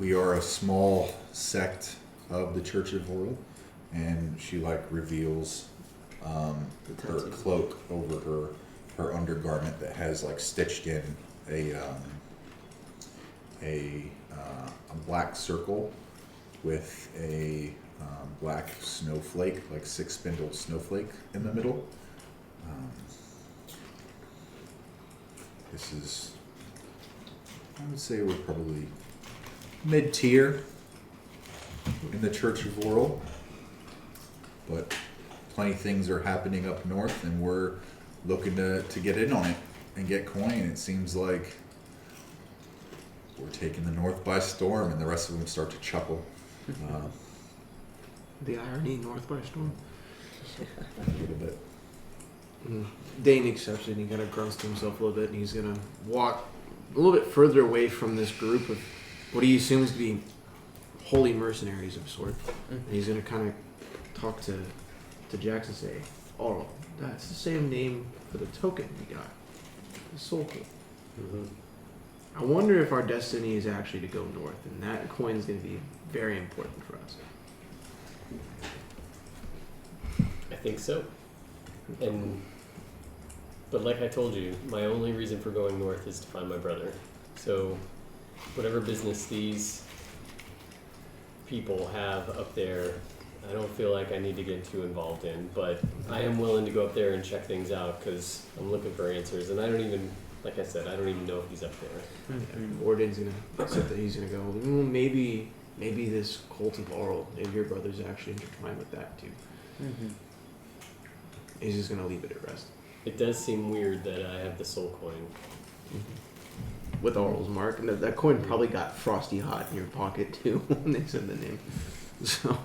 we are a small sect of the Church of Oro. And she reveals her cloak over her undergarment that has stitched in a black circle with a black snowflake, six-spindle snowflake in the middle. This is, I would say, we're probably mid-tier in the Church of Laurel, but plenty of things are happening up north, and we're looking to get in on it and get coin. It seems like we're taking the north by storm, and the rest of them start to chuckle. The irony, north by storm. A little bit. Dain accepts it and he kind of grunts to himself a little bit, and he's going to walk a little bit further away from this group of what he assumes to be holy mercenaries of sort. And he's going to kind of talk to Jaxxon and say, "Oh, that's the same name for the token we got. The soul coin. I wonder if our destiny is actually to go north, and that coin is going to be very important for us." I think so. But like I told you, my only reason for going north is to find my brother. So whatever business these people have up there, I don't feel like I need to get too involved in. But I am willing to go up there and check things out because I'm looking for answers. And I don't even, like I said, I don't even know if he's up there. Ordain's going to accept that he's going to go, maybe this cult of Laurel, maybe your brother's actually intertwined with that too. He's just gonna leave it at rest. It does seem weird that I have the soul coin. With Oral's mark, and that coin probably got frosty hot in your pocket too when they said the name. So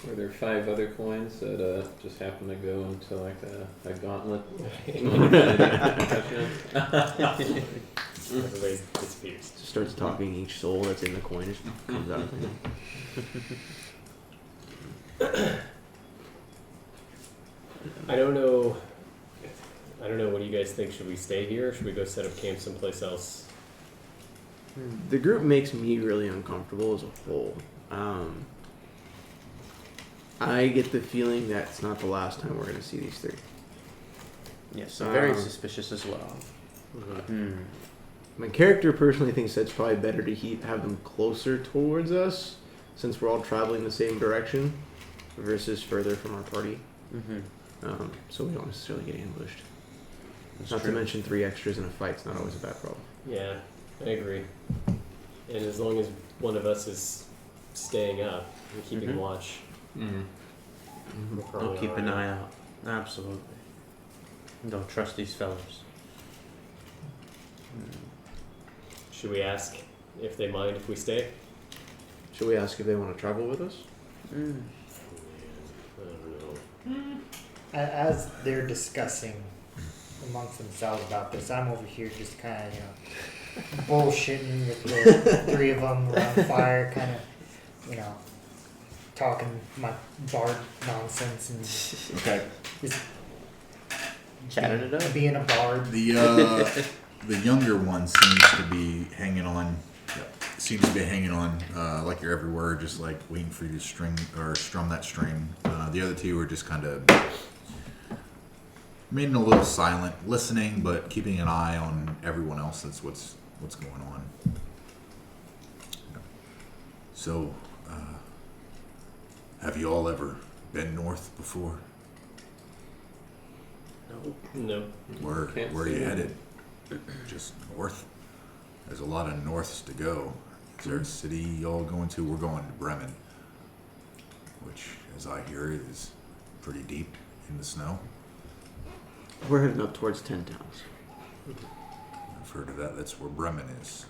Were there 5 other coins that just happened to go into like a gauntlet? Everybody disappears. just starts talking. Each soul that's in the coin just comes out. I don't know. What do you guys think? Should we stay here, or should we go set up camp someplace else? The group makes me really uncomfortable as a whole. I get the feeling that it's not the last time we're going to see these 3. Yes, I'm very suspicious as well. My character personally thinks that's probably better to have them closer towards us, since we're all traveling the same direction, versus further from our party. So we don't necessarily get ambushed. Not to mention 3 extras in a fight's not always a bad problem. Yeah, I agree. And as long as one of us is staying up and keeping watch, we're probably I'll keep all an right. eye out. Absolutely. Don't trust these fellas. Should we ask if they mind if we stay? Should we ask if they want to travel with us? I don't know. As they're discussing amongst themselves about this, I'm over here just kind of, bullshitting with the 3 of them around fire, kind of, talking my bard nonsense and Okay. just Chatting it up. being a bard. The younger one seems to be hanging on. Like you're everywhere, just like waiting for you to strum that string. The other 2 are just kind of remaining a little silent, listening, but keeping an eye on everyone else. That's what's going on. So, have you all ever been north before? No. Where Can't are you say. headed? Just north? There's a lot of norths to go. Is there a city y'all going to? We're going to Bremen, which, as I hear, is pretty deep in the snow. We're heading up towards 10 towns. I've heard of that. That's where Bremen is.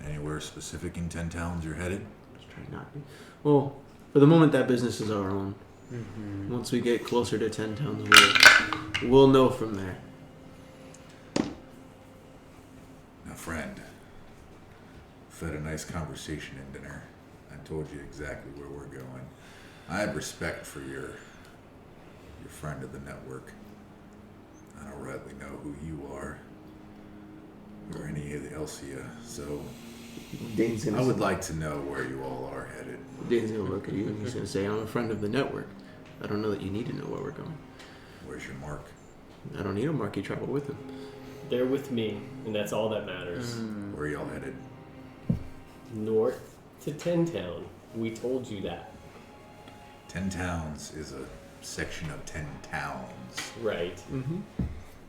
Anywhere specific in 10 towns you're headed? Just try not to. Well, for the moment, that business is our own. Once we get closer to 10 towns, we'll know from there. Now, friend, we've had a nice conversation in dinner. I told you exactly where we're going. I have respect for your friend of the network. I don't rightly know who you are or any of the Elsia, so Dain's gonna I would like to know where you all are headed. Dane's gonna look at you and he's gonna say, I'm a friend of the network. I don't know that you need to know where we're going. Where's your mark? I don't need a mark, you travel with him. They're with me, and that's all that matters. Where are y'all headed? North to 10 Town. We told you that. 10 towns is a section of 10 towns. Right.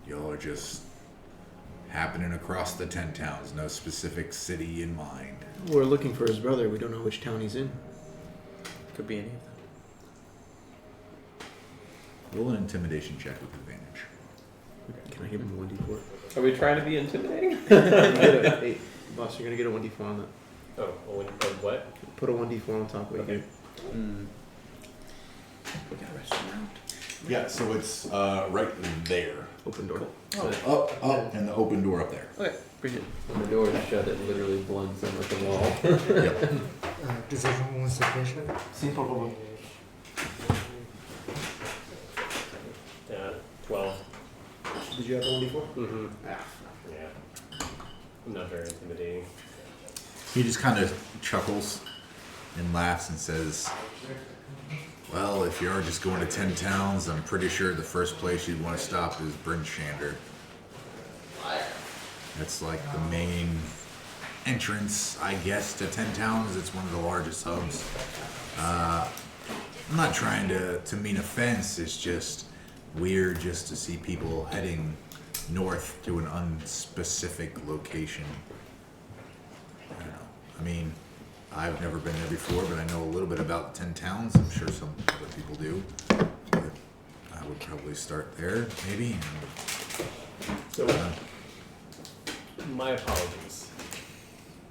Y'all are just happening across the 10 towns, no specific city in mind. We're looking for his brother. We don't know which town he's in. Could be any of them. Roll an intimidation check with advantage. Can I give him a 1d4? Are we trying to be intimidating? Hey, boss, you're gonna get a 1d4 on that. Oh, what? Put a 1d4 on top of it. Okay. We got a restaurant. Yeah, so it's right there. Open door. Up, and the open door up there. Okay, appreciate it. When the door is shut, it literally blends in with the wall. Yep. Decision was sufficient. Sí, por favor. 12. Did you have a 1d4? Mm-hmm. Ah. Yeah. I'm not very intimidating. He just kind of chuckles and laughs and says, well, if you're just going to 10 towns, I'm pretty sure the first place you'd want to stop is Brinshander. That's like the main entrance, I guess, to 10 towns. It's one of the largest hubs. I'm not trying to mean offense. It's just weird just to see people heading north to an unspecific location. I don't know. I mean, I've never been there before, but I know a little bit about 10 towns. I'm sure some other people do. But probably start there, maybe. So, my apologies.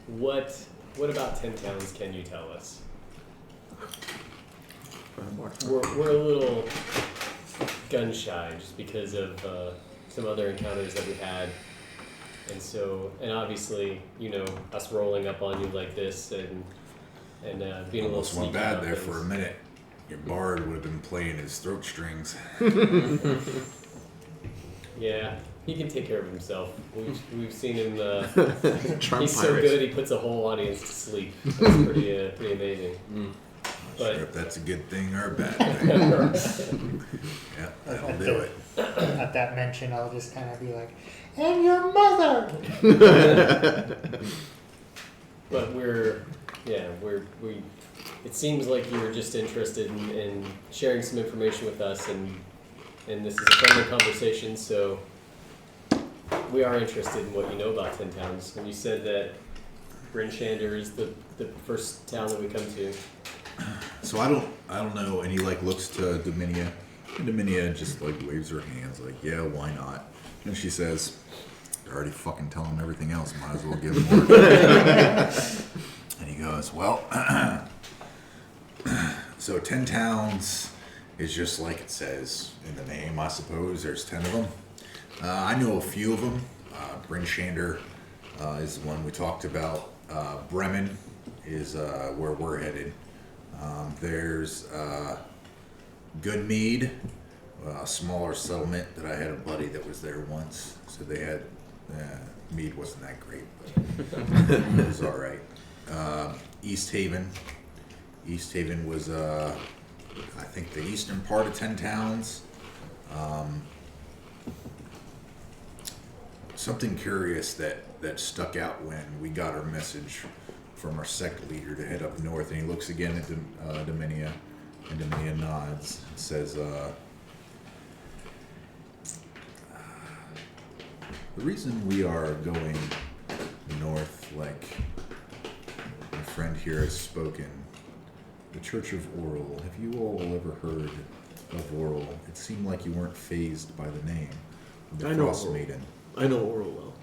What about 10 towns can you tell us? We're a little gun shy just because of some other encounters that we had, and obviously, you know, us rolling up on you like this and being a little Almost went sneaky bad about there things. for a minute. Your bard would have been playing his throat strings. Yeah, he can take care of himself. We've seen him. Charm He's so pirates. good, he puts a whole audience to sleep. That's pretty amazing. Not But- sure if that's a good thing or a bad thing. Yeah, that'll do it. At that mention, I'll just kind of be like, "And your mother." But we. It seems like you were just interested in sharing some information with us, and this is a friendly conversation. So we are interested in what you know about 10 towns. When you said that Bryn Shander is the first town that we come to. So I don't know, and he like looks to Dominia, and Dominia just like waves her hands like, yeah, why not? And she says, "I already fucking tell him everything else. Might as well give him more." And he goes, "Well, so 10 towns is just like it says in the name, I suppose. There's 10 of them. I know a few of them. Bryn Shander is the one we talked about. Bremen is where we're headed. There's Goodmead, a smaller settlement that I had a buddy that was there once. So they had, mead wasn't that great, but it was all right. East Haven. East Haven was, I think, the eastern part of 10 towns. Something curious that stuck out when we got our message from our sect leader to head up north, and he looks again at Dominia, and Dominia nods and says, the reason we are going north, like my friend here has spoken, the Church of Oral. Have you all ever heard of Oral? It seemed like you weren't fazed by the name. The I know Frostmaiden. I know Oral well.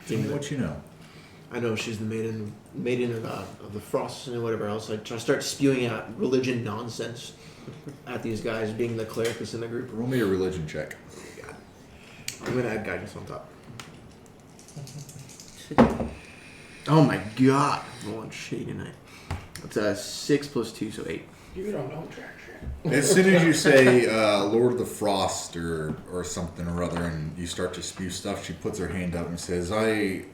Tell me what you know. I know she's the maiden of the frost and whatever else. I start spewing out religion nonsense at these guys, being the clericus in the group. Roll me a religion check. I'm gonna add guidance on top. Oh my god, I'm rolling shitty tonight. It's 6 plus 2, so 8. You don't know jack shit. As soon as you say Lord of the Frost or something or other, and you start to spew stuff, she puts her hand up and says, I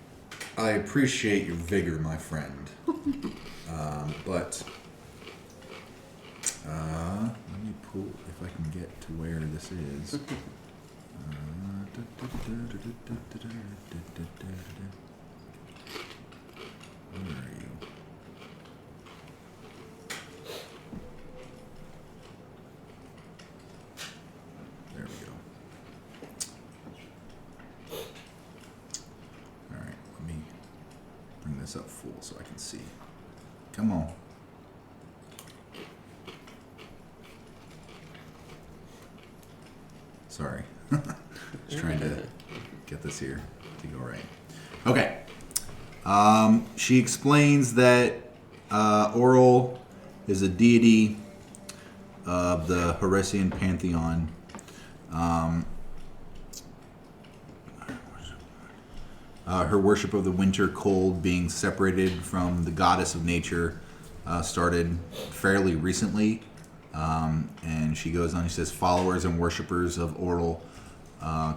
appreciate your vigor, my friend. But let me pull, if I can get to where this is. Where are you? There we go. Alright, let me bring this up full so I can see. Come on. Sorry. Just trying to get this here to go right. Okay. She explains that Oral is a deity of the Horesian pantheon. Her worship of the winter cold being separated from the goddess of nature started fairly recently. And she goes on, she says, followers and worshippers of Oral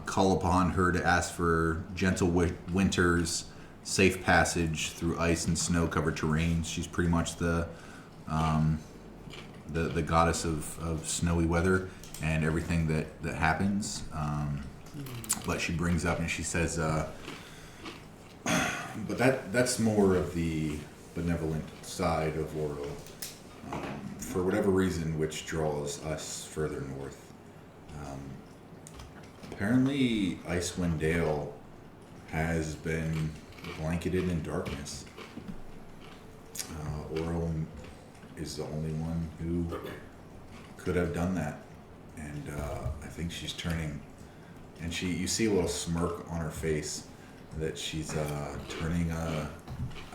call upon her to ask for gentle winters, safe passage through ice and snow-covered terrains. She's pretty much the goddess of snowy weather and everything that happens. But she brings up and she says, but that's more of the benevolent side of Oral. For whatever reason, which draws us further north. Apparently, Icewind Dale has been blanketed in darkness. Oral is the only one who could have done that, and and I think she's turning, and you see a little smirk on her face that she's turning a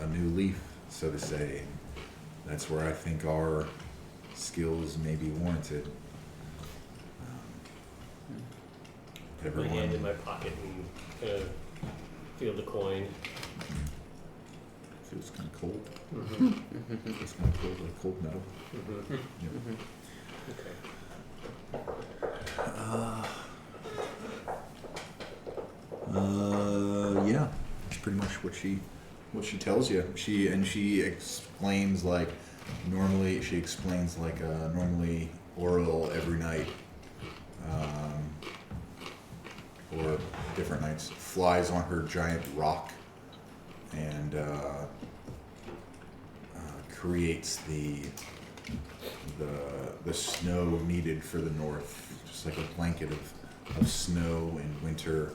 new leaf, so to say. That's where I think our skills may be warranted. Put my hand in my pocket and kind of feel the coin. Feels kind of cold. Mm-hmm. Feels kind of cold, like cold metal. Mm-hmm. Yep. Okay. Yeah, that's pretty much what she tells you. She explains like normally oral every night, or different nights. Flies on her giant rock and creates the snow needed for the north, just like a blanket of snow in winter,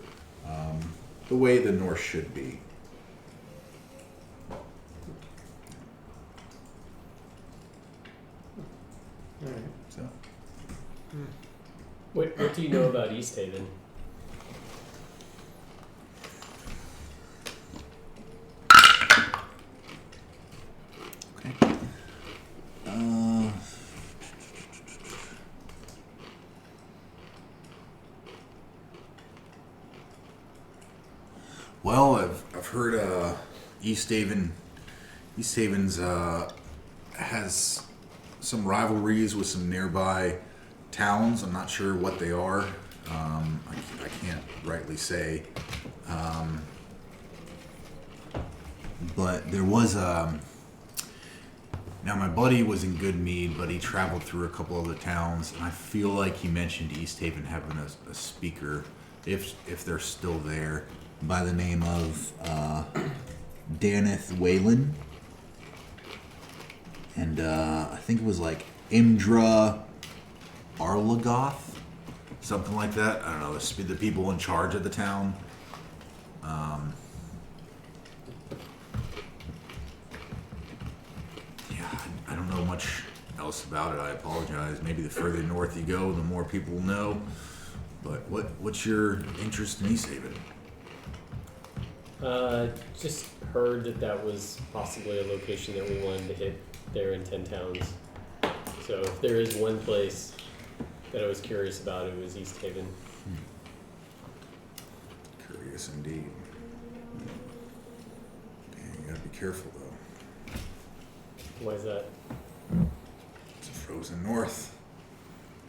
the way the north should be. So, What do you know about East Haven? okay. Well, I've heard East Haven's has some rivalries with some nearby towns. I'm not sure what they are. I can't rightly say. But there was now my buddy was in Goodmead, but he traveled through a couple other towns, and I feel like he mentioned East Haven having a speaker, if they're still there, by the name of Danith Whalen. And I think it was like Imdra Arlagoth, something like that. I don't know, the people in charge of the town. Yeah, I don't know much else about it. I apologize. Maybe the further north you go, the more people know. But what's your interest in East Haven? Just heard that was possibly a location that we wanted to hit there in 10 Towns. So if there is one place that I was curious about, it was East Haven. Curious indeed. Yeah, you gotta be careful though. Why is that? It's a frozen north.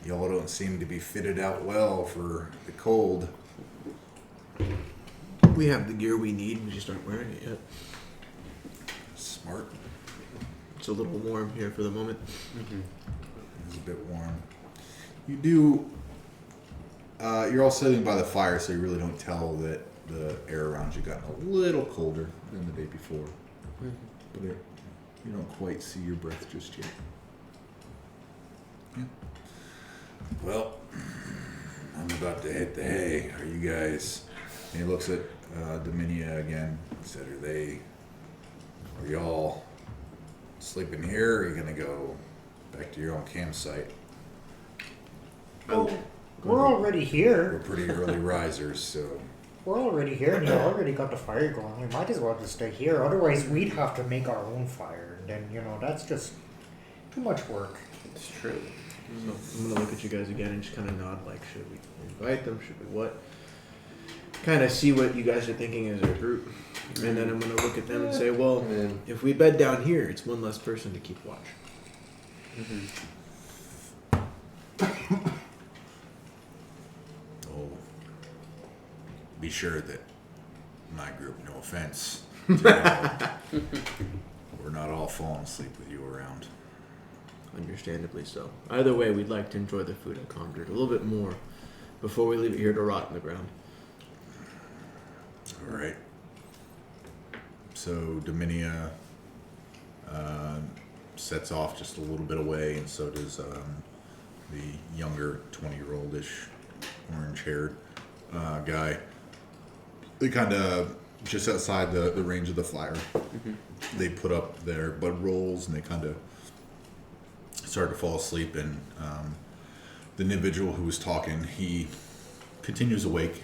Y'all don't seem to be fitted out well for the cold. We have the gear we need, we just aren't wearing it yet. Smart. It's a little warm here for the moment. It's a bit warm. You do. You're all sitting by the fire, so you really don't tell that the air around you got a little colder than the day before. But you don't quite see your breath just yet. Yeah. Well, I'm about to hit the hay. Are you guys? And he looks at Dominia again. He said, are y'all sleeping here, or are you gonna go back to your own campsite? Well, we're already We're here. pretty early risers, so We're already here, and you already got the fire going. We might as well just stay here. Otherwise, we'd have to make our own fire. And then, that's just too much work. It's true. So I'm gonna look at you guys again and just kind of nod, like, should we invite them? Should we what? Kind of see what you guys are thinking as a group, and then I'm gonna look at them and say, well, if we bed down here, it's one less person to keep watch. oh, be sure that my group, no offense, we're not all falling asleep with you around. Understandably so. Either way, we'd like to enjoy the food I conjured a little bit more before we leave it here to rot in the ground. All right. So Dominia sets off just a little bit away, and so does the younger 20-year-old-ish orange-haired guy. They kind of, just outside the range of the fire, they put up their bud rolls, and they kind of start to fall asleep, and the individual who was talking, he continues awake.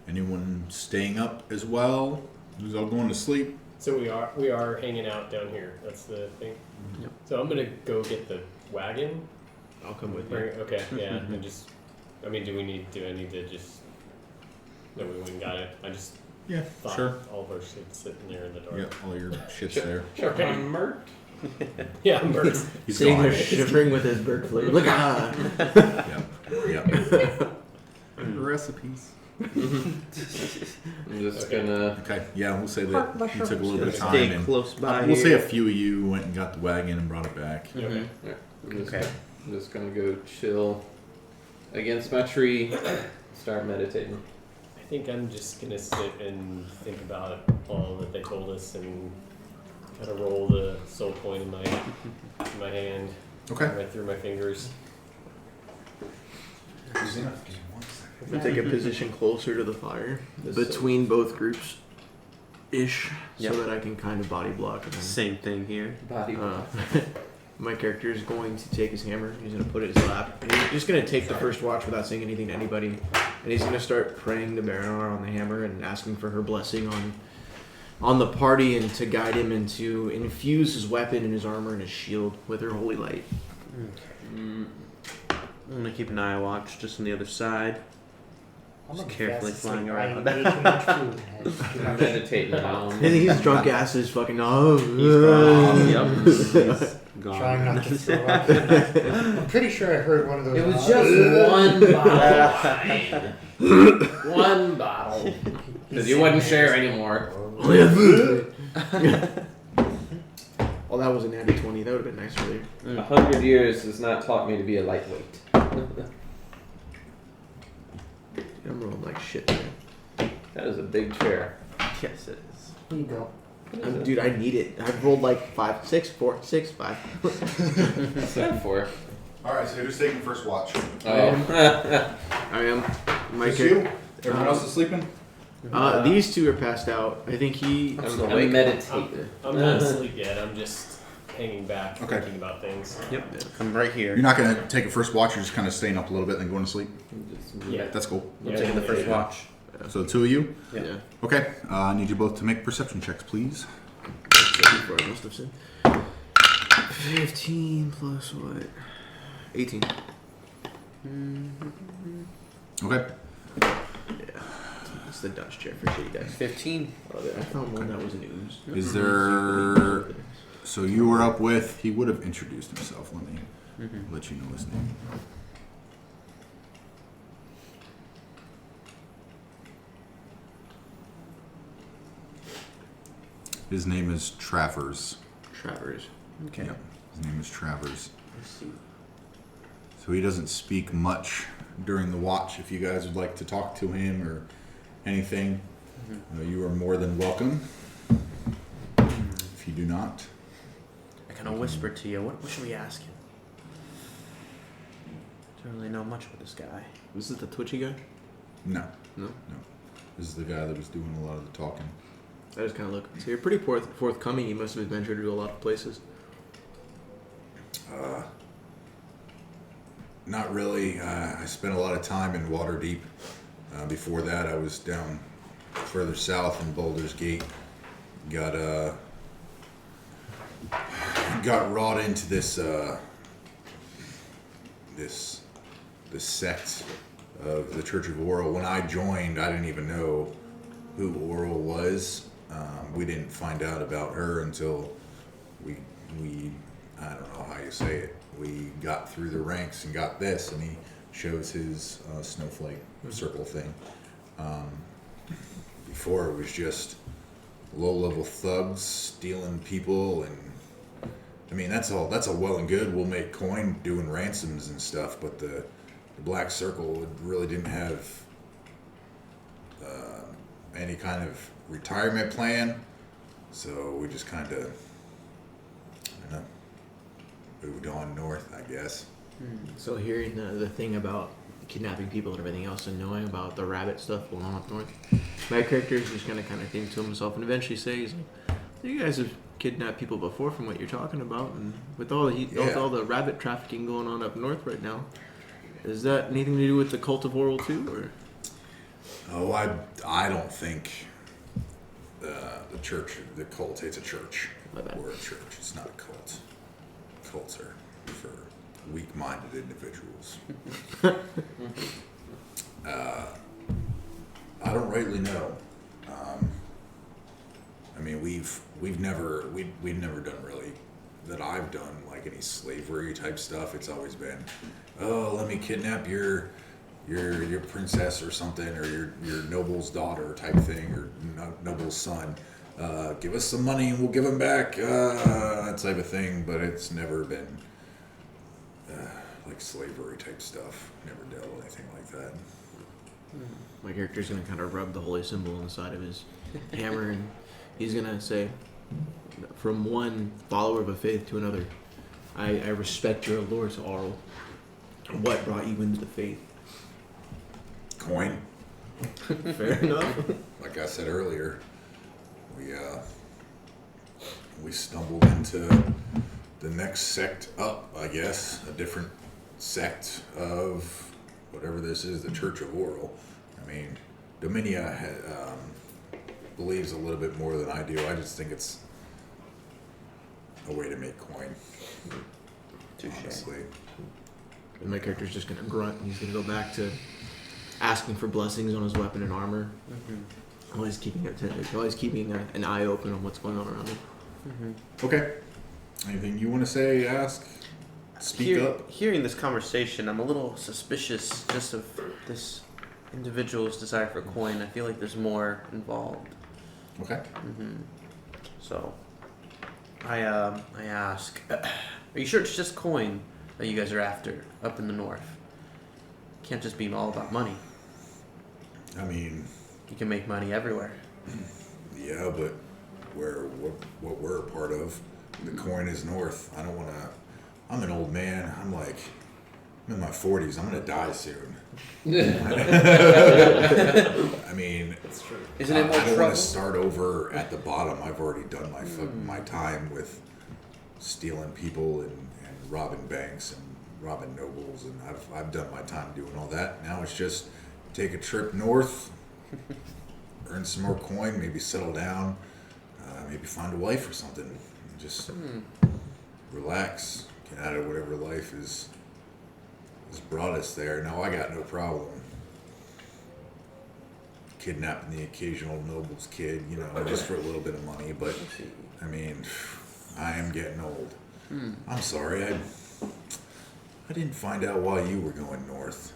Anyone staying up as well? Who's all going to sleep? So we are hanging out down here. That's the thing. Yep. So I'm gonna go get the wagon. I'll come with you. Okay, yeah, and just. I mean, do I need to just? No, we went and got it. I just Yeah, thought sure. all of our shit's sitting there in the dark. Yeah, all your shit's there. Okay. Mert. Yeah, I'm Bert. He's Sitting gone. there shivering with his bird flavor. Look, Yeah. Recipes. I'm just gonna. Okay, yeah, we'll say that you took a little bit of time. Stay And close by. we'll say here. a few of you went and got the wagon and brought it back. Okay. Yeah, Okay. I'm just gonna go chill against my tree. Start meditating. I think I'm just gonna sit and think about all that they told us and kind of roll the soul coin in my hand, Okay. right through my fingers. I'm gonna take a position closer to the fire This between both groups, ish, Yep. so that I can kind of body block. And Same thing here. Body. my character is going to take his hammer. He's going to put it in his lap. And he's just going to take the first watch without saying anything to anybody. And he's going to start praying to Baronar on the hammer and asking for her blessing on the party and to guide him and to infuse his weapon and his armor and his shield with her holy light. I'm gonna keep an eye watch just on the other side. I'm Just gonna carefully fast flying asleep. around. I ate too much food. I'm meditating now. And he's drunk ass is fucking He's gone. Trying not to throw up. I'm pretty sure I heard one of those. It was just one bottle. One bottle. Because you wouldn't share anymore. Oh, that was a natty 20. That would have been nice earlier. 100 years has not taught me to be a lightweight. I'm rolling like shit today. That is a big chair. Yes, it is. Here you go. Dude, I need it. I've rolled like 5, 6, 4, 6, 5. What's that for? All right, so who's taking first watch? Oh. I am. My Just character. you? Everyone else is sleeping? These two are passed out. I think he. I'm still I'm awake. meditating. I'm not asleep yet. I'm just hanging back, Okay. thinking about things. Yep. I'm right here. You're not going to take a first watch, you're just kind of staying up a little bit and then going to sleep? Yeah. That's cool. I'm taking the first watch. So the two of you? Yeah. Okay, I need you both to make perception checks, please. Before I must have said. 15 plus what? 18. Okay. Yeah. It's the Dutch chair for shitty guys. 15. Oh, I found one that was an ooze. Is there... So you were up with... He would have introduced himself. Let me let you know his name. His name is Travers. Travers. Okay. Yep. His name is Travers. Let's see. So he doesn't speak much during the watch. If you guys would like to talk to him or anything, you are more than welcome. If you do not, I kind of whispered to you. What should we ask him? Don't really know much about this guy. Was it the twitchy guy? no. No. This is the guy that was doing a lot of the talking. I just kind of look. So you're pretty forthcoming. You must have ventured to a lot of places. Not really. I spent a lot of time in Waterdeep. Before that, I was down further south in Baldur's Gate. Got wrought into this this sect of the Church of Oral. When I joined, I didn't even know who Oral was. We didn't find out about her until we I don't know how you say it. We got through the ranks and got this, and he shows his snowflake circle thing. Before it was just low-level thugs stealing people, and I mean that's all well and good. We'll make coin doing ransoms and stuff, but the Black Circle really didn't have any kind of retirement plan, so we just kind of moved on north, I guess. So hearing the thing about kidnapping people and everything else, and knowing about the rabbit stuff going on up north, my character is just gonna kind of think to himself and eventually say, he's like, "You guys have kidnapped people before, from what you're talking about, and with all the rabbit trafficking going on up north right now, Is that anything to do with the cult of Oral too, or? Oh, I don't think the church, the cult, it's a church. My bad. We're a church. It's not a cult. Cults are for weak-minded individuals. I don't rightly know. I mean, we've never done really that I've done like any slavery type stuff. It's always been, oh, let me kidnap your princess or something, or your noble's daughter type thing, or noble's son. Give us some money and we'll give them back, that type of thing. But it's never been like slavery type stuff. Never dealt with anything like that. My character's gonna kind of rub the holy symbol on the side of his hammer, and he's gonna say, "From one follower of a faith to another, I respect your allure to Arl. What brought you into the faith?" Coin. Fair enough. Like I said earlier, we stumbled into the next sect up, I guess, a different sect of whatever this is, the Church of Oral. I mean, Dominia believes a little bit more than I do. I just think it's a way to make coin. Honestly. And my character's just gonna grunt, and he's gonna go back to asking for blessings on his weapon and armor. Mm-hmm. Always keeping an eye open on what's going on around him. Mm-hmm. Okay. Anything you want to say, ask, speak up? Hearing this conversation, I'm a little suspicious just of this individual's desire for coin. I feel like there's more involved. Okay. Mm-hmm. So, I ask, are you sure it's just coin that you guys are after up in the north? Can't just be all about money. I mean, You can make money everywhere. yeah, but what we're a part of, the coin is north. I don't want to. I'm an old man. I'm in my 40s. I'm gonna die soon. I mean, That's true. Isn't it more I don't trouble? want to start over at the bottom. I've already done my time with stealing people and robbing banks and robbing nobles, and I've done my time doing all that. Now it's just take a trip north, earn some more coin, maybe settle down, maybe find a wife or something, and just relax, get out of whatever life has brought us there. No, I got no problem kidnapping the occasional noble's kid, just for a little bit of money. But I mean, I am getting old. I'm sorry, I didn't find out why you were going north.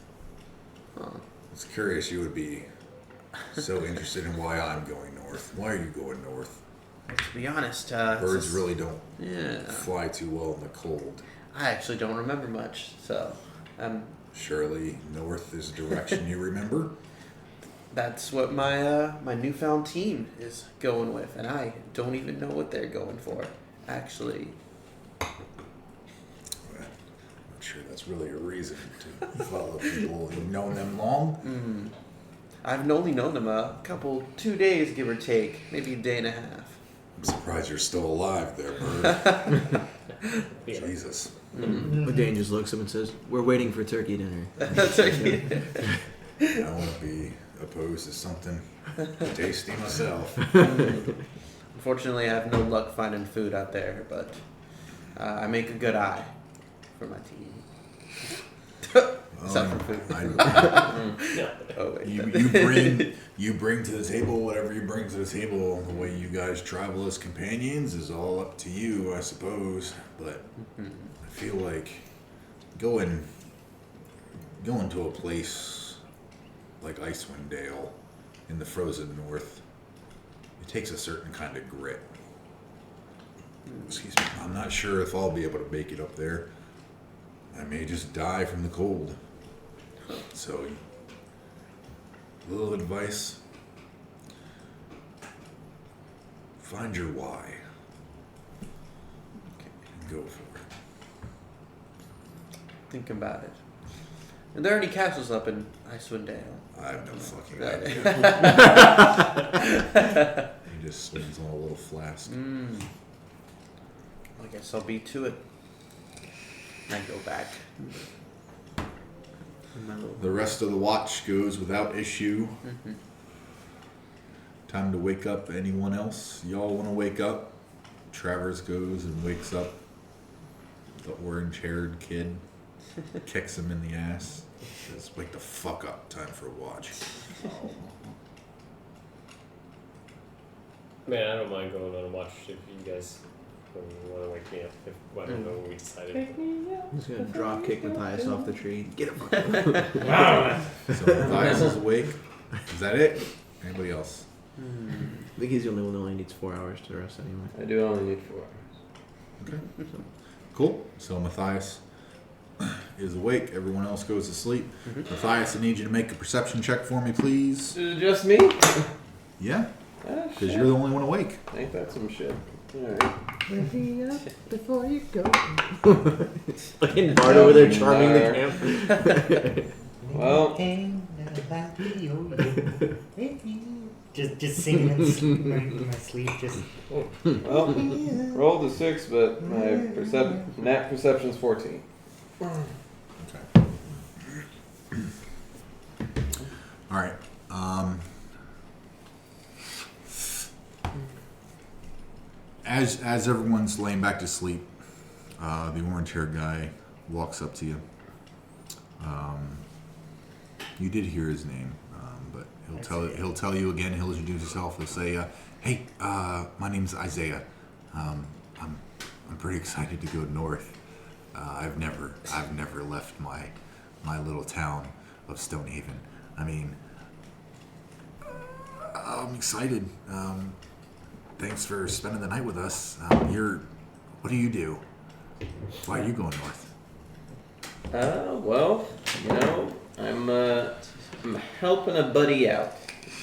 I was curious you would be so interested in why I'm going north. Why are you going north? To be honest, Birds really don't yeah. fly too well in the cold. I actually don't remember much, so Surely north is a direction you remember? that's what my my newfound team is going with, and I don't even know what they're going for. Actually, Well, I'm not sure that's really a reason to follow people. You've known them long? I've only known them a couple, 2 days, give or take, maybe a day and a half. I'm surprised you're still alive there, Bird. Jesus. But Dain just looks at him and says, "We're waiting for turkey dinner." That's okay. I want to be opposed to something tasty myself. Unfortunately, I have no luck finding food out there, but I make a good eye for my team. Except for food. Oh, wait. You bring to the table whatever you bring to the table. The way you guys travel as companions is all up to you, I suppose. But I feel like going to a place like Icewind Dale in the frozen north, it takes a certain kind of grit. Excuse me. I'm not sure if I'll be able to make it up there. I may just die from the cold. So, a little advice. Find your why. And go for it. Think about it. Are there any castles up in Icewind Dale? I have no fucking Right. idea. He just swims on a little flask. I guess I'll be to it. And I go back. The rest of the watch goes without issue. Time to wake up. Anyone else? Y'all want to wake up? Travers goes and wakes up the orange-haired kid. Kicks him in the ass. Says, "Wake the fuck up. Time for a watch." Man, I don't mind going on a watch if you guys want to wake me up. I don't know what we decided. I'm just gonna drop kick Matthias off the tree. Get him. So Matthias is awake. Is that it? Anybody else? I think he's the only one that only needs 4 hours to rest anyway. I do only need 4 hours. Okay. Cool. So Matthias is awake. Everyone else goes to sleep. Matthias, I need you to make a perception check for me, please. Just me? Yeah, Ah, because shit. you're the only one awake. Ain't that some shit? Alright. Wake me up before you go. Fucking Bart over there charming the camp. Well, just singing in my sleep. Just well, rolled a 6, but my nat perception's 14. Okay. All right. As everyone's laying back to sleep, the orange-haired guy walks up to you. You did hear his name, but he'll tell you again. He'll introduce himself. He'll say, "Hey, my name's Isaiah. I'm pretty excited to go north. I've never left my little town of Stonehaven. I mean, I'm excited. Thanks for spending the night with us. What do you do? Why are you going north?" Well, I'm helping a buddy out.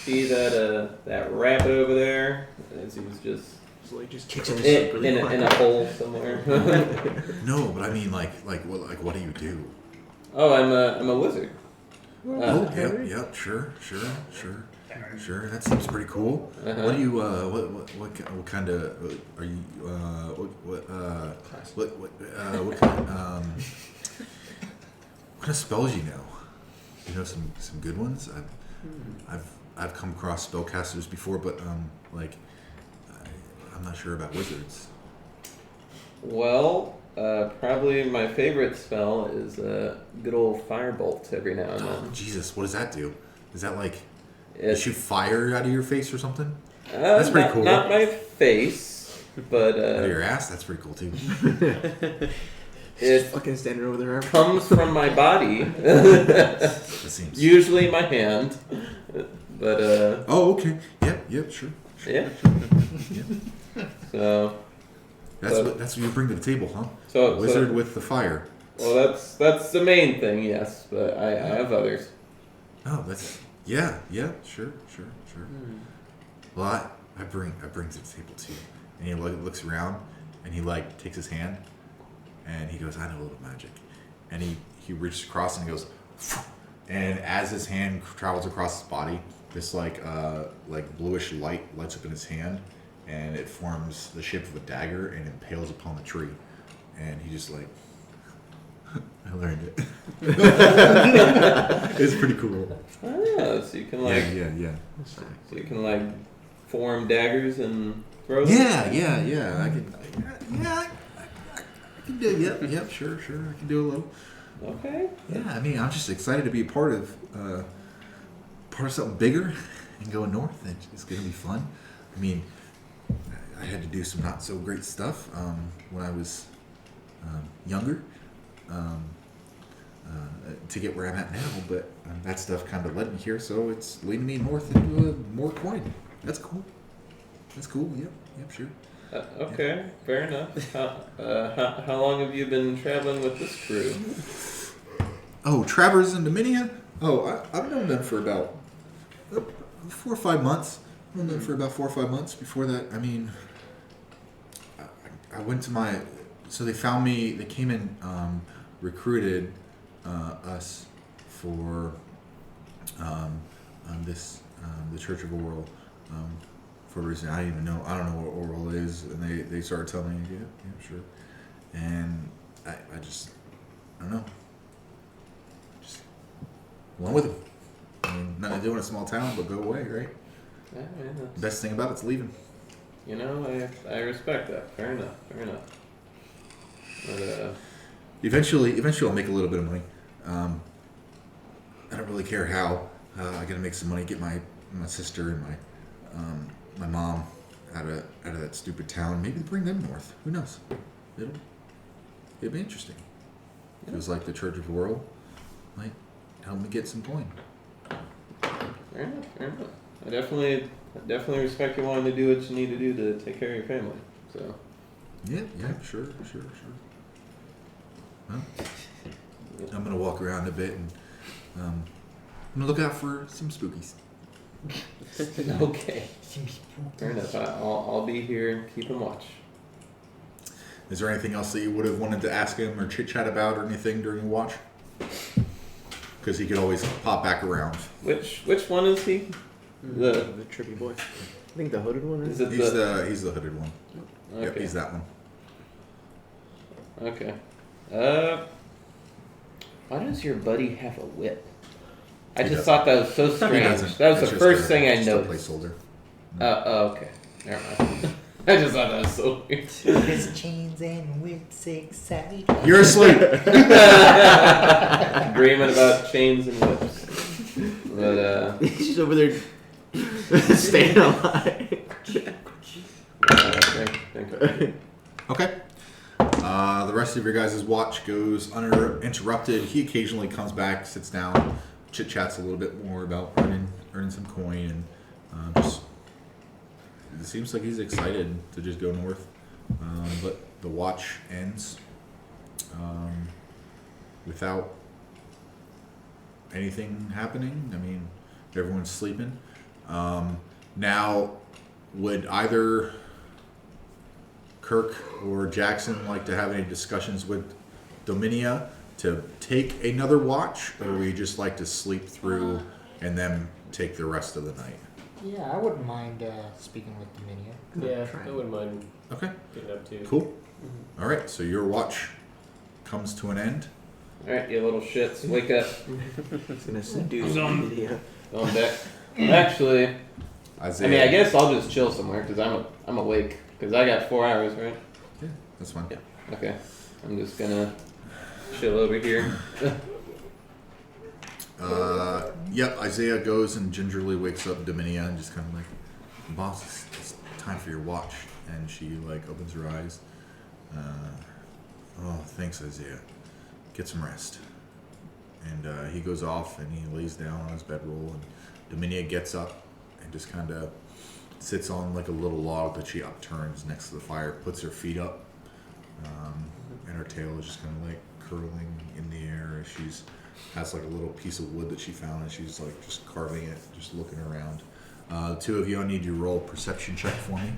See that rabbit over there? As he was just So like just kicks him in the sleep really in a hole somewhere. No, but I mean, what do you do? Oh, I'm a wizard. Yep, sure. That seems pretty cool. Uh-huh. What do you, what kind of, are you, what kind of spells you know? You know some good ones? I've come across spellcasters before, but I'm not sure about wizards. Well, probably my favorite spell is a good old firebolt every now and Oh, then. Jesus, what does that do? Is that like, you It's shoot fire out of your face or something? That's pretty cool. Not my face, but Out of your ass? That's pretty cool too. it fucking standing over there. comes from my body. That seems. Usually my hand, but Oh, okay. Yep, sure. yeah. Yeah. So That's what you bring to the table, huh? so Wizard with the fire. well, that's the main thing, yes. But I have others. Oh, that's yeah, sure. Well, I bring to the table too. And he looks around, and he takes his hand, and he goes, "I know a little magic," and he reaches across and he goes, and as his hand travels across his body, this bluish light lights up in his hand, and it forms the shape of a dagger and impales upon the tree, and he just I learned it. It's pretty cool. Oh, so you can Yeah. so you can form daggers and throw them? Yeah. I can do. Yep. Sure. I can do a little. Okay. Yeah. I mean, I'm just excited to be a part of something bigger and going north. It's gonna be fun. I mean, I had to do some not so great stuff when I was younger to get where I'm at now, but that stuff kind of led me here, so it's leading me north into more coin. That's cool. Yep, sure. Okay, fair enough. How long have you been traveling with this crew? Oh, Travers and Dominia? Oh, I've known them for about 4 or 5 months. I've known them for about 4 or 5 months. Before that, I mean, I went to so they found me, they came and recruited us for the Church of Oral for a reason I don't know what Oral is, and they started telling me, yeah, sure, and I don't know, just along with him. I mean, nothing to do in a small town, but go away, right? Yeah, man, that's- Best thing about it's leaving. You know, I respect that. Fair enough. But, Eventually I'll make a little bit of money. I don't really care how. I gotta make some money, get my sister and my mom out of that stupid town. Maybe bring them north. Who knows? It'll be interesting. Feels like the Church of the World might help me get some coin. fair enough. I definitely respect you wanting to do what you need to do to take care of your family. So. Yeah, sure. Well, I'm gonna walk around a bit and I'm gonna look out for some spookies. Okay. Fair enough. I'll be here keeping watch. Is there anything else that you would have wanted to ask him or chit chat about or anything during the watch? Because he could always pop back around. Which one is he? The trippy boy. I think the hooded one is. Is it He's the hooded one. Okay. Yep, he's that one. Okay. Why does your buddy have a whip? I He just doesn't. thought that was so He strange. doesn't. That was It's the just first a- thing I just a noticed. placeholder. Oh, okay. Never mind. I just thought that was so weird. His chains and whips excited. You're asleep. Dreaming about chains and whips. But, He's over there staying alive. thank you. Okay. The rest of your guys' watch goes uninterrupted. He occasionally comes back, sits down, chit chats a little bit more about earning some coin, and just it seems like he's excited to just go north. But the watch ends without anything happening. I mean, everyone's sleeping. Now, would either Kirk or Jaxxon like to have any discussions with Dominia to take another watch, or we just like to sleep through and then take the rest of the night? Yeah, I wouldn't mind speaking with Dominia. Yeah, I wouldn't mind Okay, getting up too. cool. All right, so your watch comes to an end. Alright, you little shits. Wake up. He's gonna seduce Dominia. Going back. Actually, Isaiah, I mean, I guess I'll just chill somewhere because I'm awake. Because I got 4 hours, right? Yeah, that's fine. Okay. I'm just gonna chill over here. Yep, Isaiah goes and gingerly wakes up Dominia and just kind of like, boss, it's time for your watch. And she like opens her eyes. Oh, thanks, Isaiah. Get some rest. And he goes off and he lays down on his bedroll, and Dominia gets up and just kind of sits on like a little log that she upturns next to the fire, puts her feet up, and her tail is just kind of like curling in the air as she's has like a little piece of wood that she found, and she's like just carving it, just looking around. The two of you, I need you to roll a perception check for me.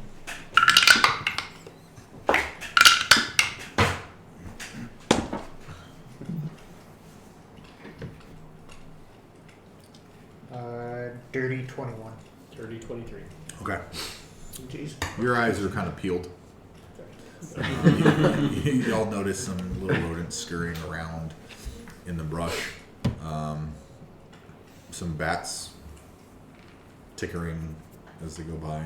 Dirty 21. 30-23. Okay. Jeez. Your eyes are kind of peeled. You all notice some little rodents scurrying around in the brush. Some bats tickering as they go by.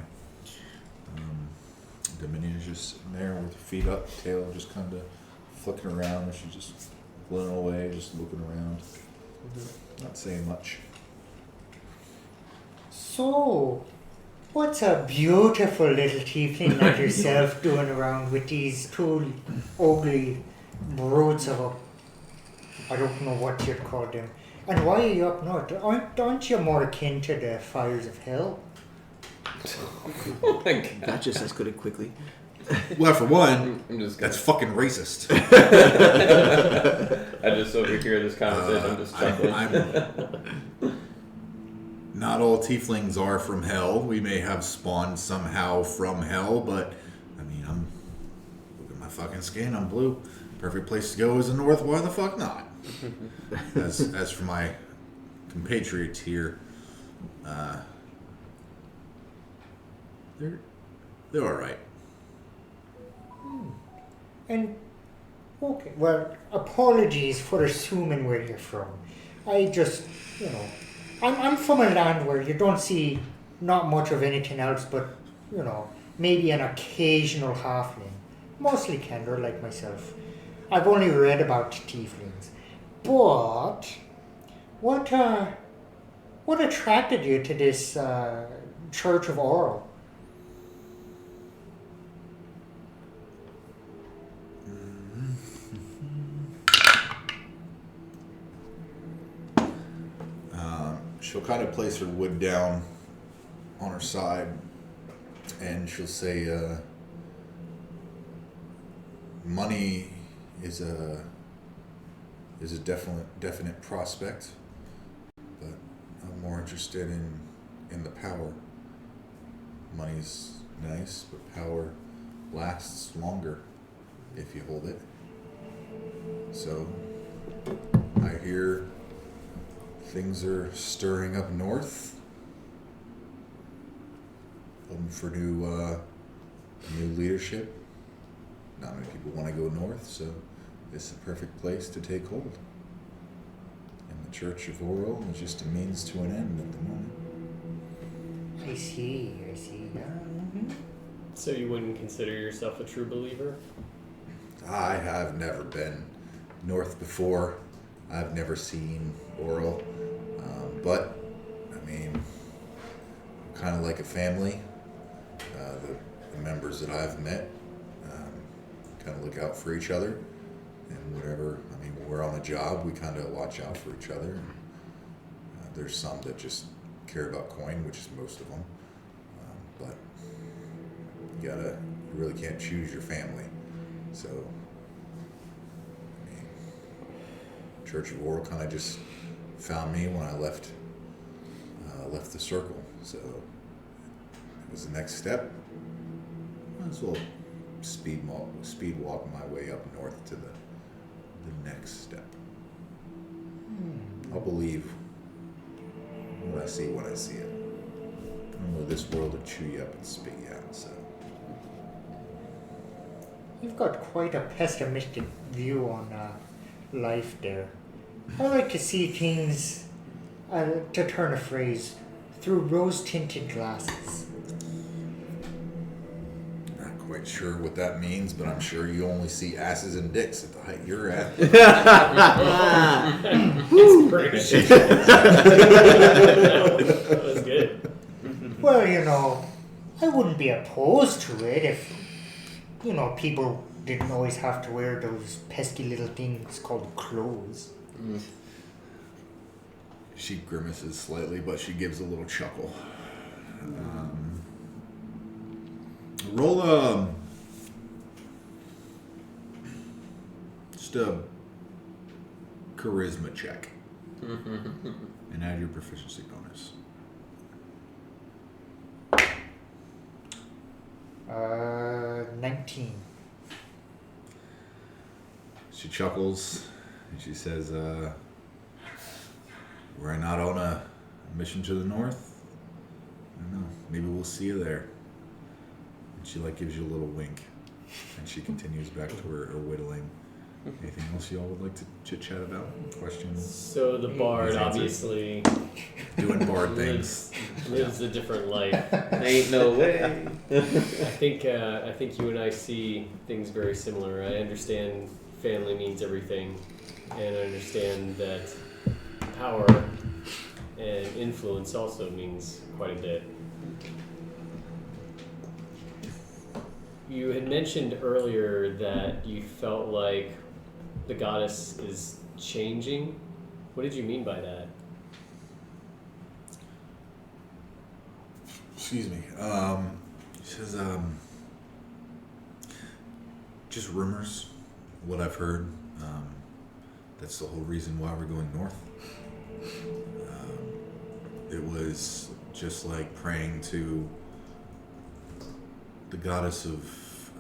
Dominion is just sitting there with her feet up, tail just kind of flicking around, and she's just blown away, just looking around, not saying much. So, what's a beautiful little tiefling like yourself doing around with these two ugly broods of a... I don't know what you'd call them. And why are you up north? Aren't you more akin to the fires of hell? Oh my god. That just escalated quickly. Well, for one, I'm just gonna. that's fucking racist. I just overhear this conversation. I'm just chuckling. I'm not all tieflings are from hell. We may have spawned somehow from hell, but I mean, look at my fucking skin. I'm blue. Perfect place to go is the north. Why the fuck not? As for my compatriots here, they're all right. And, okay, well, apologies for assuming where you're from. I just, I'm from a land where you don't see not much of anything else but, maybe an occasional halfling. Mostly Kender, like myself. I've only read about tieflings. But what attracted you to this Church of Oral? She'll kind of place her wood down on her side, and she'll say, money is a definite prospect, but I'm more interested in the power. Money's nice, but power lasts longer if you hold it. So I hear things are stirring up north. Hoping for new leadership. Not many people want to go north, so it's the perfect place to take hold. And the Church of Oral is just a means to an end at the moment. I see. Yeah. Mm-hmm. So you wouldn't consider yourself a true believer? I have never been north before. I've never seen Oral. But, I mean, kind of like a family. The members that I've met kind of look out for each other. And whatever, I mean, when we're on the job, we kind of watch out for each other. And, there's some that just care about coin, which is most of them. But you really can't choose your family. So, I mean, Church of Oral kind of just found me when I left the circle. So it was the next step. Might as well speed walk my way up north to the next step. I'll believe what I see when I see it. I don't know this world will chew you up and spit you out. So You've got quite a pessimistic view on life there. I like to see things, to turn a phrase, through rose-tinted glasses. not quite sure what that means, but I'm sure you only see asses and dicks at the height you're at. It's pretty. That was good. Well, I wouldn't be opposed to it if, people didn't always have to wear those pesky little things called clothes. She grimaces slightly, but she gives a little chuckle. Roll just a charisma check, and add your proficiency bonus. 19. She chuckles and she says, "Were I not on a mission to the north? I don't know. Maybe we'll see you there." And she gives you a little wink, and she continues back to her whittling. Anything else y'all would like to chit chat about? Questions? So the bard Yes, answer. obviously Doing bard things. lives a different life. Ain't no way. I think you and I see things very similar. I understand family means everything, and I understand that power and influence also means quite a bit. You had mentioned earlier that you felt like the goddess is changing. What did you mean by that? Excuse me. She says, just rumors, what I've heard. That's the whole reason why we're going north. It was just like praying to the goddess of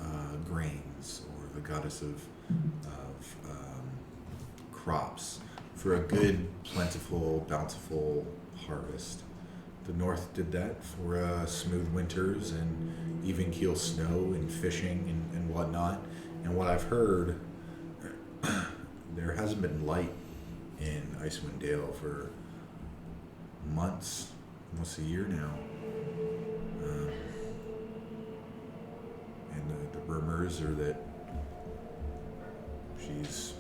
grains, or the goddess of crops, for a good, plentiful, bountiful harvest. The north did that for smooth winters and even keel snow and fishing and whatnot. And what I've heard, there hasn't been light in Icewind Dale for months, almost a year now. And the rumors are that she's,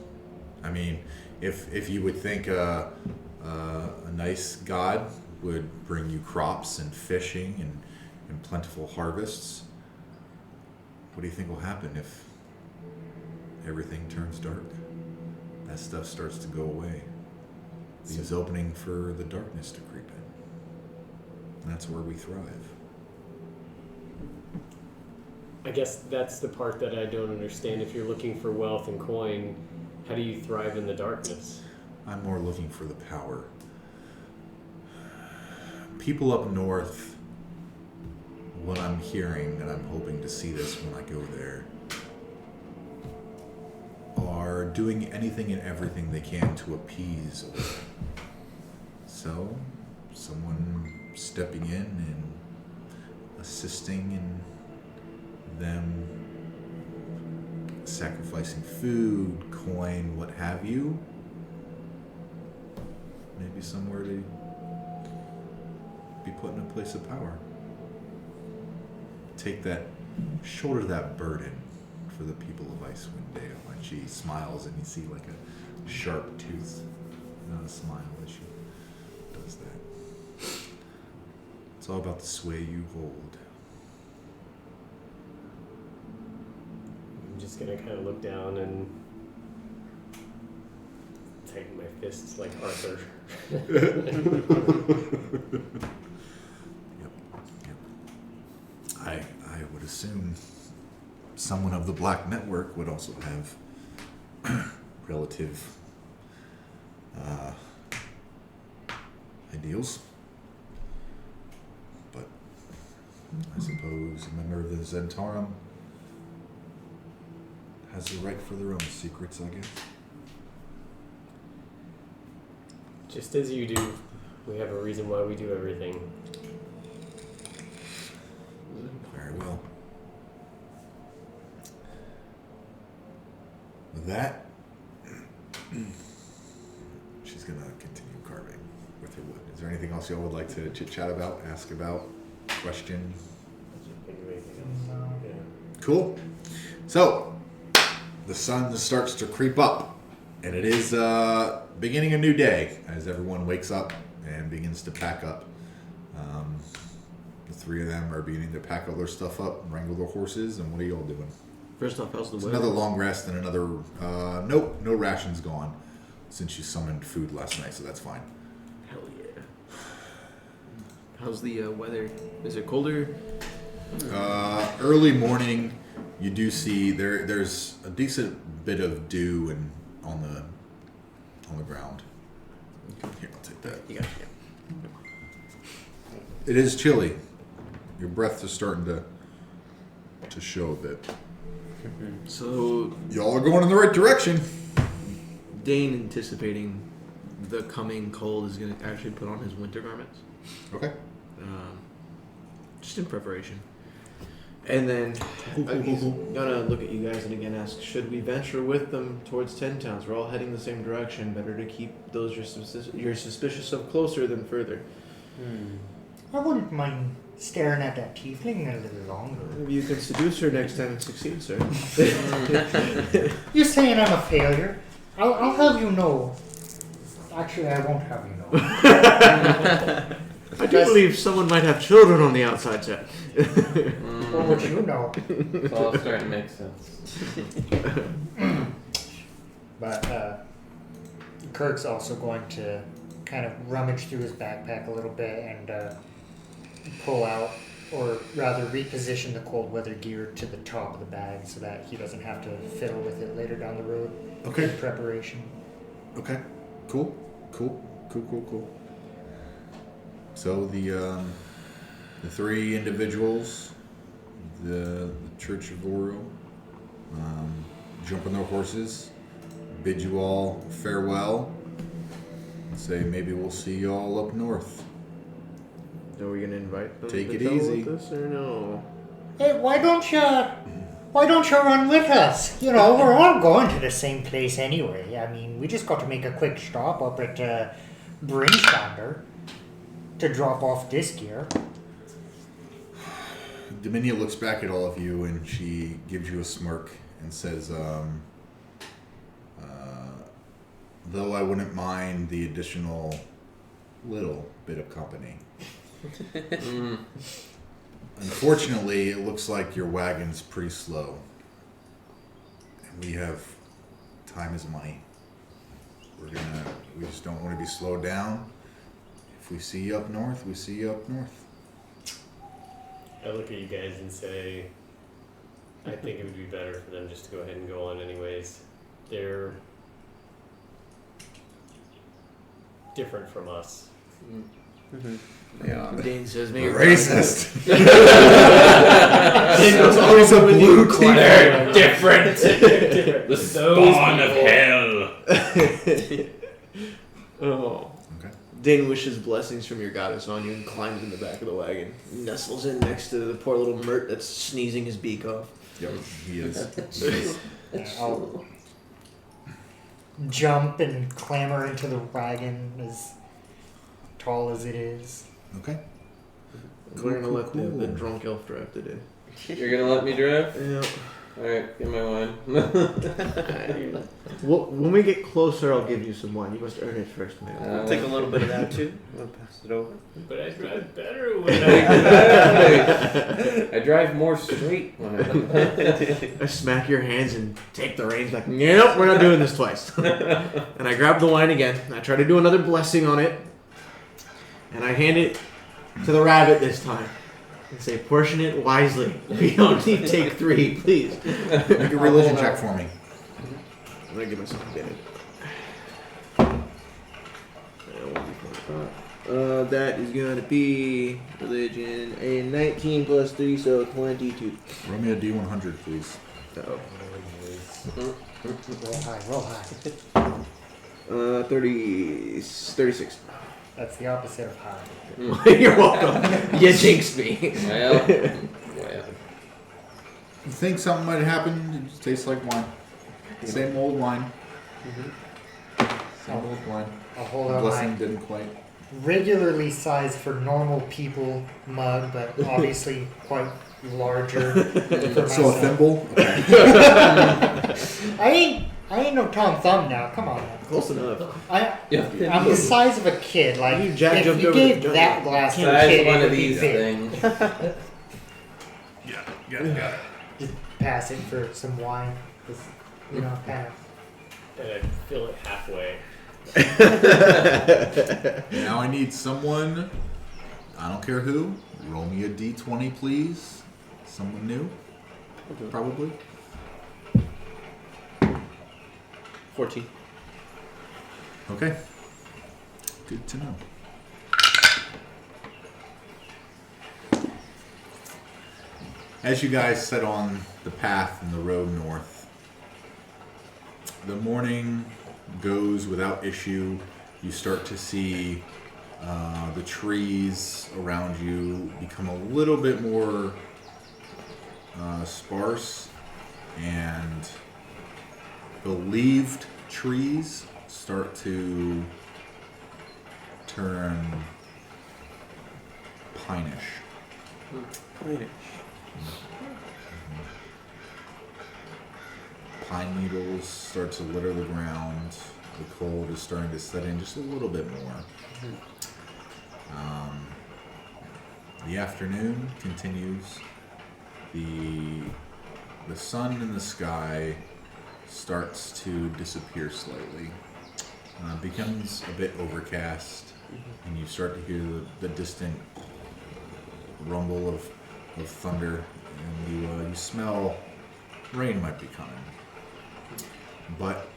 I mean, if you would think a nice god would bring you crops and fishing and plentiful harvests, what do you think will happen if everything turns dark? That stuff starts to go away. Leaves opening for the darkness to creep in. And that's where we thrive. I guess that's the part that I don't understand. If you're looking for wealth and coin, how do you thrive in the darkness? I'm more looking for the power. People up north, what I'm hearing, and I'm hoping to see this when I go there, are doing anything and everything they can to appease. So, someone stepping in and assisting in them sacrificing food, coin, what have you. Maybe somewhere to be put in a place of power. Take that, shoulder that burden for the people of Icewind Dale. And she smiles, and you see like a sharp tooth, not a smile as she does that. It's all about the sway you hold. I'm just gonna kind of look down and tighten my fists like Arthur. Yep. I would assume someone of the Black Network would also have relative ideals. But I suppose a member of the Zentarum has the right for their own secrets, I guess. Just as you do, we have a reason why we do everything. Very well. With that, she's going to continue carving with her wood. Is there anything else y'all would like to chit-chat about, ask about, question? Think of anything else? No. Yeah. Cool. So, the sun starts to creep up, and it is beginning a new day as everyone wakes up and begins to pack up. The three of them are beginning to pack all their stuff up and wrangle their horses, and what are y'all doing? First off, how's the It's weather? another long rest and another... nope, no rations gone since you summoned food last night, so that's fine. Hell yeah. How's the weather? Is it colder? Early morning, you do see there's a decent bit of dew on the ground. Here, I'll take that. You got it. It is chilly. Your breath is starting to show a bit. So, Y'all are going in the right direction. Dain, anticipating the coming cold, is going to actually put on his winter garments. Okay. Just in preparation. And then he's gonna look at you guys and again ask, should we venture with them towards 10 towns? We're all heading the same direction. Better to keep those you're suspicious of closer than further. I wouldn't mind staring at that tiefling a little longer. Maybe you can seduce her next time and succeed, sir. You're saying I'm a failure? I'll have you know. Actually, I won't have you know. I do believe someone might have children on the outside set. What would you know? It's all starting to make sense. But Kirk's also going to kind of rummage through his backpack a little bit and pull out, or rather reposition the cold weather gear to the top of the bag so that he doesn't have to fiddle with it later down the road. Okay. In preparation. Okay. Cool. So the three individuals, the Church of Oro, jump on their horses, bid you all farewell, and say maybe we'll see you all up north. Are we gonna invite them Take to it travel easy. with us or no? Hey, why don't you Why don't you run with us? You know, we're all going to the same place anyway. I mean, we just got to make a quick stop up at Brimstander to drop off this gear. Dominia looks back at all of you and she gives you a smirk and says, though I wouldn't mind the additional little bit of company. Unfortunately, it looks like your wagon's pretty slow. And we have time is money. We just don't want to be slowed down. If we see you up north, we see you up north. I look at you guys and say, I think it would be better for them just to go ahead and go on anyways. They're different from us. Yeah. Dain says, "Maybe Racist. Dain goes always a blue team. They're different. The Spawn of hell. Oh. Okay. Dain wishes blessings from your goddess on you and climbs in the back of the wagon. Nestles in next to the poor little Mert that's sneezing his beak off. Yep, he is. I'll jump and clamber into the wagon as tall as it is. Okay. We're gonna let cool. the drunk elf drive today. You're gonna let me drive? Yeah. Alright, get my wine. Well, when we get closer, I'll give you some wine. You must earn it first, man. I'll take a little bit of that too. I'll pass it over. But I drive better when I drive more straight when I smack your hands and take the reins back. Nope, we're not doing this twice. And I grab the wine again. I try to do another blessing on it. And I hand it to the rabbit this time. And say, portion it wisely. We don't need to take 3, please. Make a religion check for me. I'm gonna give myself a minute. That is gonna be religion a 19 plus 3, so 22. Roll me a D100, please. Oh. Roll high. 36. That's the opposite of high. You're welcome. You jinxed me. well. You think something might happen? It just tastes like wine. Same old wine. Same old wine. I'll hold out Blessing my didn't quite. regularly sized for normal people mug, but obviously quite larger for So a myself. thimble? Okay. I ain't no Tom Thumb now. Come on. Now. Close enough. I'm the size of a kid. Like You Jack if jumped you over gave the that jungle. glass to a Size kid, one it of would be these big. things. Got it. Just pass it for some wine. Just, you know, kind of. and I fill it halfway. Now I need someone, I don't care who, roll me a D20, please. Someone new? Probably. 14. Okay. Good to know. As you guys set on the path and the road north, the morning goes without issue. You start to see the trees around you become a little bit more sparse, and believed trees start to turn pinish. Pine needles start to litter the ground. The cold is starting to set in just a little bit more. The afternoon continues. The sun in the sky starts to disappear slightly. Becomes a bit overcast, and you start to hear the distant rumble of thunder, and you smell rain might be coming. But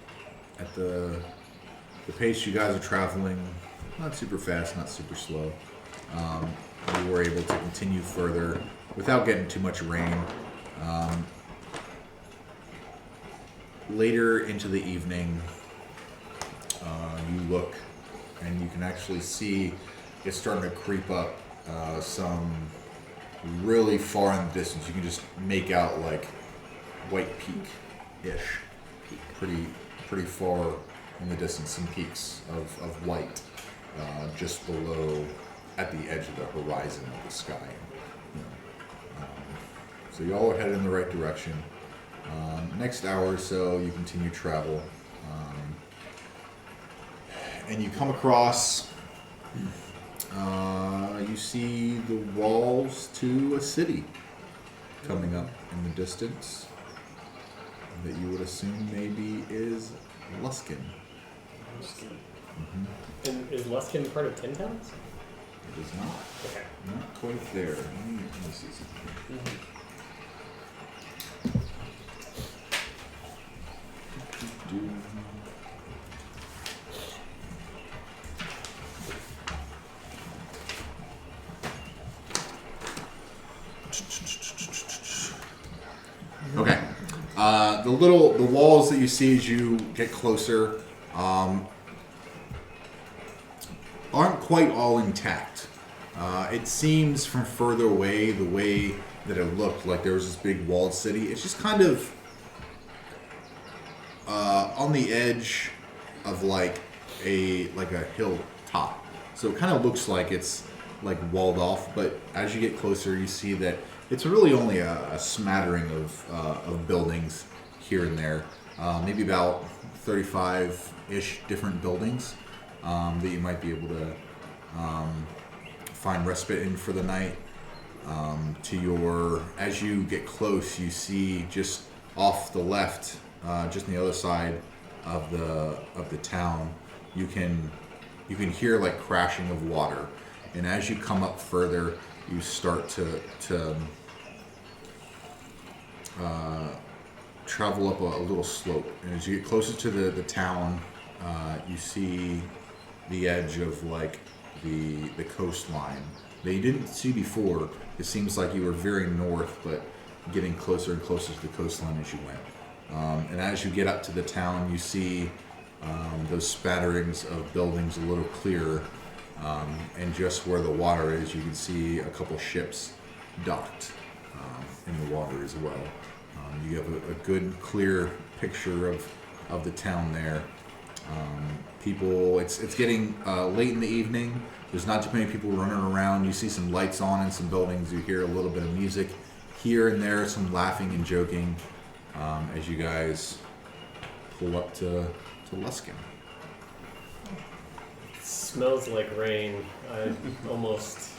at the pace you guys are traveling, not super fast, not super slow, you were able to continue further without getting too much rain. Later into the evening, you look and you can actually see it's starting to creep up some really far in the distance. You can just make out like white peak-ish. Pretty far in the distance, some peaks of light just below, at the edge of the horizon of the sky. So you all are headed in the right direction. Next hour or so, you continue travel, and you come across. You see the walls to a city coming up in the distance that you would assume maybe is Luskan. And is Luskan part of 10 Towns? It is not. Okay. Not quite there. Let me see something. Okay. The walls that you see as you get closer aren't quite all intact. It seems from further away, the way that it looked like there was this big walled city. It's just kind of on the edge of like a hill top. So it kind of looks like it's like walled off, but as you get closer, you see that it's really only a smattering of buildings here and there. Maybe about 35-ish different buildings that you might be able to find respite in for the night. As you get close, you see just off the left, just on the other side of the town, you can hear like crashing of water, and as you come up further, you start to travel up a little slope, and as you get closer to the town, you see the edge of like the coastline that you didn't see before. It seems like you were veering north, but getting closer and closer to the coastline as you went. And as you get up to the town, you see those spatterings of buildings a little clearer, and just where the water is, you can see a couple ships docked in the water as well. You have a good, clear picture of the town there. People, it's getting late in the evening. There's not too many people running around. You see some lights on in some buildings. You hear a little bit of music here and there, some laughing and joking as you guys pull up to Luskan. Smells like rain. I almost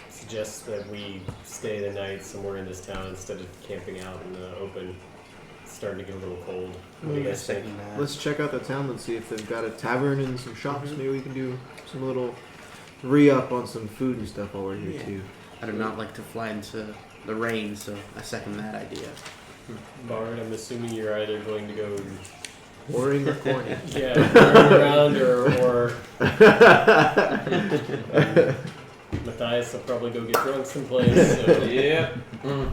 suggest that we stay the night somewhere in this town instead of camping out in the open. It's starting to get a little cold. What do you guys think? Let's check out the town. Let's see if they've got a tavern and some shops. Maybe we can do some little re-up on some food and stuff while we're here too. I do not like to fly into the rain, so I second that idea. Bard, I'm assuming you're either going to go Pouring or corny. turn around or Matthias will probably go get drunk someplace. So. Yeah. You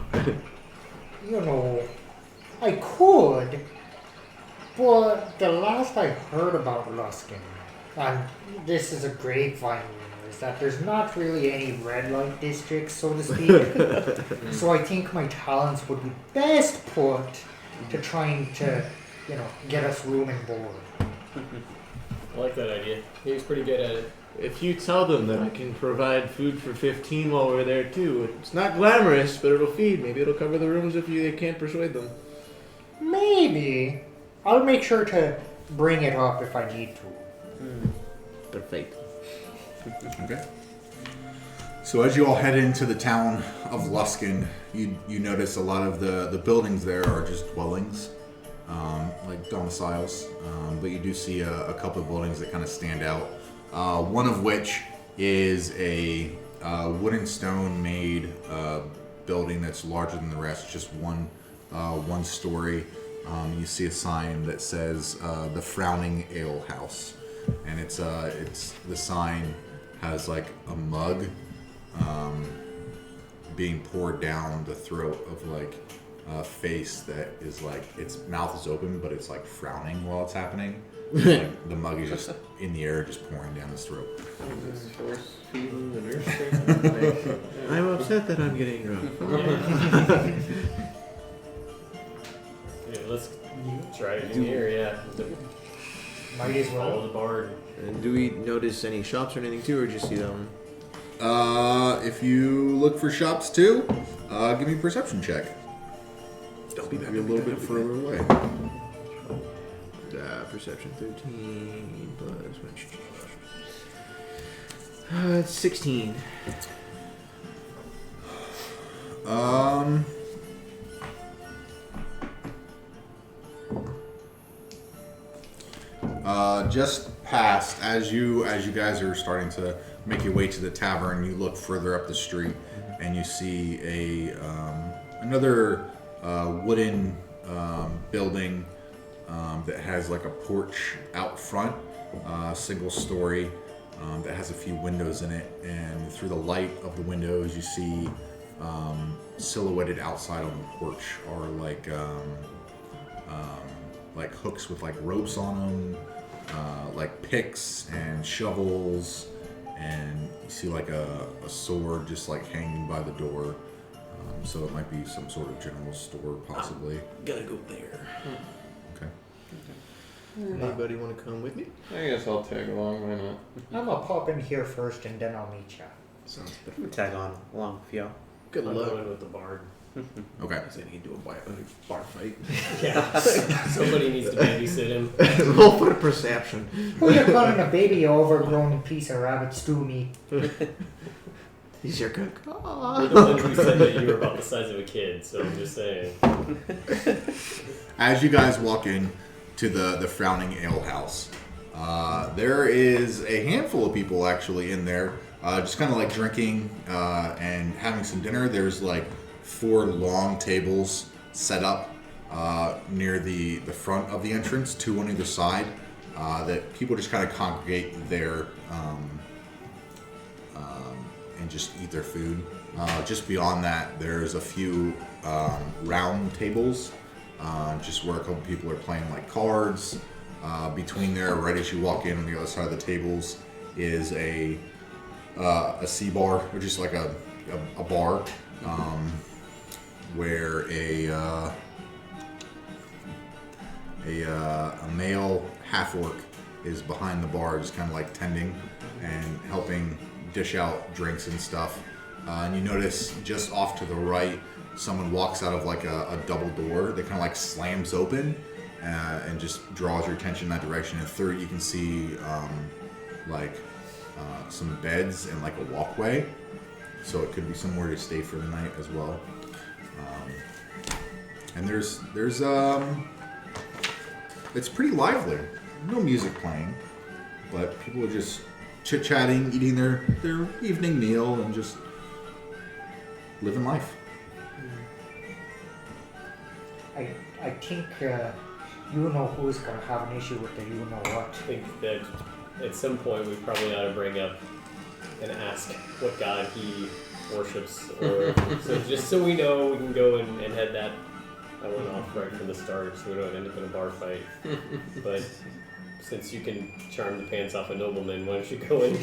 know, I could, but the last I heard about Luskan, and this is a grapevine rumor, is that there's not really any red light districts, so to speak. So I think my talents would be best put to trying to, get us room and board. I like that idea. He was pretty good at it. If you tell them that I can provide food for 15 while we're there too, it's not glamorous, but it'll feed. Maybe it'll cover the rooms if they can't persuade them. Maybe. I'll make sure to bring it up if I need to. Perfect. Okay. So as you all head into the town of Luskan, you notice a lot of the buildings there are just dwellings, like domiciles, but you do see a couple of buildings that kind of stand out. One of which is a wood and stone made building that's larger than the rest, just one story. You see a sign that says the Frowning Ale House, and it's the sign has like a mug being poured down the throat of like a face that is like its mouth is open but it's like frowning while it's happening. Like, the mug is just in the air, just pouring down his throat. Force feeding the nurse. I'm upset that I'm getting drunk. Let's try it in here, yeah. Might as Follow well. the bard. And do we notice any shops or anything too, or just see that one? If you look for shops too, give me a perception check. Don't be Maybe a little bit further away. Perception 13 plus 16. Just past as you guys are starting to make your way to the tavern, you look further up the street and you see another wooden building that has like a porch out front, single story, that has a few windows in it, and through the light of the windows you see silhouetted outside on the porch are like hooks with like ropes on them, like picks and shovels, and you see like a sword just like hanging by the door. So it might be some sort of general store, possibly. Gotta go there. Okay. Anybody want to come with me? I guess I'll tag along. Why not? I'm gonna pop in here first and then I'll meet ya. Sounds I'm gonna tag on along with y'all. good. I'm luck. going with the bard. Okay. He's gonna do a bar fight. Yeah. Somebody needs to babysit him. Roll for perception. Who you calling a baby, you overgrown piece of rabbit stew meat? He's your cook. You're the one who said that you were about the size of a kid, so I'm just saying. As you guys walk in to the Frowning Ale House, there is a handful of people actually in there, just kind of like drinking and having some dinner. There's like 4 long tables set up near the front of the entrance, 2 on either side, that people just kind of congregate there and just eat their food. Just beyond that, there's a few round tables, just where a couple people are playing like cards. Between there, right as you walk in on the other side of the tables, is a C bar, or just like a bar, where a male half-orc is behind the bar, just kind of like tending and helping dish out drinks and stuff. And you notice just off to the right, someone walks out of like a double door that kind of like slams open and just draws your attention in that direction. And third, you can see some beds and like a walkway, so it could be somewhere to stay for the night as well. And there's it's pretty lively. No music playing, but people are just chit-chatting, eating their evening meal, and just living life. I think you know who's gonna have an issue with the you know what. I think that at some point we probably ought to bring up and ask what god he worships, or so just so we know we can go and head that one off right from the start, so we don't end up in a bar fight. But since you can charm the pants off a nobleman, why don't you go and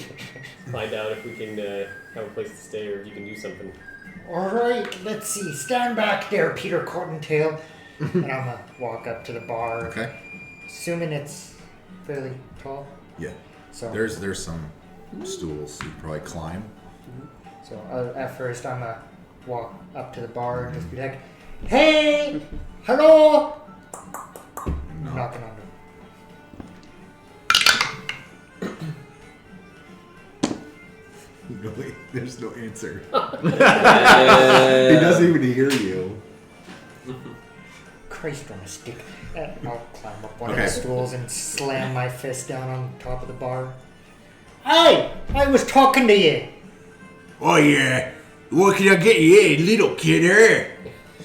find out if we can have a place to stay, or if you can do something. Alright, let's see. Stand back there, Peter Cottontail. And I'm gonna walk up to the bar. Okay. Assuming it's fairly tall. Yeah. So There's some stools you can probably climb. So at first I'm gonna walk up to the bar and just be like, "Hey, hello." No. Knocking on No, wait, there's no answer. Yeah. He doesn't even hear you. Christ on a stick. I'll climb up one of Okay. the stools and slam my fist down on top of the bar. Hey, I was talking to you. Oh yeah. What can I get you, hey, little kid?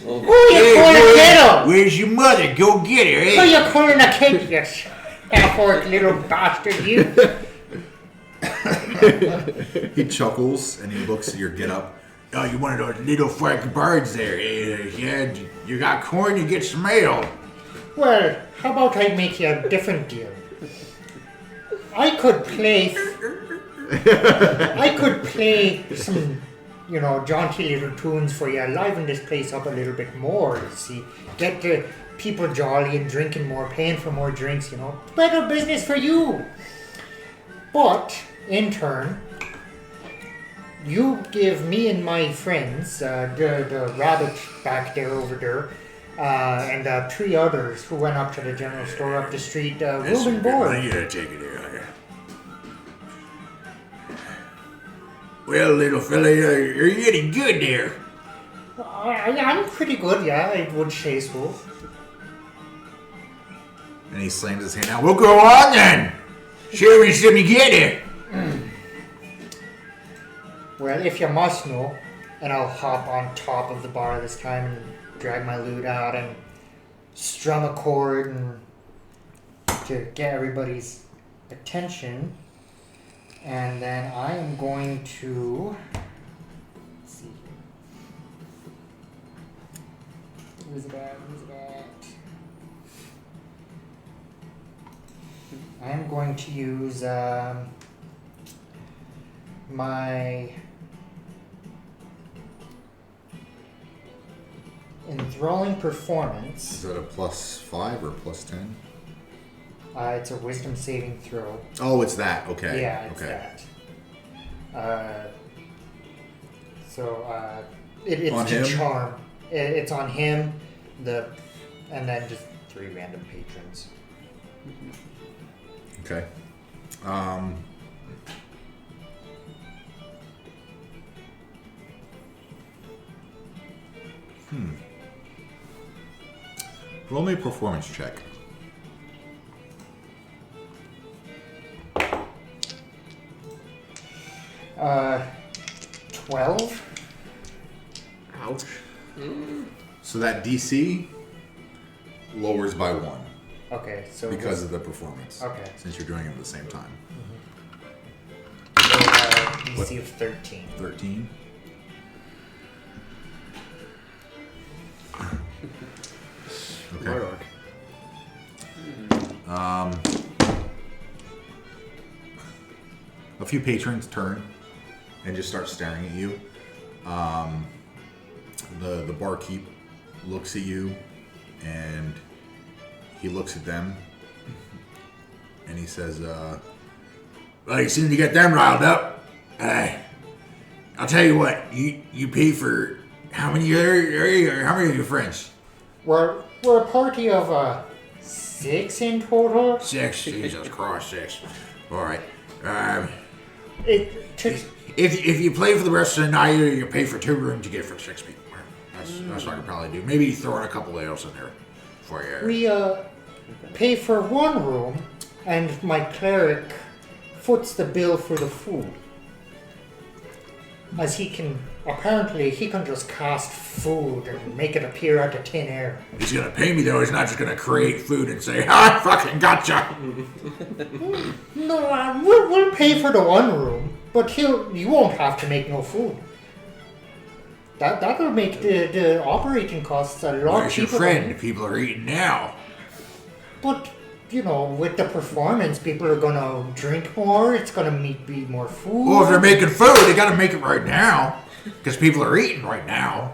Who you calling little? Where's your mother? Go get her, Who you calling a kid? You half-orc little bastard, you. He chuckles and he looks at your getup. Oh, you one of those little frank birds there? Yeah, you got corn, you get some mail. Well, how about I make you a different deal? I could play some jaunty little tunes for you, liven this place up a little bit more. You see, get the people jolly and drinking more, paying for more drinks. Better business for you. But in turn, you give me and my friends, the rabbit back there over there, and 3 others who went up to the general store up the street, room and board. Take it here. Well, little fella, you're getting good there. I'm pretty good, yeah, I would say so. And he slams his hand out. We'll go on then. Show me some you get it. Well, if you must know, and I'll hop on top of the bar this time and drag my lute out and strum a chord and to get everybody's attention. And then I am going to, let's see, where's it at? I am going to use my enthralling performance. Is that a +5 or +10? It's a wisdom saving throw. Oh, it's that. Okay. Yeah, it's okay. that. It's On to him? charm. It's on him, and then just 3 random patrons. Okay. Roll me a performance check. Uh, 12. Ouch. So that DC lowers by 1 Okay, so because of the performance. Okay. Since you're doing it at the same time. DC of 13. 13. Smart orc. A few patrons turn and just start staring at you. The barkeep looks at you and he looks at them and he says, well, you seem to get them riled up. I'll tell you what, you pay for how many how many of your friends? We're a party of 6 in total. 6. Jesus Christ, 6. All right. If you play for the rest of the night, you pay for 2 rooms you get for 6 people. That's what I could probably do. Maybe throw in a couple of ales in there for you. We pay for 1 room, and my cleric foots the bill for the food. As he can just cast food and make it appear out of thin air. He's gonna pay me though. He's not just gonna create food and say, "I fucking gotcha." No, we'll pay for the 1 room, but you won't have to make no food. That'll make the operating costs a lot Where's your cheaper. friend? People are eating now. But with the performance, people are gonna drink more. It's gonna be more food. Well, if they're making food, they gotta make it right now, because people are eating right now.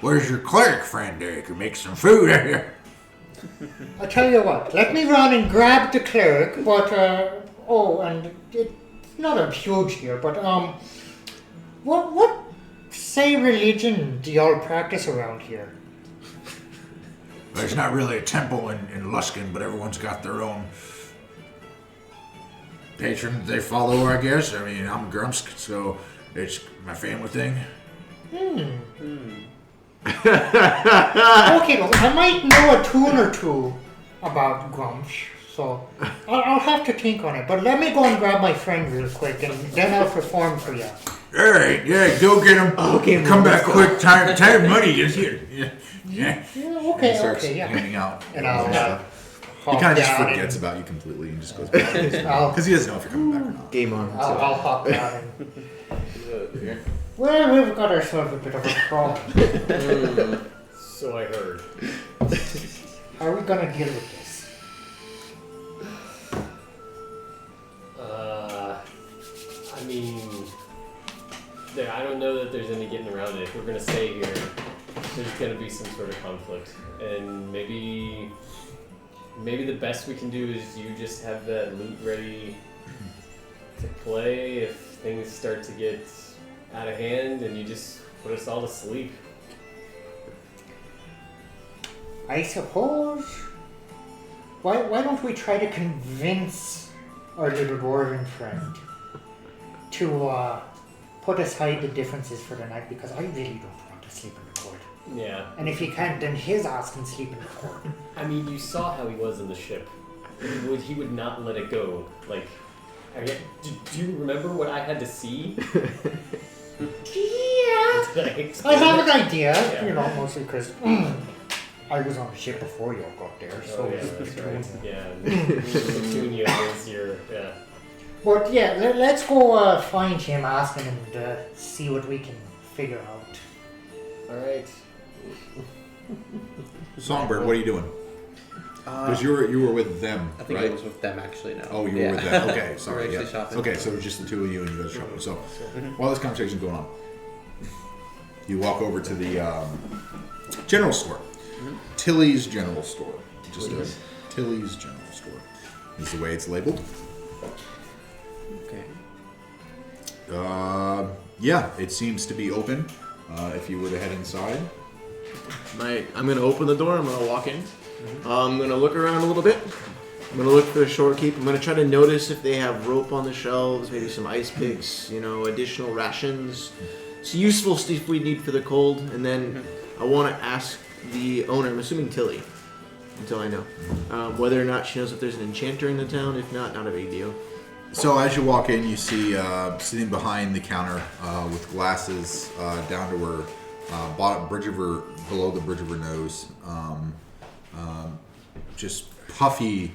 Where's your cleric friend there? You can make some food out here. I tell you what, let me run and grab the cleric. But and it's not a huge here, but what say religion do y'all practice around here? There's not really a temple in Luskan, but everyone's got their own patron they follow, I guess. I mean, I'm Grumsk, so it's my family thing. Okay, well, I might know a tune or 2 about Grumsh, so I'll have to think on it. But let me go and grab my friend real quick, and then I'll perform for you. All right, yeah, go get him. Okay, come man, back quick. Time money is here. Yeah. Yeah, And he starts okay, yeah. handing out. And I'll he hop kind of just down forgets and about you completely and just goes back to his I'll- because he doesn't know if you're coming back or not. Game on. I'll hop down and... Oh, dear. Well, we've got ourselves a bit of a problem. So I heard. How are we gonna deal with this? I mean, I don't know that there's any getting around it. If we're gonna stay here, there's gonna be some sort of conflict, and maybe the best we can do is you just have that loot ready to play if things start to get out of hand, and you just put us all to sleep. I suppose. Why don't we try to convince our little dwarven friend to put aside the differences for the night, because I really don't want to sleep in the court. Yeah. And if he can't, then his ass can sleep in the court. I mean, you saw how he was in the ship. He would not let it go. Like, do you remember what I had to see? Yeah. I have an idea. Yeah. You know, mostly because I was on the ship before you all got there. So Oh, yeah, that's right. Yeah. Petunia is your, yeah. But yeah, let's go find him, ask him, and see what we can figure out. Alright. Songbird, what are you doing? Because you were with them, I think right? it was with them actually. No. Oh, you were with them. Okay, We sorry. were Yeah. actually shopping. Okay, so it was just the two of you and you guys shopping. So while this conversation's going on, you walk over to the general store. Tilly's General Store. Just a Tilly's General Store. This is the way it's labeled. Okay. Yeah, it seems to be open. If you were to head inside. I'm gonna open the door. I'm gonna walk in. I'm gonna look around a little bit. I'm gonna look for the shorekeep. I'm gonna try to notice if they have rope on the shelves, maybe some ice picks, additional rations. It's useful stuff we need for the cold. And then I want to ask the owner, I'm assuming Tilly, until I know, whether or not she knows if there's an enchanter in the town. If not a big deal. So as you walk in, you see sitting behind the counter with glasses down to her below the bridge of her nose, just puffy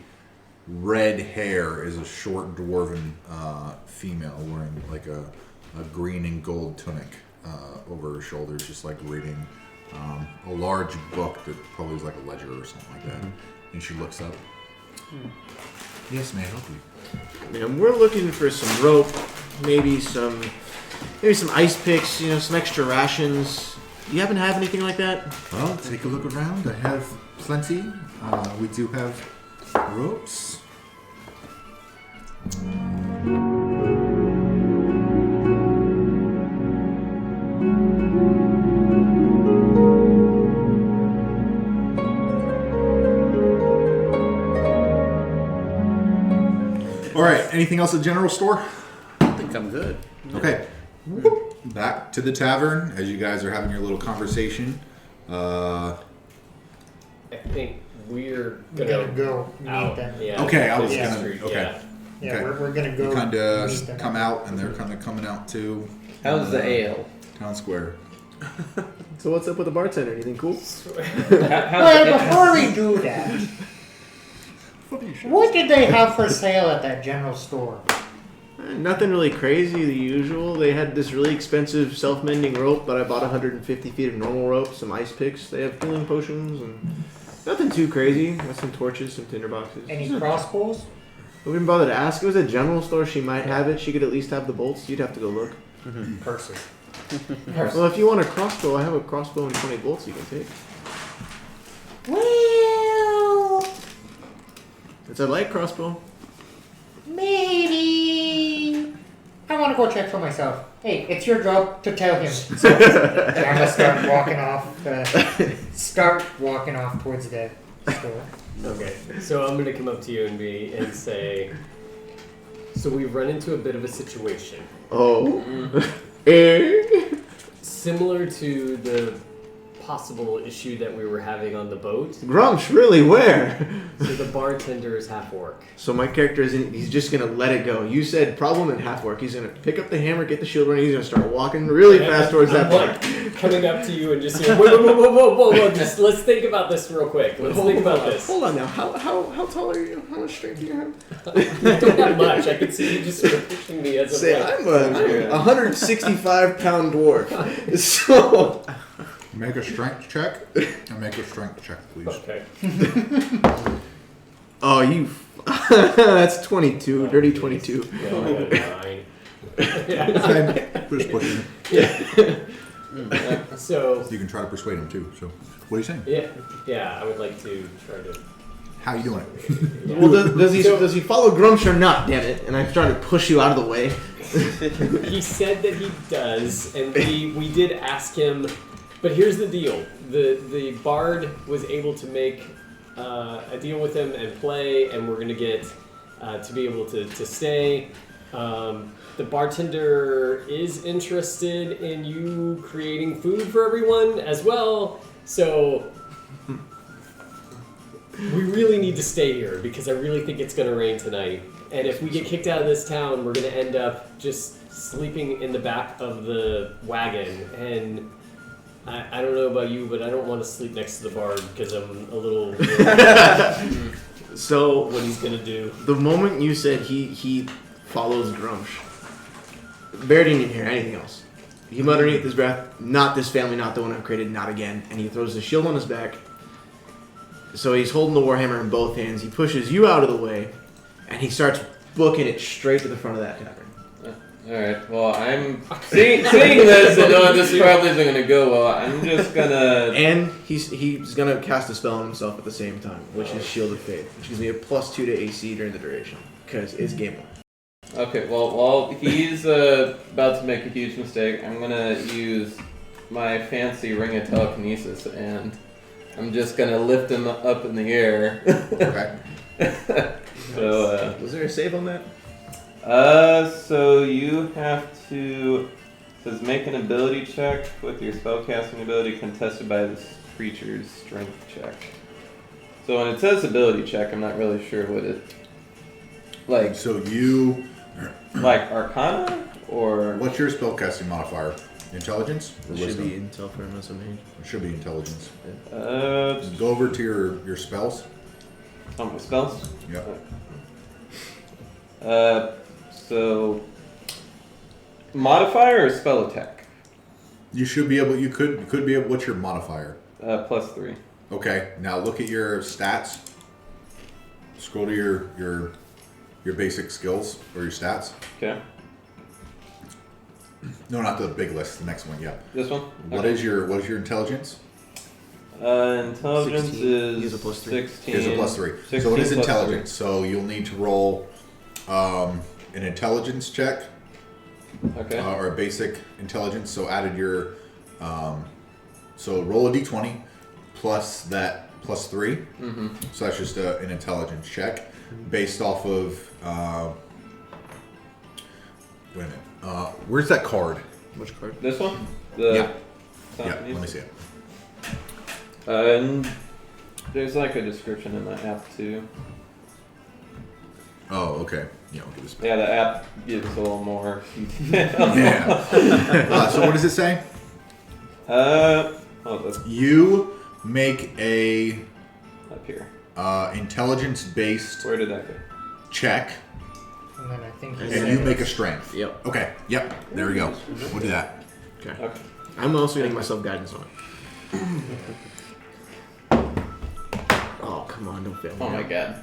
red hair is a short dwarven female wearing like a green and gold tunic over her shoulders, just like reading a large book that probably is like a ledger or something like that. And she looks up. Yes, may I help you? Man, we're looking for some rope, maybe some ice picks, some extra rations. Do you happen to have anything like that? Well, take a look around. I have plenty. We do have ropes. All right. Anything else at the general store? I think I'm good. Okay. Back to the tavern as you guys are having your little conversation. I think we're We're gonna gonna go meet out. them. Yeah. Okay, I was Across the gonna- street, okay. Yeah, Okay. we're gonna go Kind meet of them. come out, and they're kind of coming out too. How's the ale? Town square. So what's up with the bartender? Anything cool? Well, before we do that, what did they have for sale at that general store? Nothing really crazy, the usual. They had this really expensive self-mending rope, but I bought 150 feet of normal rope, some ice picks. They have healing potions, and nothing too crazy. Got some torches, some tinder boxes. Any crossbows? We didn't bother to ask. It was a general store. She might have it. She could at least have the bolts. You'd have to go look. Purses. Well, if you want a crossbow, I have a crossbow and 20 bolts you can take. Well, It's a light crossbow. maybe. I want to go check for myself. Hey, it's your job to tell him. So I'm gonna start walking off towards the store. Okay, so I'm gonna come up to you and say, so we've run into a bit of a situation. Oh. Eh? Similar to the possible issue that we were having on the boat. Grumsh, really? Where? So the bartender is half-orc. So my character he's just gonna let it go. You said problem and half-orc. He's gonna pick up the hammer, get the shield running, he's gonna start walking really fast towards that I'm part. coming up to you and just saying, whoa. Just let's think about this real quick. Let's think about this. Hold on now. How tall are you? How much strength do you have? I don't have much. I can see you just sort of pushing me as a Say I'm a 165-pound dwarf. So Make a strength check. And make a strength check, please. Okay. oh you that's 22, dirty 22. Yeah, I got a 9. Just pushing it. So You can try to persuade him too. So, what are you saying? yeah, I would like to try to. How you doing it? Well, does he follow Grumsh or not? Damn it! And I'm trying to push you out of the way. He said that he does, and we did ask him. But here's the deal: the bard was able to make a deal with him and play, and we're gonna get to be able to stay. The bartender is interested in you creating food for everyone as well, so we really need to stay here because I really think it's going to rain tonight. And if we get kicked out of this town, we're going to end up just sleeping in the back of the wagon. And I don't know about you, but I don't want to sleep next to the bard because I'm a little worried So what he's going to do. the moment you said he follows Grumsh, Bear didn't even hear anything else. He muttered underneath his breath, "Not this family, not the one I've created, not again." And he throws the shield on his back. So he's holding the warhammer in both hands. He pushes you out of the way, and he starts booking it straight to the front of that tavern. Alright, well, I'm seeing this and knowing this probably isn't going to go well. I'm just going to... And he's gonna cast a spell on himself at the same time, which is Shield of Faith, which gives me a +2 to AC during the duration, because it's game one. Okay, well, while he's about to make a huge mistake, I'm going to use my fancy ring of telekinesis, and I'm just going to lift him up in the air. Okay. So, Was there a save on that? So you have to... It says make an ability check with your spellcasting ability contested by this creature's strength check. So when it says ability check, I'm not really sure what it... Like, So you, like Arcana? Or... what's your spellcasting modifier? Intelligence or It should wisdom? be intel for him as a mage. It should be intelligence. Go Go over to your spells. on my spells. Yep. So modifier or spell attack? You should be able. You could be able. What's your modifier? +3. Okay. Now look at your stats. Scroll to your basic skills or your stats. Okay. No, not the big list. The next one. Yeah. This one. What is your intelligence? Intelligence 16. is Use a +3. 16. Here's a +3. 16 So it is plus intelligence. So you'll need to roll an intelligence check 3. Okay. or a basic intelligence. So added your so roll a d20 plus that +3. Mm-hmm. So that's just an intelligence check based off of. Wait a minute. Where's that card? Which card? This one. The Yeah. Yeah. Japanese? Let me see it. And there's like a description in the app too. Oh, okay. Yeah, I'll give this back. Yeah, the app gives a little more detail. Yeah. So what does it say? You make a Up here. intelligence-based Where did that go? check, And then I think he and said you make a strength. Yep. Okay. Yep. There we go. We'll do that. Okay. Okay. I'm also getting myself guidance on it. Oh, come on, don't fail me. Oh my out. god.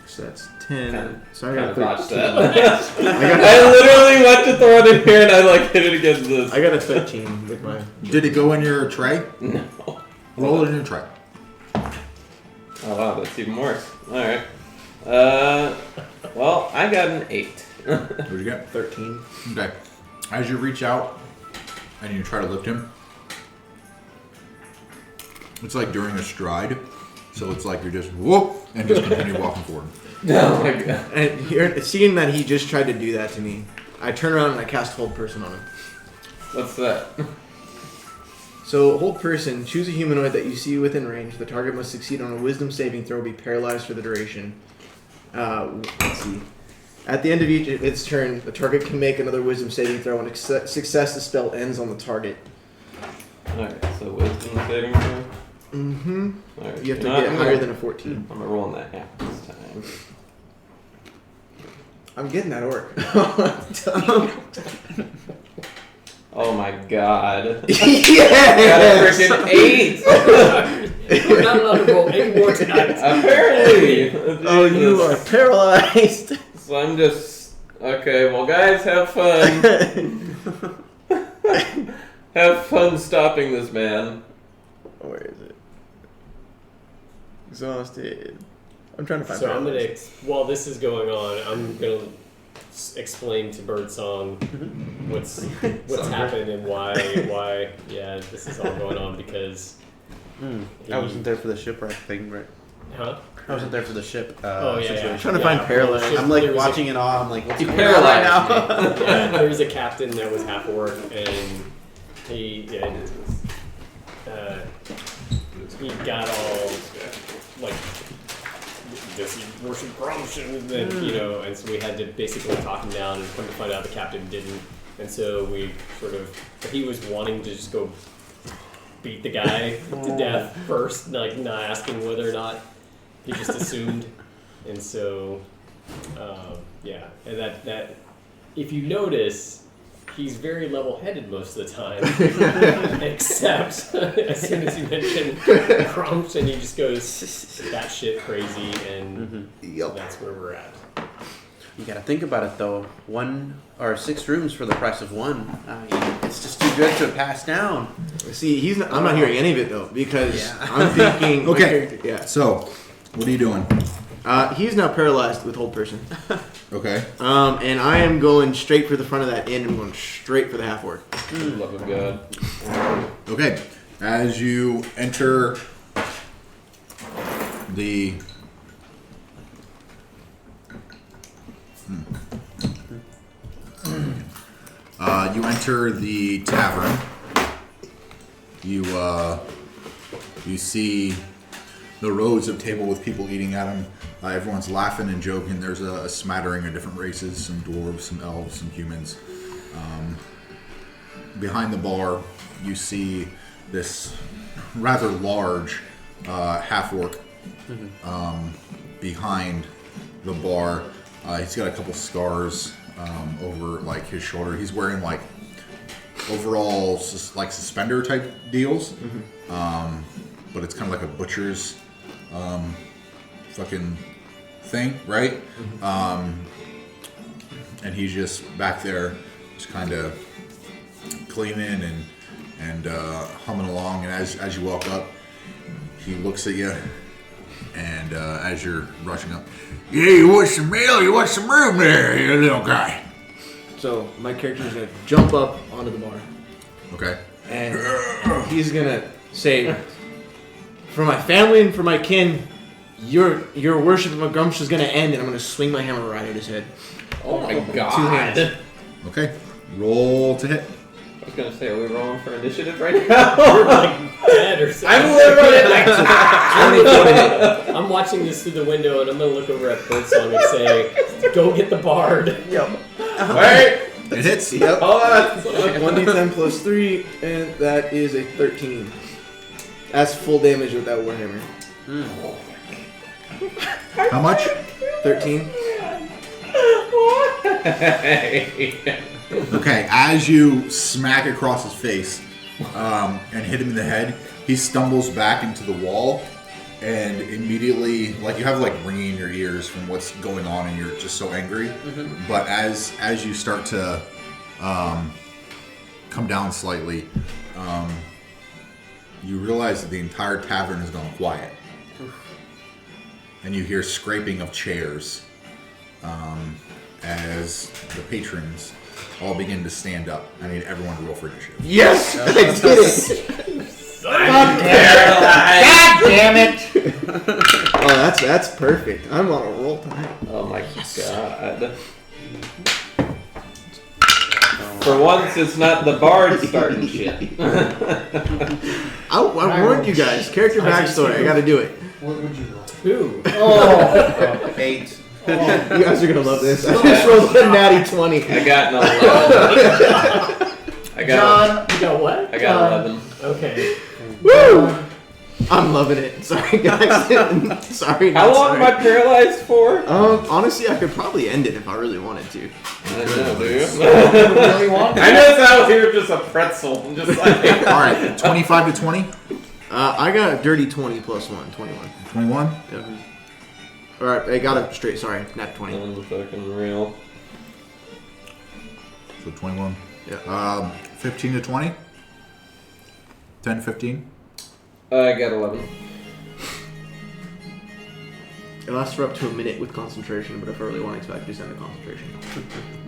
So that's 10. Kinda- So I Kind got of botched 13. that. I literally went to throw it in here and I like hit it against this. I got a 13 with my. Did it go in your tray? No. Roll it in your tray. Oh wow, that's even worse. Alright. Well, I got an 8. What'd you get? 13. Okay. As you reach out and you try to lift him, it's like during a stride. So it's like you're just whoop and just continue walking forward. Oh my god. And here, seeing that he just tried to do that to me, I turn around and I cast Hold Person on him. What's that? So, Hold Person, choose a humanoid that you see within range. The target must succeed on a Wisdom saving throw, be paralyzed for the duration. Let's see. At the end of each its turn, the target can make another Wisdom saving throw, and success, the spell ends on the target. Alright, so wisdom saving throw? Mm-hmm. Alright. You have to know get what? higher than a 14. I'm gonna roll on that half this time. I'm getting that orc. Oh my god. Yes! Got a freaking 8! We're not allowed to roll any more tonight. Apparently! Oh, you are paralyzed. So I'm just Okay, well, guys, have fun. Have fun stopping this man. Where is it? Exhausted. I'm trying to find. So I'm gonna, paralyzed. while this is going on, I'm gonna explain to Birdsong what's happened and why this is all going on because. I wasn't there for the shipwreck thing, right? Huh? I wasn't there for the ship situation. I'm trying to find paralyzed. I'm like watching it all. I'm like, what's You going on right paralyzed now? Yeah, there was a captain that was half-orc, and he got all like this he worship corruption, and then, and so we had to basically talk him down, and come to find out the captain didn't, and so we he was wanting to just go beat the guy to death first, like not asking whether or not. He just assumed, and so, and that if you notice, he's very level-headed most of the time, except as soon as you mention Crumps, and he just goes batshit crazy, and so that's where we're at. You gotta think about it though. 1 or 6 rooms for the price of 1. It's just too good to pass down. See, I'm not hearing any of it though because Yeah. I'm thinking. my Okay. character- Yeah. So, what are you doing? He's now paralyzed with hold person. Okay. And I am going straight for the front of that inn. I'm going straight for the half-orc. Love of God. Okay. As you enter the you enter the tavern. You see the rows of table with people eating at them. Everyone's laughing and joking. There's a smattering of different races, some dwarves, some elves, some humans. Behind the bar, you see this rather large half-orc behind the bar. He's got a couple scars over like his shoulder. He's wearing like overall like suspender type deals, but it's kind of like a butcher's fucking thing, right? And he's just back there, just kind of cleaning and humming along. And as you walk up, he looks at you, and as you're rushing up, yeah, you want some meal? You want some room there, you little guy? So my character is going to jump up onto the bar. Okay. And he's going to say, for my family and for my kin, your worship of a Grumsh is going to end, and I'm going to swing my hammer right at his head. Oh my God. 2 hands. Okay. Roll to hit. I was gonna say, are we rolling for initiative right now? We're like dead or something. I'm literally I'm watching this through the window, and I'm gonna look over at Birdsong and say, "Go get the bard." Wait. It hits. Yep. Hold on. 1d10 plus 3, and that is a 13. That's full damage with that warhammer. How much? 13. Okay, as you smack across his face and hit him in the head, he stumbles back into the wall, and immediately, like, you have like ringing in your ears from what's going on, and you're just so angry. But as you start to come down slightly, you realize that the entire tavern has gone quiet, and you hear scraping of chairs as the patrons all begin to stand up. I need everyone to roll for initiative. Yes! I did it! God damn it! Oh, that's perfect. I'm on a roll tonight. Oh my God. For once, it's not the bard starting shit. I warned you guys. Character backstory. I gotta do it. What would you roll? 2. Oh, 8. You guys are gonna love this. I just rolled a natty 20. I got no 11. John. You got what? I got 11. Okay. Woo! I'm loving it. Sorry, guys. Sorry. How not long sorry. am I paralyzed for? Honestly, I could probably end it if I really wanted to. I know, dude. really want I know out here just a pretzel. I'm just like. All right, 25 to 20? I got a dirty 20 plus 1, 21. 21? Yep. Alright, I got it straight. Sorry, not 20. Unfucking real. So 21. Yeah. 15 to 20? 10, 15? I got 11. It lasts for up to a minute with concentration, but if I really wanted to, I could just end the concentration.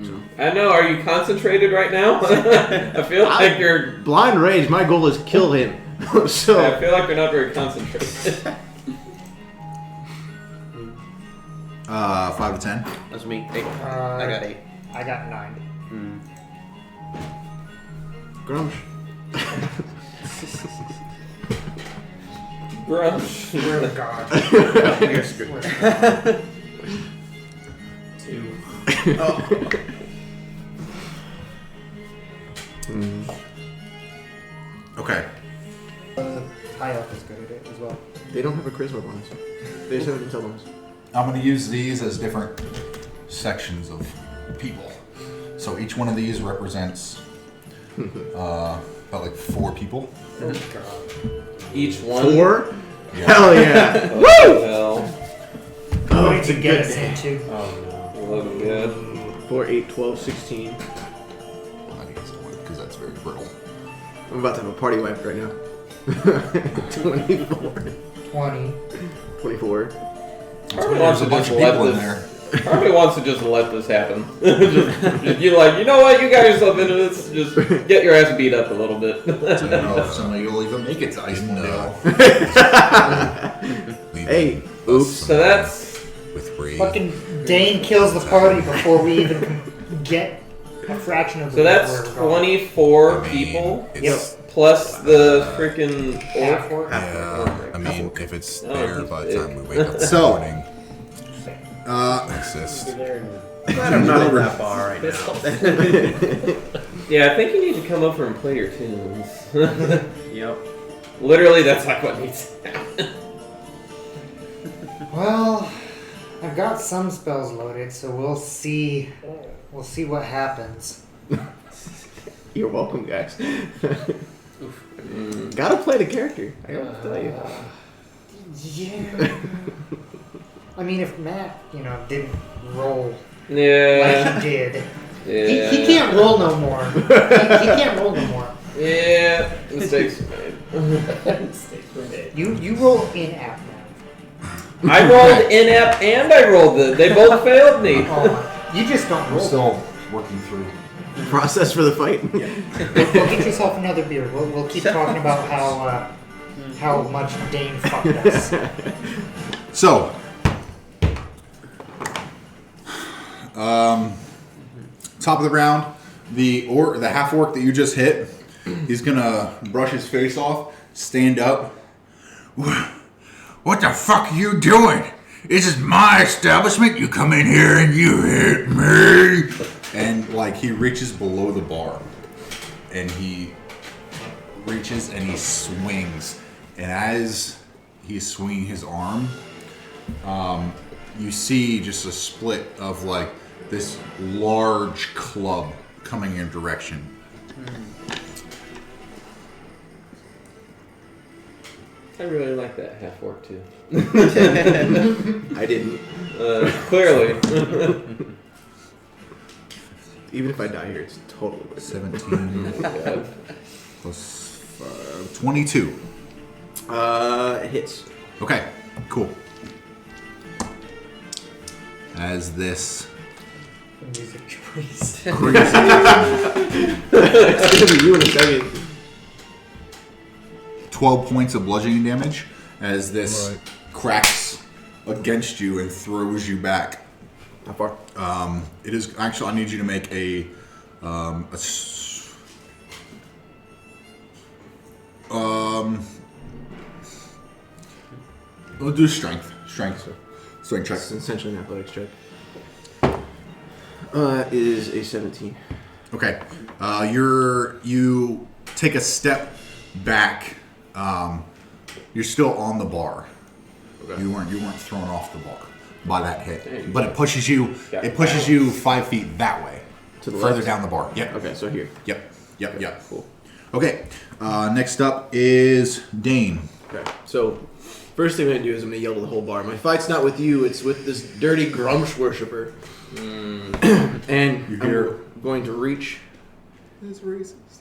So. I know. Are you concentrated right now? I feel like you're. Blind rage. My goal is kill him. So I feel like you're not very concentrated. 5 to 10? That's me. 8. I got 8. I got 9. Grumsh. Grumsh. We're the gods. You're screwed. 2. Okay. High elf is good at it as well. They don't have a charisma bonus. They just have an intel bonus. I'm going to use these as different sections of people. So each one of these represents about like 4 people. Oh god. Each one. 4? Yeah. Hell yeah! Woo! Hell. What it's did a you get good us day. into? Oh no. 11 good. 4, 8, 12, 16. I think it's 20 because that's very brittle. I'm about to have a party wipe right now. 24. 20. 24. Harvey wants There's a to bunch just of let people in this. there. Harvey wants to just let this happen. You're like, you know what? You got yourself into this. Just get your ass beat up a little bit. I don't know if somebody will even make it to Icewind Dale. Hey, oops. So that's With rage. Fucking Dain kills the party before we even get a fraction of the so that's where we're going. 24 I mean, people it's- plus the freaking orc. Half-orc. Yeah, I mean, if it's No, there just by the big. time we wake up in the So- morning, assist. Glad I'm not in that bar right now. Yeah, I think you need to come over and play your tunes. Yep. Literally, that's like what needs to happen. Well, I've got some spells loaded, so we'll see. We'll see what happens. You're welcome, guys. Gotta play the character. I gotta tell you. Yeah. I mean, if Matt, didn't roll Yeah. like he did, Yeah. he can't roll no more. He can't roll no more. Yeah. Mistakes were made. Mistakes were made. You roll in app now. I rolled in-app and I rolled they both failed me. Oh my! You just don't We're roll. still working through. Process for the fight. Go get yourself another beer. We'll keep talking about how much Dain fucked us. So, top of the round, the half orc that you just hit, he's gonna brush his face off, stand up. What the fuck are you doing? This is my establishment. You come in here and you hit me. And he reaches below the bar, and he reaches and he swings. And as he's swinging his arm, you see just a split of this large club coming in direction. I really like that half-orc too. I didn't. Clearly. Even if I die here, it's totally worth it. 17 God. plus 22. It hits. Okay, cool. As this Music choice. It's gonna be you in a second. 12 points of bludgeoning damage as this cracks against you and throws you back. How far? It is actually. I need you to make we'll do strength check. It's essentially an athletics check. Is a 17. Okay. You take a step back. You're still on the bar. Okay. You weren't thrown off the bar by that hit, Hey, but it pushes you. got It pushes you 5 feet that way, To the further left? down the bar. Yep. Okay, so here. Yep. Cool. Okay. Next up is Dain. Okay, so first thing I'm gonna do is I'm gonna yell to the whole bar. My fight's not with you; it's with this dirty Grumsh worshiper. And You hear- I'm going to reach That's racist.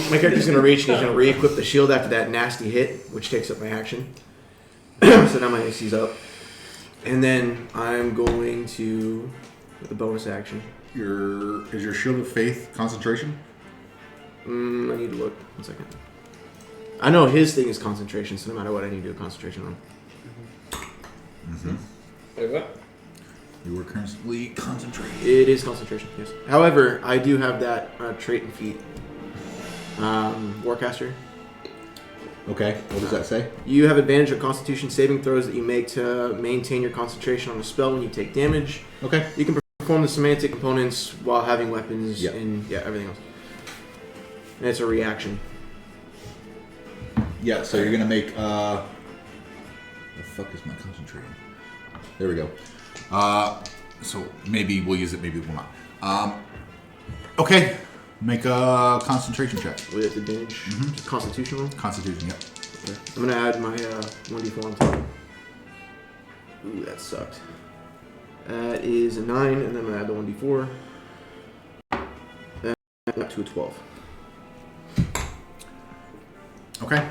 My character's gonna reach and he's gonna re-equip the shield after that nasty hit, which takes up my action. So now my AC's up. And then I'm going to, with the bonus action. Is your shield of faith concentration? I need to look. 1 second. I know his thing is concentration, so no matter what, I need to do a concentration on. Mm-hmm. Wait, what? You were currently concentrating. It is concentration, yes. However, I do have that trait and feat. Warcaster. Okay. What does that say? You have advantage of Constitution saving throws that you make to maintain your concentration on a spell when you take damage. Okay. You can perform the semantic components while having weapons Yep. and everything else. And it's a reaction. Yeah. So you're gonna make. The fuck is my concentrating? There we go. So maybe we'll use it. Maybe we'll not. Okay. Make a concentration check. With advantage. Mhm. Just constitutional. Constitution. Yep. Okay. I'm gonna add my 1d4 on top. Ooh, that sucked. That is a 9, and then I'm gonna add the 1d4. That got to a 12. Okay.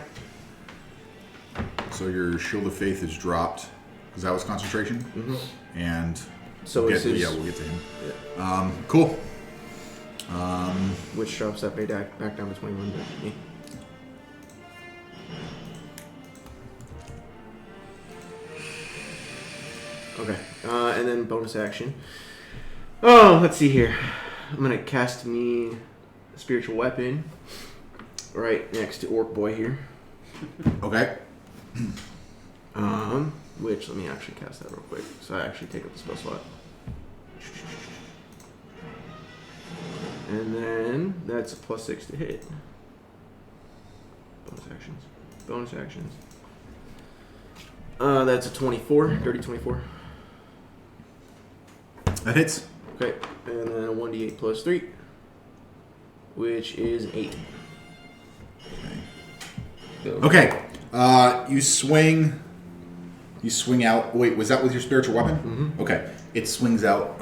So your shield of faith is dropped because that was concentration, Mm-hmm. and So we'll it's get, his, yeah, we'll get to him. Cool. which drops that back down to 21. But me. Okay, and then bonus action. Oh, let's see here. I'm gonna cast me a spiritual weapon right next to Orc Boy here. Okay. Which let me actually cast that real quick. So I actually take up the spell slot. And then that's a +6 to hit. Bonus actions. Bonus actions. That's a 24. Dirty 24. That hits. Okay. And then a 1d8 plus 3. Which is 8. Okay. You swing. You swing out. Wait, was that with your spiritual weapon? Mm-hmm. Okay. It swings out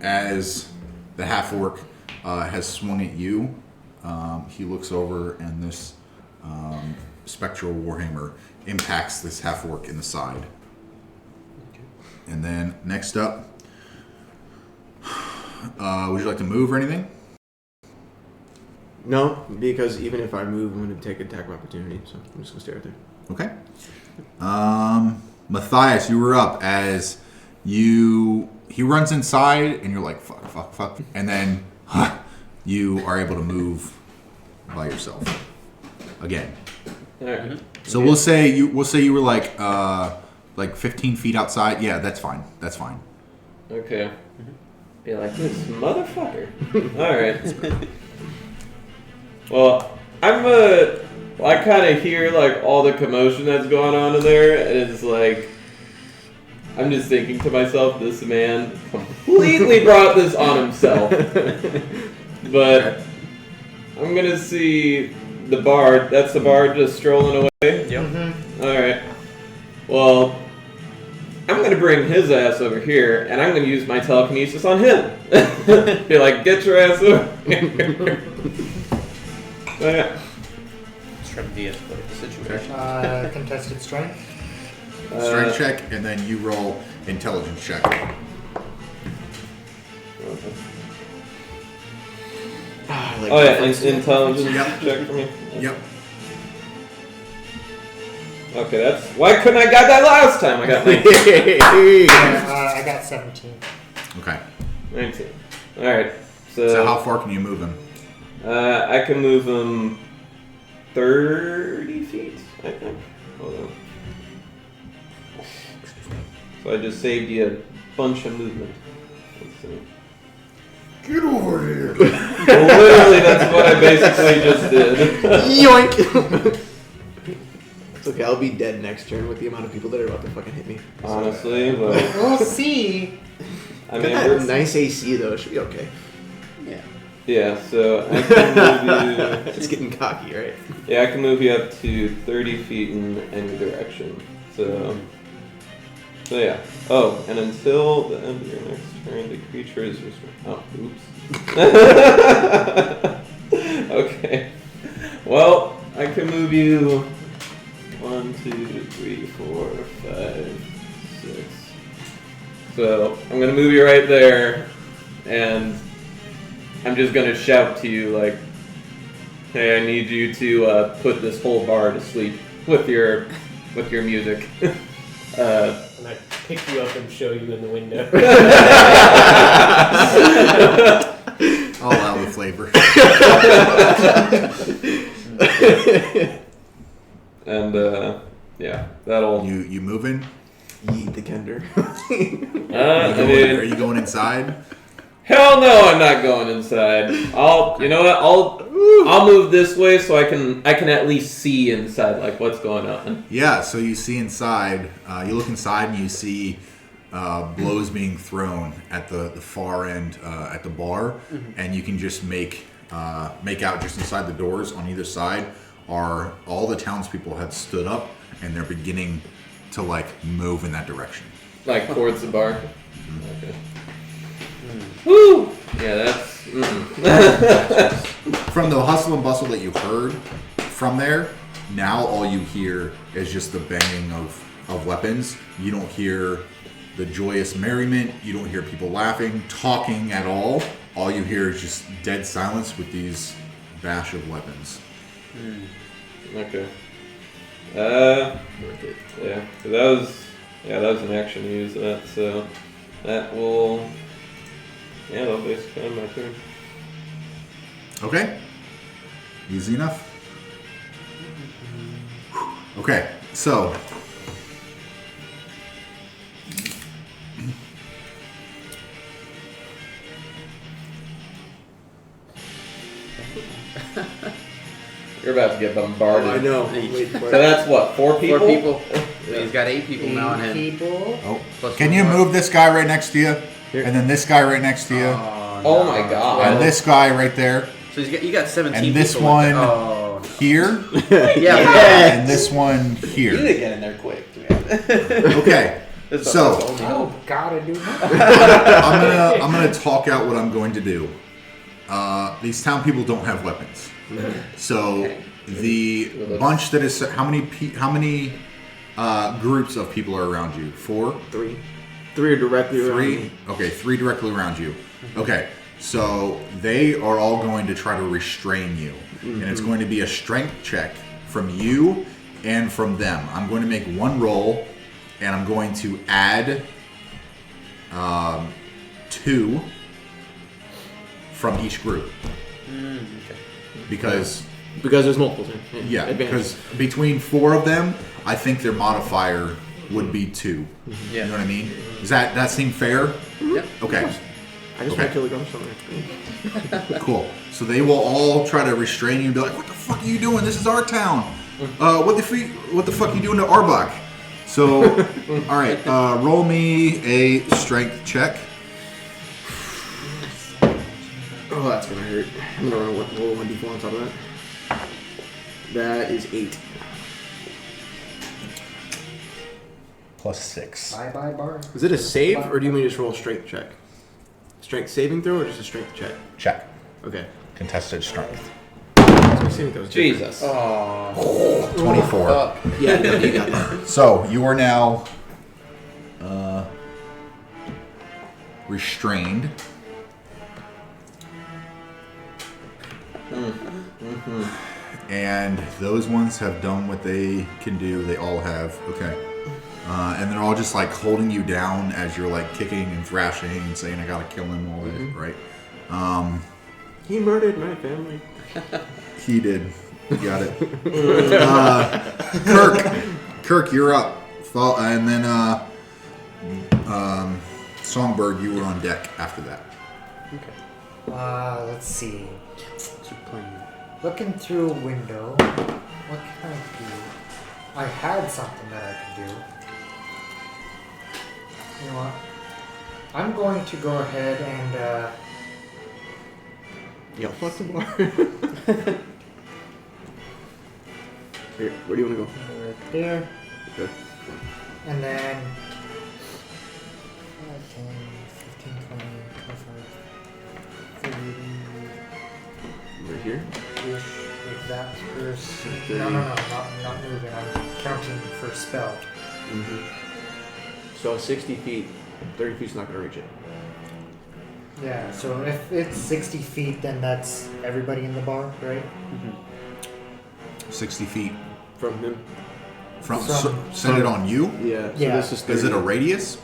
as the half-orc has swung at you. He looks over, and this spectral warhammer impacts this half-orc in the side. And then next up, would you like to move or anything? No, because even if I move, I'm going to take attack of opportunity. So I'm just going to stay right there. Okay. Matthias, you were up as he runs inside, and you're like, fuck. And then you are able to move by yourself again. All right. So we'll say you were like 15 feet outside. Yeah, that's fine. That's fine. Okay. Be like, this motherfucker. Alright. Well, I kind of hear like all the commotion that's going on in there, and it's like, I'm just thinking to myself, this man completely brought this on himself. But I'm gonna see the bard. That's the bard just strolling away. Yep. Mm-hmm. Alright. Well, I'm gonna bring his ass over here, and I'm gonna use my telekinesis on him. Be like, get your ass over here. Alright. Let's try to de-escalate the situation. Contested strength. Strength check, and then you roll intelligence check. Oh yeah, intelligence Yep. check for me. Yep. Okay, that's why couldn't I got that last time? I got 19. I got 17. Okay. 19. All right. So how far can you move him? I can move him 30 feet, I think. Hold on. So I just saved you a bunch of movement. Let's see. Get over here. Literally, that's what I basically just did. Yoink! It's okay, I'll be dead next turn with the amount of people that are about to fucking hit me. Honestly, but We'll see. I Got mean, that we're- nice AC though, it should be okay. yeah. So I can move you. It's getting cocky, right? Yeah, I can move you up to 30 feet in any direction. So So yeah. Oh, and until the end of your next turn, the creature is restrained. Oh, oops. Okay. Well, I can move you 1, 2, 3, 4, 5, 6. So I'm gonna move you right there, and I'm just gonna shout to you like, "Hey, I need you to put this whole bar to sleep with your music." And I pick you up and show you in the window. I'll allow the flavor. And yeah, that'll. You moving? Yeet the Kender. Are you going inside? Hell no, I'm not going inside. You know what? I'll move this way so I can at least see inside, like what's going on. Yeah. So you see inside. You look inside and you see blows being thrown at the far end at the bar, and you can just make out just inside the doors on either side are all the townspeople had stood up and they're beginning to like move in that direction. Like towards the bar. Okay. Woo! Yeah, that's. From the hustle and bustle that you heard from there, now all you hear is just the banging of weapons. You don't hear the joyous merriment. You don't hear people laughing, talking at all. All you hear is just dead silence with these bash of weapons. Okay. Yeah. So that was an action to use that. So that will. Yeah, that'll basically end my turn. Okay. Easy enough. Okay, so You're about to get bombarded. I know. Wait for So it. that's what, 4 people? 4 people. He's got 8 people now on him. People. oh, Plus can one you more. move this guy right next to you? Here. And then this guy right next to you? Oh my god. And this guy right there? So you got 17 And this people. one- Oh. Here? Yeah. And this one You here. need to get in there quick, man. Okay. So Oh, gotta do that. I'm gonna talk out what I'm going to do. These town people don't have weapons, so the bunch that is how many groups of people are around you? 4, 3. 3 are directly around 3. me. Okay, 3 directly around you. Okay, so they are all going to try to restrain you, and it's going to be a strength check from you and from them. I'm going to make one roll, and I'm going to add 2 from each group. Because Because there's multiple things. yeah, Advantage. because between 4 of them, I think their modifier would be 2. You know what I mean? Does that seem fair? Yep. Okay. I just okay. want to kill the gunshot. Cool. So they will all try to restrain you and be like, "What the fuck are you doing? This is our town. What the fuck are you doing to Arbok?" So, all right, roll me a strength check. Oh, that's gonna hurt. I'm gonna roll 1d4 on top of that. That is 8. Plus 6. Bye bye bar. Is it a save, or do you mean just roll a strength check? Strength saving throw, or just a strength check? Check. Okay. Contested strength. That's my saving throw. was different. Jesus. Oh. 24. Yeah, no, you got that. So you are now restrained. And those ones have done what they can do. They all have. Okay. And they're all just like holding you down as you're like kicking and thrashing and saying, "I gotta kill him," all that, right? He murdered my family. He did. You got it. Kirk, you're up. And then Songbird, you were on deck after that. Let's see. What's your plan? Looking through a window, what can I do? I had something that I could do. You know what? I'm going to go ahead and Yeah, fuck the bar. Here, where do you want to go? right there, Okay. and then 10, 15, 20, 25, 30. Right here. Ish, with that person. 30. No, not moving. I'm counting for spell. So 60 feet, 30 feet's not gonna reach it. Yeah, so if it's 60 feet, then that's everybody in the bar, right? 60 feet From him. from, From- send it on you. Yeah. So Yeah. this is 30. Is it a radius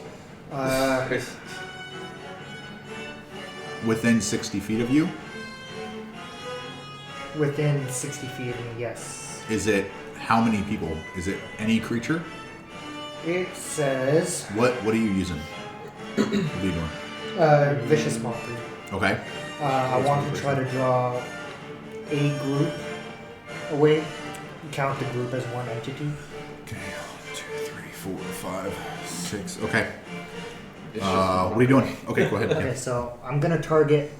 within 60 feet of you? Within 60 feet of me, yes. Is it how many people? Is it any creature? It says What are you using? What are you doing? vicious mockery. Okay. I want to try to draw a group away. Count the group as one entity. Okay. 1, 2, 3, 4, 5, 6. Okay. What are you doing? Okay, go ahead. Okay, so I'm gonna target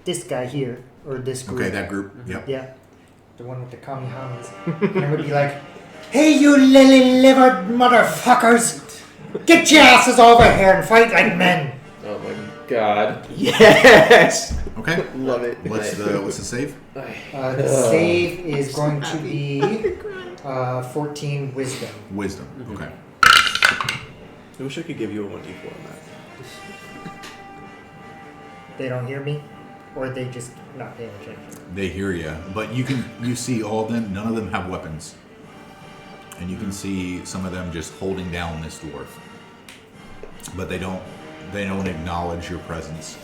this guy here, or this group. Okay, that group. Yep. Yeah, the one with the kamihamas. And I would be like, "Hey, you lily-livered motherfuckers! Get your asses over here and fight like men!" Oh my god. Yes. Okay. Love it. What's the save? The save is going to be 14 wisdom. Wisdom. Okay. I wish I could give you a 1d4 on that. They don't hear me, or they just not paying attention. They hear you, but you see all of them. None of them have weapons, and you can see some of them just holding down this dwarf, but they don't acknowledge your presence.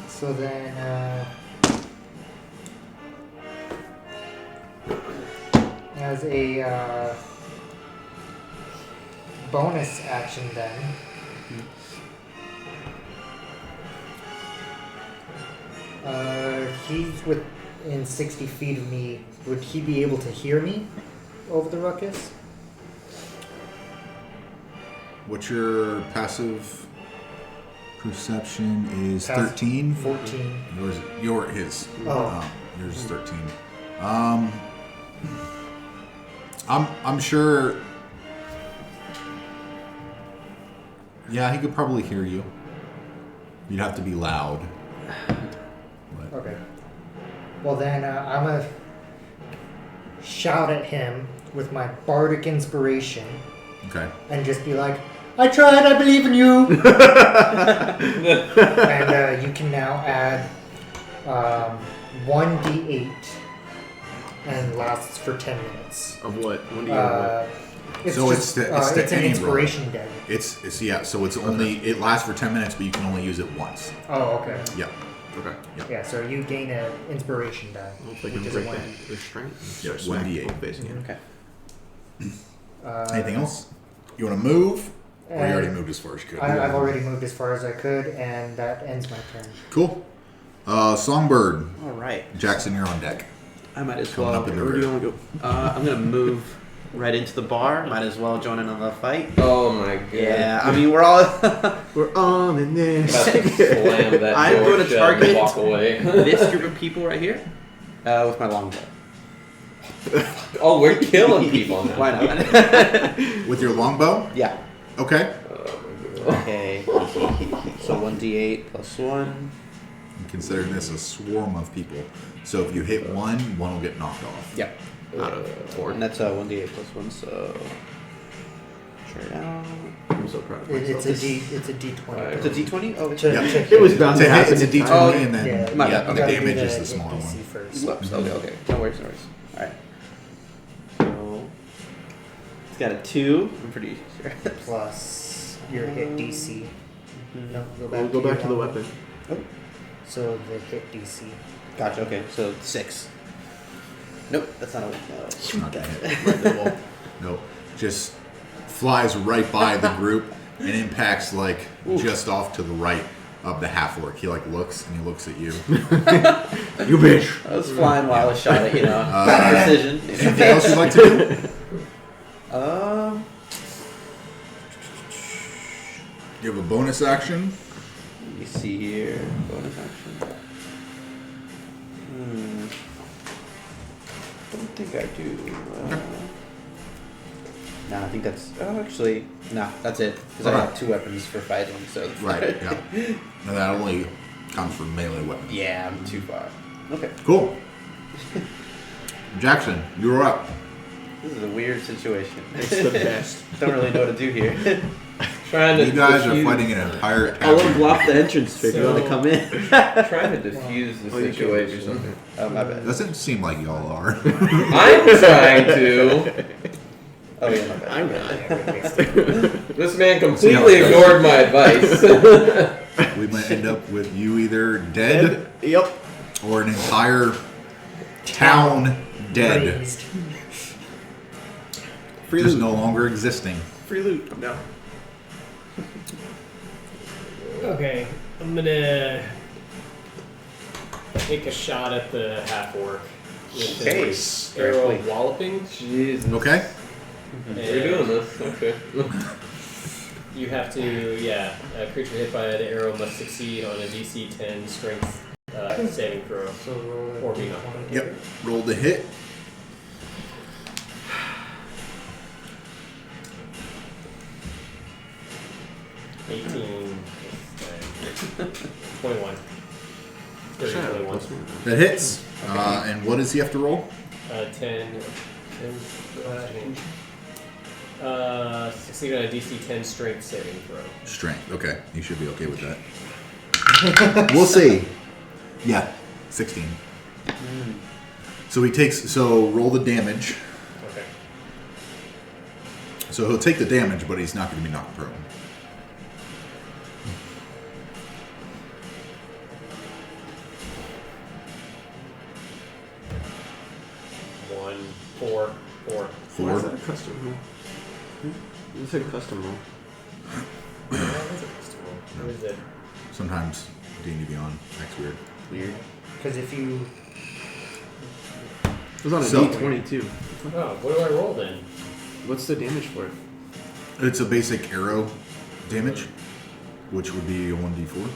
So then, as a bonus action, then he's within 60 feet of me. Would he be able to hear me over the ruckus? What's your passive perception? Is Pass- 13. 14. His. Oh. Yours is 13. I'm sure. Yeah, he could probably hear you. You'd have to be loud. But, Okay. Well then, I'm gonna shout at him with my bardic inspiration okay. and just be like, "I tried. I believe in you." And you can now add 1d8 and lasts for 10 minutes. Of what? When do you have It's So just, it's the it's an any inspiration die. It's yeah. So it's only it lasts for 10 minutes, but you can only use it once. Oh, okay. Yeah. what? Okay. Yeah, so you gain an inspiration die, Hopefully I which can is a break 1d. that restraint. Yeah, Start 1d8. smacking facing him. Okay. Anything else? You want to move? Or you already And moved as far as you could? I've already moved as far as I could, and that ends my turn. Cool. Songbird. All right. Jaxxon, you're on deck. I might as Coming well. up in the Where do you rear. want to go? I'm gonna move right into the bar. Might as well join in on the fight. Oh my god. Yeah, I mean we're all. We're on in this. About to slam that I'm door going to shut target and walk away. this group of people right here with my longbow. Oh, we're killing people now. Why not? With your longbow? Yeah. Okay. Okay. So 1d8 plus 1. I'm considering this a swarm of people. So if you hit one will get knocked off. Yep. Out of 4. And that's 1d8 plus 1. So. Sure down. I'm so proud of myself. It's a D20. It's a d20. Oh, it's Check- Yeah. check It was it. bound To to hit, happen. it's a in D20, time. and then Yeah, My yeah, bad. the you gotta do damage the is the smaller DC one. first. Whoops. Okay. No worries. All right. So it's got a 2. I'm pretty sure. Plus your hit DC. No, We'll go back to the your weapon. So the hit DC. Gotcha. Okay. So 6. Nope. That's not a. No. Not gonna hit. Right to the wall. Nope. Just flies right by the group and impacts like just off to the right of the half-orc. He like looks and he looks at you. You bitch. I was flying while I was shot at, precision. Anything else you'd like to do? You have a bonus action. Let me see here. Bonus action. Don't think I do. No, I think that's. Oh, actually, no, that's it. Because I have 2 weapons for fighting, so. Right, yeah. And that only counts for melee weapons. Yeah, I'm too far. Okay. Cool. Jaxxon, you're up. This is a weird situation. It's the best. Don't really know what to do here. Trying to You guys are diffuse- fighting an entire I'll tavern. unblock the entrance if you want to come in. Trying to diffuse the Oh, you can't do situation. something. Oh, my bad. Doesn't seem like y'all are. I'm trying to. Oh, yeah, my bad. I'm not. This man See how completely it goes. ignored my advice. We might end up with you either dead Yep. or an entire town dead. Raised. Free Just loot. no longer existing. Free loot. No. Okay, I'm gonna take a shot at the half-orc with Okay, an arrow directly. walloping. Jesus. Okay? We're doing this. Okay. You have to, a creature hit by an arrow must succeed on a DC 10 strength saving throw. So roll Or a be not. d20. Yep. Roll the hit. 18. 21. 30, 21. That hits. And what does he have to roll? 10. Succeed on a DC 10 strength saving throw. Strength. Okay. You should be okay with that. We'll see. Yeah. 16. So he takes. So roll the damage. Okay. So he'll take the damage, but he's not going to be knocked prone. One, four. Why Four. is that a custom roll? It's a custom roll. What is it? Sometimes D&D Beyond acts weird. Weird. Because if you It was on a So- D20 too. Oh, what do I roll then? What's the damage for it? It's a basic arrow damage, which would be a 1d4.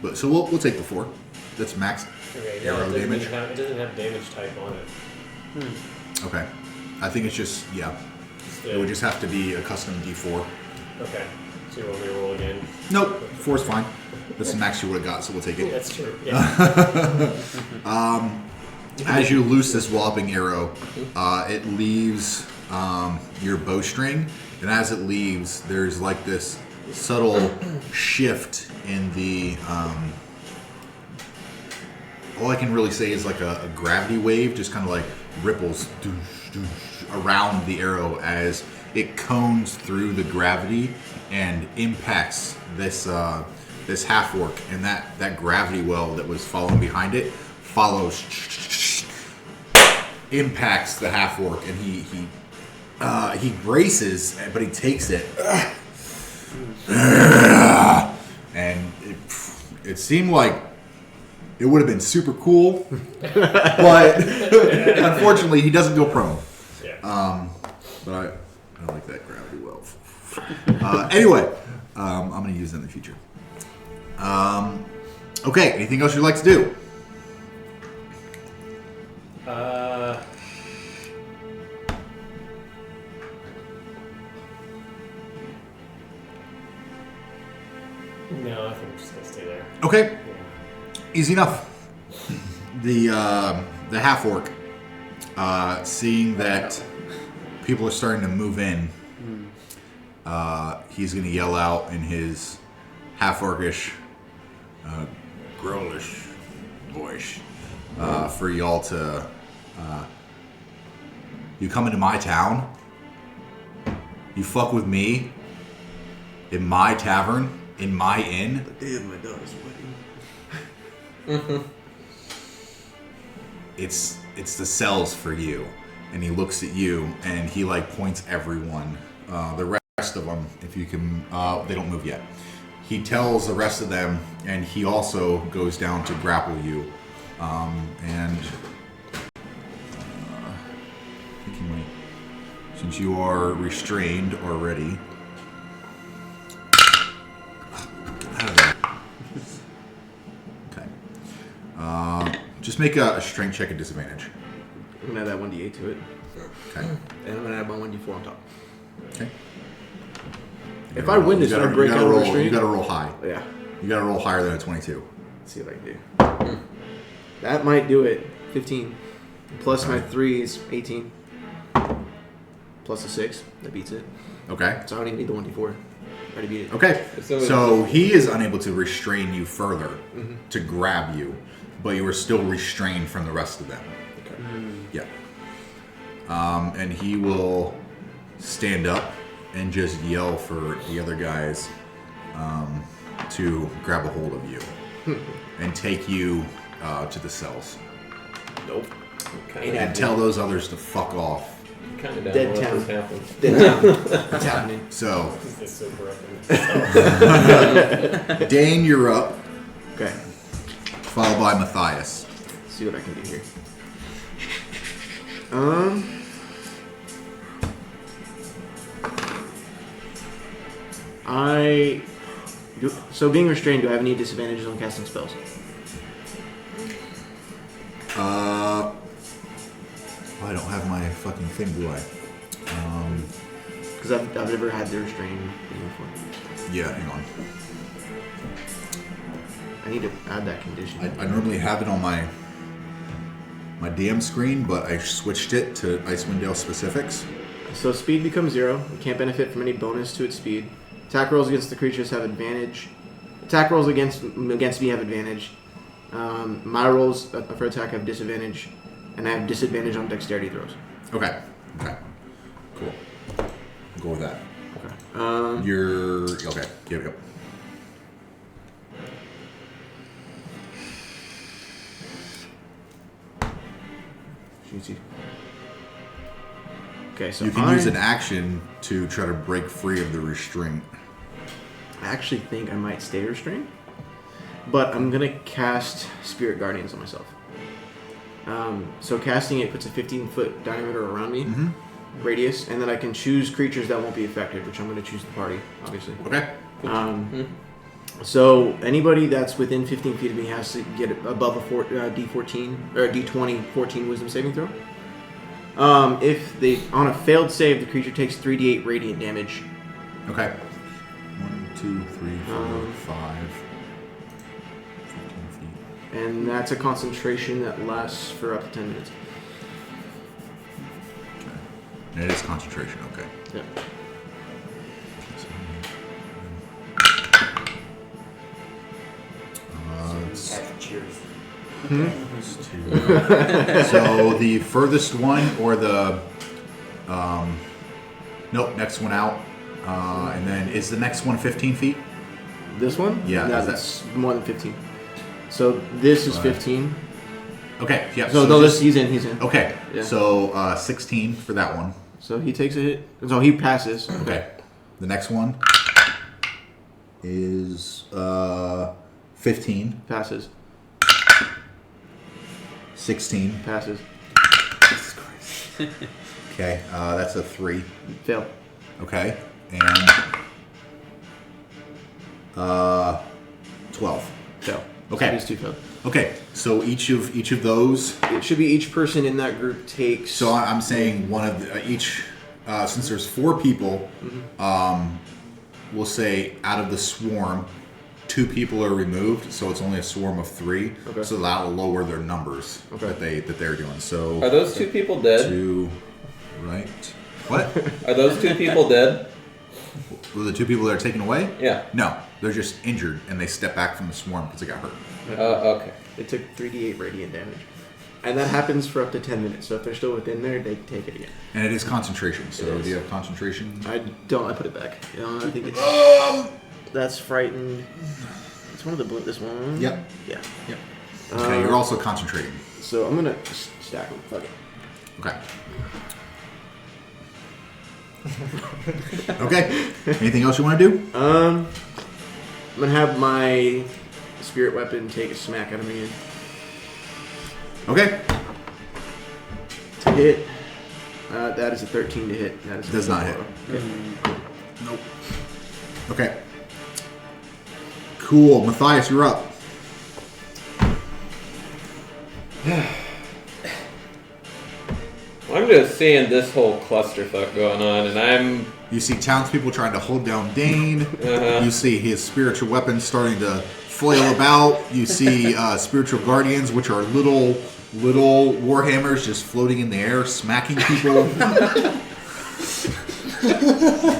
But so we'll take the 4. That's max. Okay, Arrow it doesn't damage? even have, it doesn't have damage type on it. Okay. I think it's just it would just have to be a custom d4. Okay. So you want me to roll again? Nope, 4's fine. That's the max you would have got, so we'll take it. That's true. Yeah. As you loose this walloping arrow, it leaves your bowstring, and as it leaves, there's like this subtle shift in the. All I can really say is like a gravity wave, just kind of like ripples around the arrow as it cones through the gravity and impacts this half-orc, and that gravity well that was following behind it follows, impacts the half-orc, and he braces, but he takes it, and it seemed like it would have been super cool, but unfortunately he doesn't go prone. Yeah. But I like that gravity well. Anyway, I'm going to use that in the future. Okay, anything else you'd like to do? No, I think I'm just gonna stay there. Okay, easy enough. The half-orc, seeing that people are starting to move in, he's going to yell out in his half-orcish, growlish voice for y'all to... you come into my town, you fuck with me, in my tavern, in my inn, The day of my daughter's wedding. it's the cells for you. And he looks at you and he like points everyone. The rest of them, if you can, they don't move yet. He tells the rest of them, and he also goes down to grapple you. And I think he might, since you are restrained already. Get out of there. Okay. Just make a strength check at disadvantage. I'm gonna add that 1d8 to it. Okay. And I'm gonna add my 1d4 on top. Okay. If I win this, I break out of roll. restraint. You gotta roll high. Yeah. You gotta roll higher than a 22. Let's see what I can do. That might do it. 15. Plus my 3 is 18. Plus a 6. That beats it. Okay. So I don't even need the 1d4. I already beat it. Okay. So So he is unable to restrain you further to grab you, but you are still restrained from the rest of them. Okay. Yeah. And he will stand up and just yell for the other guys to grab a hold of you and take you to the cells. Nope. And tell those others to fuck off. Kind of down Dead to let town. this happen. Dead down. What's happening? So, This is so broken. Dain, you're up, Okay. followed by Matthias. Let's see what I can do here. So being restrained, do I have any disadvantages on casting spells? I don't have my fucking thing, do I? Because I've never had the restrain thing before. Yeah, hang on. I need to add that condition. I normally have it on my DM screen, but I switched it to Icewind Dale specifics. So speed becomes 0. It can't benefit from any bonus to its speed. Attack rolls against the creatures have advantage. Attack rolls against me have advantage. My rolls for attack have disadvantage, and I have disadvantage on dexterity throws. Okay. Okay. Cool. I'll go with that. Okay. You're okay. Yep. Shooty. Okay, so You can use an action to try to break free of the restraint. I actually think I might stay restrained, but I'm gonna cast Spirit Guardians on myself. So casting it puts a 15-foot diameter around me, radius, and then I can choose creatures that won't be affected, which I'm gonna choose the party, obviously. Okay. So anybody that's within 15 feet of me has to get above a D14 or a D20 14 Wisdom saving throw. If they on a failed save, the creature takes 3d8 radiant damage. Okay. 1, 2, 3, 4, 5. 15 feet. And that's a concentration that lasts for up to 10 minutes. Okay. And it is concentration. Okay. Yeah. Cheers. So the furthest one, or the nope, next one out, and then is the next one 15 feet? This one? Yeah, No, is that- that's more than 15. So this is 15. Okay, yeah. So no, just- he's in. Okay, Yeah. so 16 for that one. So he takes a hit. So he passes. Okay, the next one is 15, Passes. 16. Passes. Okay, that's a 3. Fail. Okay, and 12. Fail. Okay. So these two fail. Okay, so each of those. It should be each person in that group takes. So I'm saying one of each. Since there's 4 people, we'll say out of the swarm, 2 people are removed, so it's only a swarm of 3. Okay. So that will lower their numbers Okay. that they're doing. So Are those 2 people dead? 2, right? What? Are those 2 people dead? Were the 2 people that are taken away? Yeah. No, they're just injured and they step back from the swarm because they got hurt. Okay. It took 3d8 radiant damage. And that happens for up to 10 minutes. So if they're still within there, they take it again. And it is concentration. So It is. do you have concentration? I don't. I put it back. I think it's. That's frightened. It's one of the blue. This one. Yep. Yeah. Yep. Okay, you're also concentrating. So I'm gonna just stack them. Fuck it. Okay. Okay. Anything else you want to do? I'm gonna have my spirit weapon take a smack at him again. Okay. To hit. That is a 13 to hit. That is Does not hit. Okay. Nope. Okay. Cool. Matthias, you're up. Well, I'm just seeing this whole clusterfuck going on, and You see townspeople trying to hold down Dain. You see his spiritual weapons starting to flail about. You see spiritual guardians, which are little warhammers just floating in the air, smacking people.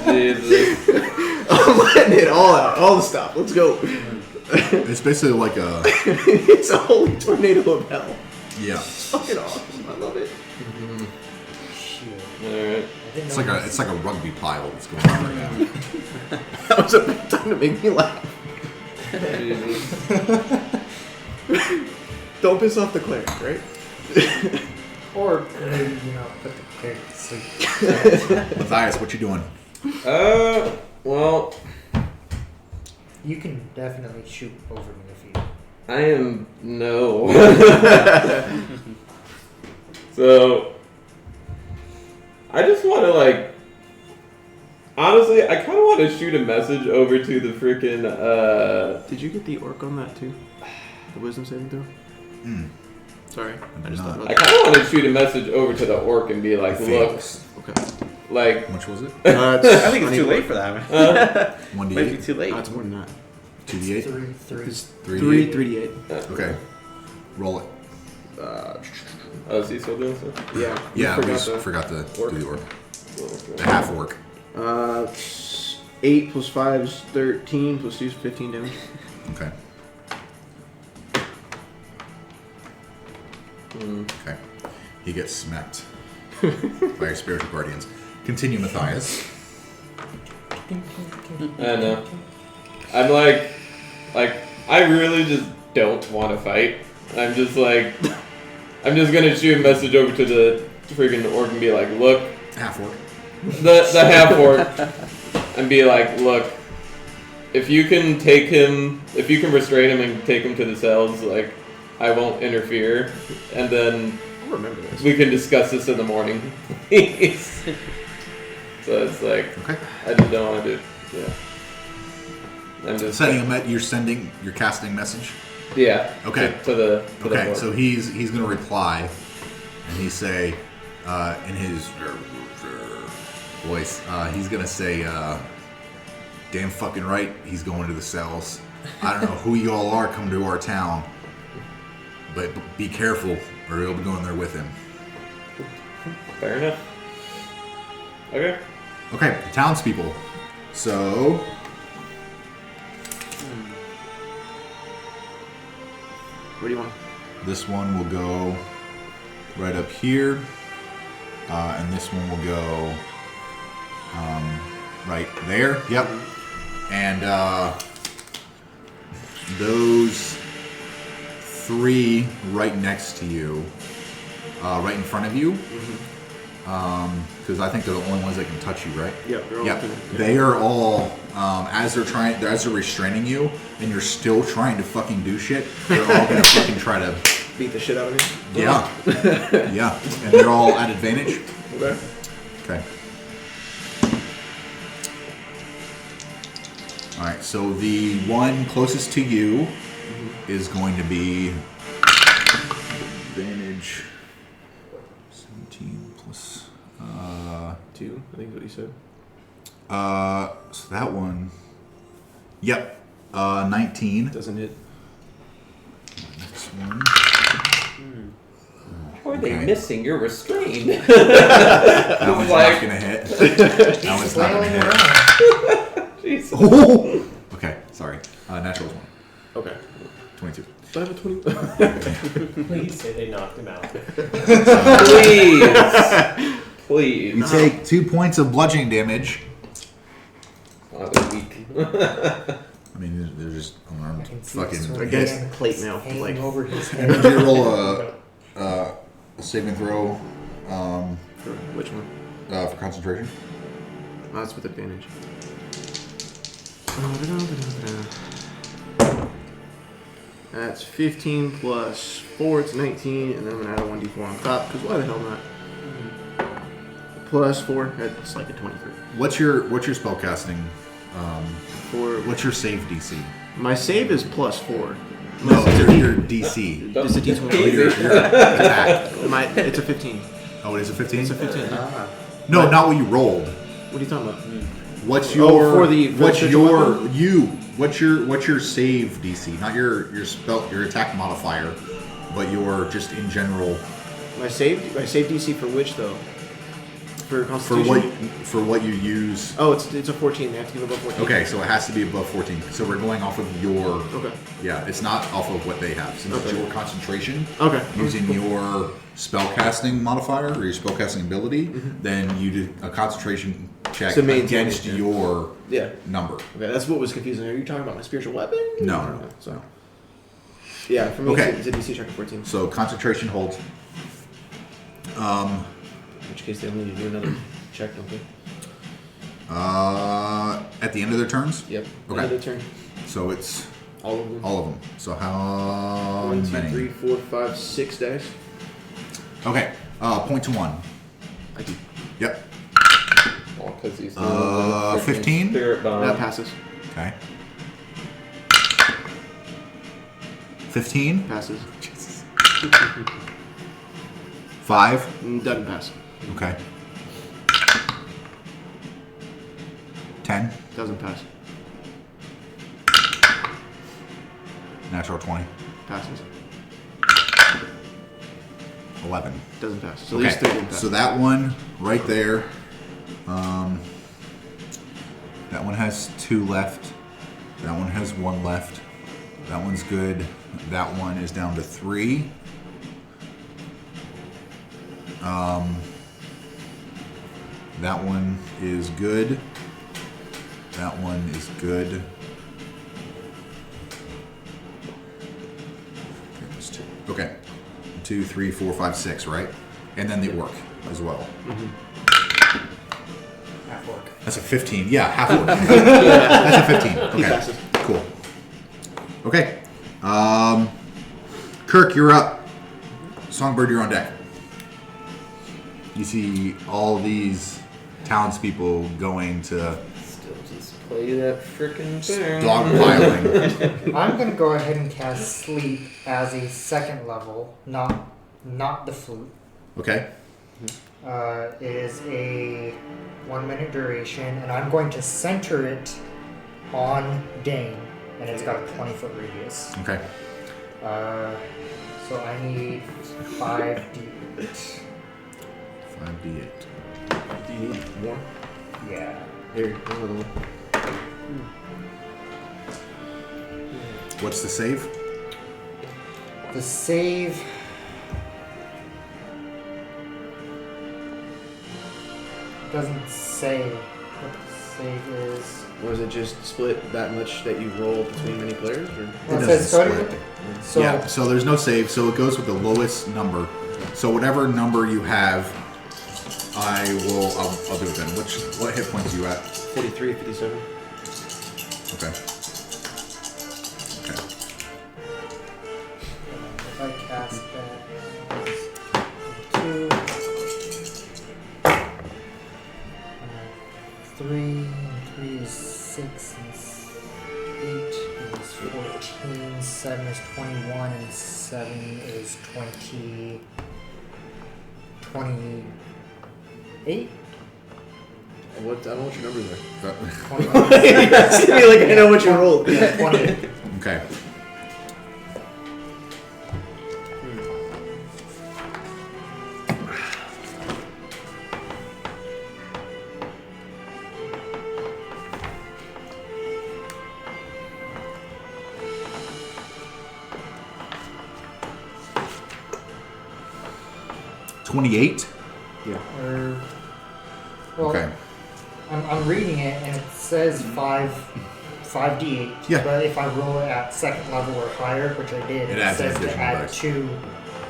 Jesus. I'm letting it all out. All the stuff. Let's go. It's basically like a It's a holy tornado of hell. yeah. It's fucking awesome. I love it. Alright. It's like a rugby pile that's going on right now. That was a big time to make me laugh. Don't piss off the cleric, right? Or maybe, put the cleric to sleep. Matthias, what you doing? Well, You can definitely shoot over me if you. I am no. So, I just want to honestly, I kind of want to shoot a message over to the freaking, Did you get the orc on that too? The wisdom saving throw? Sorry, I just thought about I that. kind of want to shoot a message over to the orc and be like, look, Okay. like, How much was it? I think it's too late for that. Might be 1d8, too late. Oh, it's more than that. 2d8, Three. It's 3d8. 3d8. Okay, roll it. oh, is he still doing stuff? Yeah. Yeah, we forgot just the forgot to orc. do the orc. The half orc. 8 plus 5 is 13 plus 2 is 15 damage. Okay. Okay. He gets smacked by your spiritual guardians. Continue, Matthias. I know. I'm like, I really just don't want to fight. I'm just gonna shoot a message over to the freaking orc and be like, look, Half orc. the half orc, and be like, look, if you can restrain him and take him to the cells, like, I won't interfere, and then I'll remember this. we can discuss this in the morning, please. So it's like, Okay. I just don't want to do, yeah. I'm just You're casting message. yeah. Okay. To the Okay, orc. so he's gonna reply, and he say, in his voice, he's gonna say, "Damn fucking right, he's going to the cells. I don't know who you all are coming to our town, but be careful, or you'll be going there with him." Fair enough. Okay. Okay, the townspeople. So Where do you want? this one will go right up here, and this one will go right there. Yep. And those three right next to you, right in front of you, because I think they're the only ones that can touch you, right? Yeah, they're all Yep. gonna- They are all as they're restraining you, and you're still trying to fucking do shit. They're all gonna fucking try to. beat the shit out of me. Yeah. Yeah. And they're all at advantage. Okay. Okay. Alright, so the one closest to you is going to be advantage 17 plus 2, I think is what you said. so that one. Yep. 19. Doesn't hit. Next one. How are they Okay. missing? You're restrained. That one's like- not gonna hit. That one's not gonna Flailing hit. around. Jesus. Oh! Okay, sorry. Natural is 1. Okay. 22. Do I have a 20? Please say they knocked him out. Please. Please. You take 2 points of bludgeoning damage. Oh, they're weak. I mean, they're just I unarmed. can see Fucking. sort I of guess hand plate mail, hanging like- over his Did head. you roll a saving throw For which one? for concentration? Oh, that's with advantage. That's 15 plus 4, it's 19, and then I'm gonna add a 1d4 on top, because why the hell not? Plus 4, that's like a 23. What's your spellcasting? For What's your save DC? my save is plus 4. No, your DC. It's a d20. Your attack. It's a 15. Oh, it is a 15? It's a 15. No, not what you rolled. What are you talking about? What's your for the what's your save DC? Not your spell, your attack modifier, but your just in general. My save DC for which though? For Constitution. For what you use. Oh, it's a 14. They have to give above 14. Okay, so it has to be above 14. So we're going off of your. Okay. Yeah, it's not off of what they have. Since it's your concentration. Okay. Using your spellcasting modifier or your spellcasting ability, then you do a concentration check To maintain against it, yeah. your Yeah. number. Okay, that's what was confusing. Are you talking about my spiritual weapon? No. So. Yeah, for me Okay. it's a DC check of 14. So concentration holds. In which case they only need to do another check, don't they? At the end of their turns. Yep. Okay. Another turn. So it's All of them. all of them. So how 1, 2, many? 3, 4, 5, 6 dice. Okay. Point to one. I do. Yep. Well, 'cause he's the one with the freaking 15? Spirit bomb. That passes. Okay. 15. Passes. 5. Doesn't pass. Okay. 10. Doesn't pass. Natural 20. Passes. 11. Doesn't pass. So these 3 didn't pass. So that one right there. That one has 2 left. That one has 1 left. That one's good. That one is down to 3. That one is good. That one is good. Okay. 2, 3, 4, 5, 6, right? And then the orc as well. Half-orc. That's a 15. Yeah, half orc. That's a 15. He Okay. passes. Cool. Okay. Kirk, you're up. Songbird, you're on deck. You see all these townspeople going to Still just play that frickin' thing. dogpiling. I'm gonna go ahead and cast Sleep as a second level, not the flute. Okay. It is a 1-minute duration, and I'm going to center it on Dain, and it's got a 20-foot radius. Okay. So I need 5d8. 5d8. Do you need more? Yeah. Here, another one. What's the save? The save. Doesn't say what the save is. Was it just split that much that you roll between many players? Or? Well, it doesn't says starting split. with so Yeah, so there's no save, so it goes with the lowest number. So whatever number you have, I'll do it then. What hit points are you at? 43, 57. Okay. Okay. if I cast that as 2, 3, and 3 is 6, and 8 is 14, 7 is 21, and 7 is 28. What? I don't know what your numbers are. 28. You're asking me like I know what you rolled. Yeah, 28. Okay. $28. Yeah. Well, Okay. I'm reading it and it says 5d8. Yeah. But if I roll it at second level or higher, which I did, It it, adds an says to additional add dice.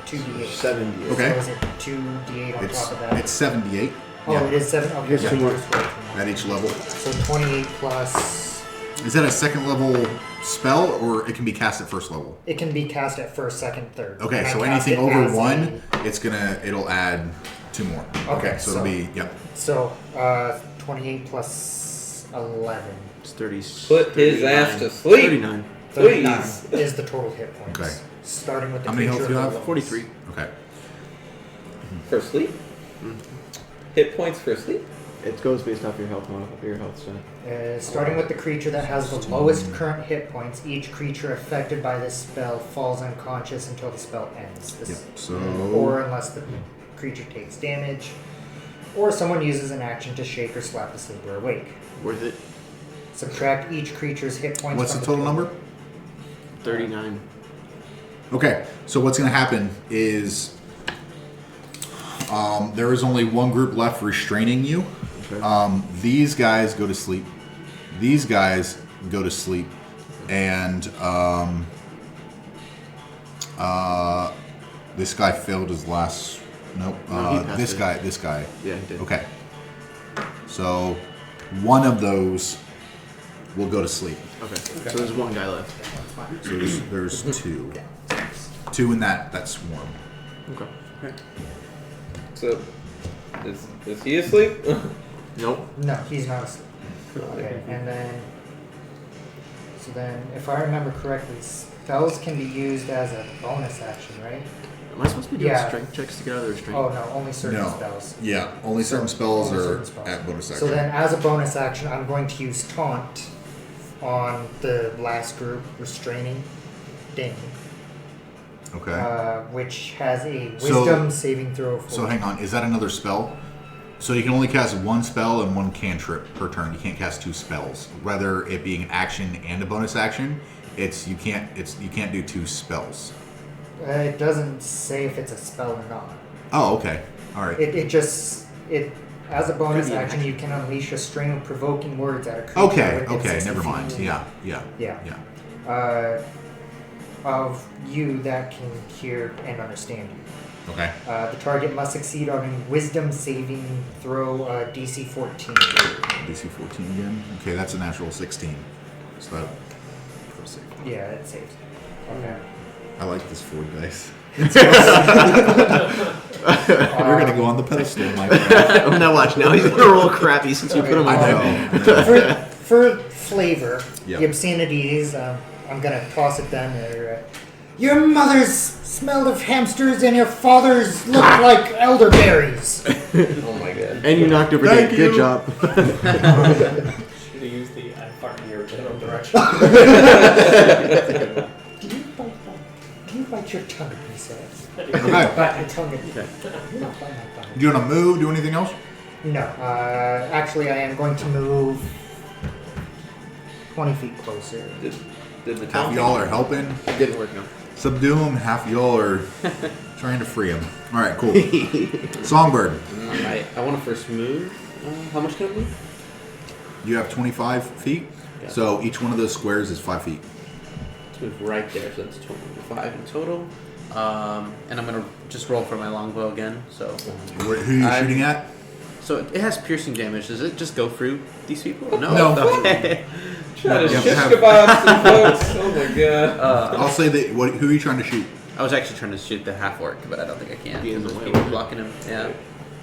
2d8. 70. Okay. So is it 2d8 on top of that? It's 78 Oh, yeah. it is 7. Okay, Here's so two more. it's 14. at each level. So 28 plus. Is that a second level spell, or it can be cast at first level? It can be cast at first, second, third. Okay, And I so cast anything it over as 1, it'll add 2 more. Okay, so it'll so- be, yep. So 28 plus 11. It's 30. Put his ass to sleep. 39. 39 Please. is the total hit points. Okay. Starting with the How many health creature do you have? levels. 43. Okay. For sleep? Hit points for sleep. It goes based off your health stat. Starting with the creature that has the lowest current hit points, each creature affected by this spell falls unconscious until the spell ends. Or unless the creature takes damage, or someone uses an action to shake or slap the sleeper awake. Worth it. Subtract each creature's hit points. What's from the total number? 39. Okay, so what's going to happen is there is only one group left restraining you. Okay. These guys go to sleep. These guys go to sleep. And this guy failed his last... Nope. No, he passed this it. guy. Yeah, he did. Okay. So one of those will go to sleep. Okay. So there's one guy left. So there's two. Two in that swarm. Okay. So, is he asleep? Nope. No, he's not asleep. Okay, and then... So then, if I remember correctly, spells can be used as a bonus action, right? Am I supposed to be doing Yeah. strength checks to get out of the restraint? Oh no, only certain No. spells. Yeah, only certain spells Only are certain spells. at bonus action. So then, as a bonus action, I'm going to use Taunt on the last group, restraining Dain, Okay. which has a So- Wisdom saving throw. For So hang on, is that another spell? So you can only cast one spell and one cantrip per turn. You can't cast two spells. Whether it being an action and a bonus action, you can't do two spells. It doesn't say if it's a spell or not. Oh, okay. All right. It as a bonus Could be an action, you can unleash a string of provoking words at a creature. Okay, within okay, 60 never mind. feet. Yeah. Of you that can hear and understand you. Okay. The target must succeed on a Wisdom saving throw DC 14. DC 14 again. Okay, that's a natural 16. So that. Yeah, it saves. Okay. I like this 4 dice. You're gonna go on the pedestal, my friend. I'm not watching now. He's gonna roll crappy since you put him on. I know. For flavor, Yep. the obscenities, I'm gonna toss it down there. Your mother's smelled of hamsters and your father's looked like elderberries. Oh my god. And you knocked over Thank Dave. you. Good job. Should have used the I fart in your general direction. Can you bite your tongue, he says. Okay. Bite your tongue. You're not biting my tongue. Do you want to move? Do anything else? No, actually I am going to move 20 feet closer. Did the Half y'all are helping. It didn't work, no. Subdue him. Half y'all are trying to free him. All right, cool. Songbird, Alright, I want to first move. How much can I move? you have 25 feet. Yeah. So each one of those squares is 5 feet. Let's move right there, so that's 25 in total. And I'm going to just roll for my longbow again. So Who are you shooting at? so it has piercing damage. Does it just go through these people? No. No. Okay. Trying to You have shish to have- kebab some folks. Oh my god. I'll say that. Who are you trying to shoot? I was actually trying to shoot the half-orc, but I don't think I can. Be in the There's way, people wouldn't it? blocking him. Yeah.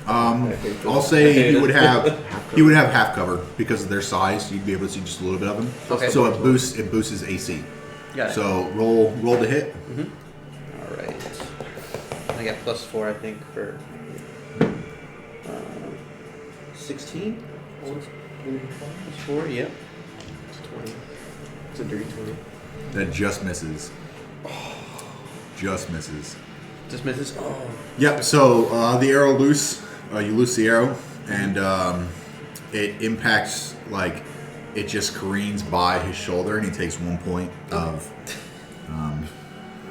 I'll say he would have half cover because of their size. You'd be able to see just a little bit of him. Okay. So it boosts his AC. Got it. So roll to hit. All right. I got +4, I think, for 16. +4, yep. It's 20. It's a dirty 20. That just misses. Just misses. Just misses. Oh. Yep. So the arrow loose. You loose the arrow, and it impacts it just careens by his shoulder, and he takes 1 point of I'll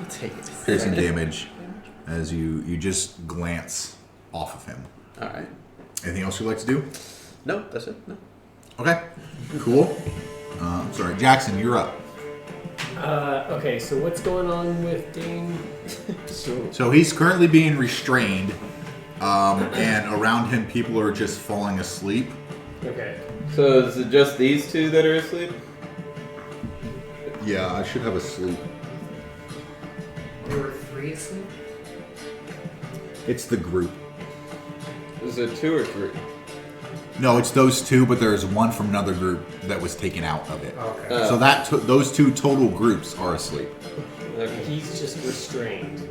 take it. piercing damage as you just glance off of him. All right. Anything else you'd like to do? No, that's it. No. Okay. Cool. I'm sorry, Jaxxon, you're up. Okay, so what's going on with Dain? So he's currently being restrained, and around him people are just falling asleep. Okay. So is it just these two that are asleep? Yeah, I should have a sleep. There were 3 asleep? It's the group. Is it 2 or 3? No, it's those two, but there's one from another group that was taken out of it. Okay. So those two total groups are asleep. Okay. He's just restrained.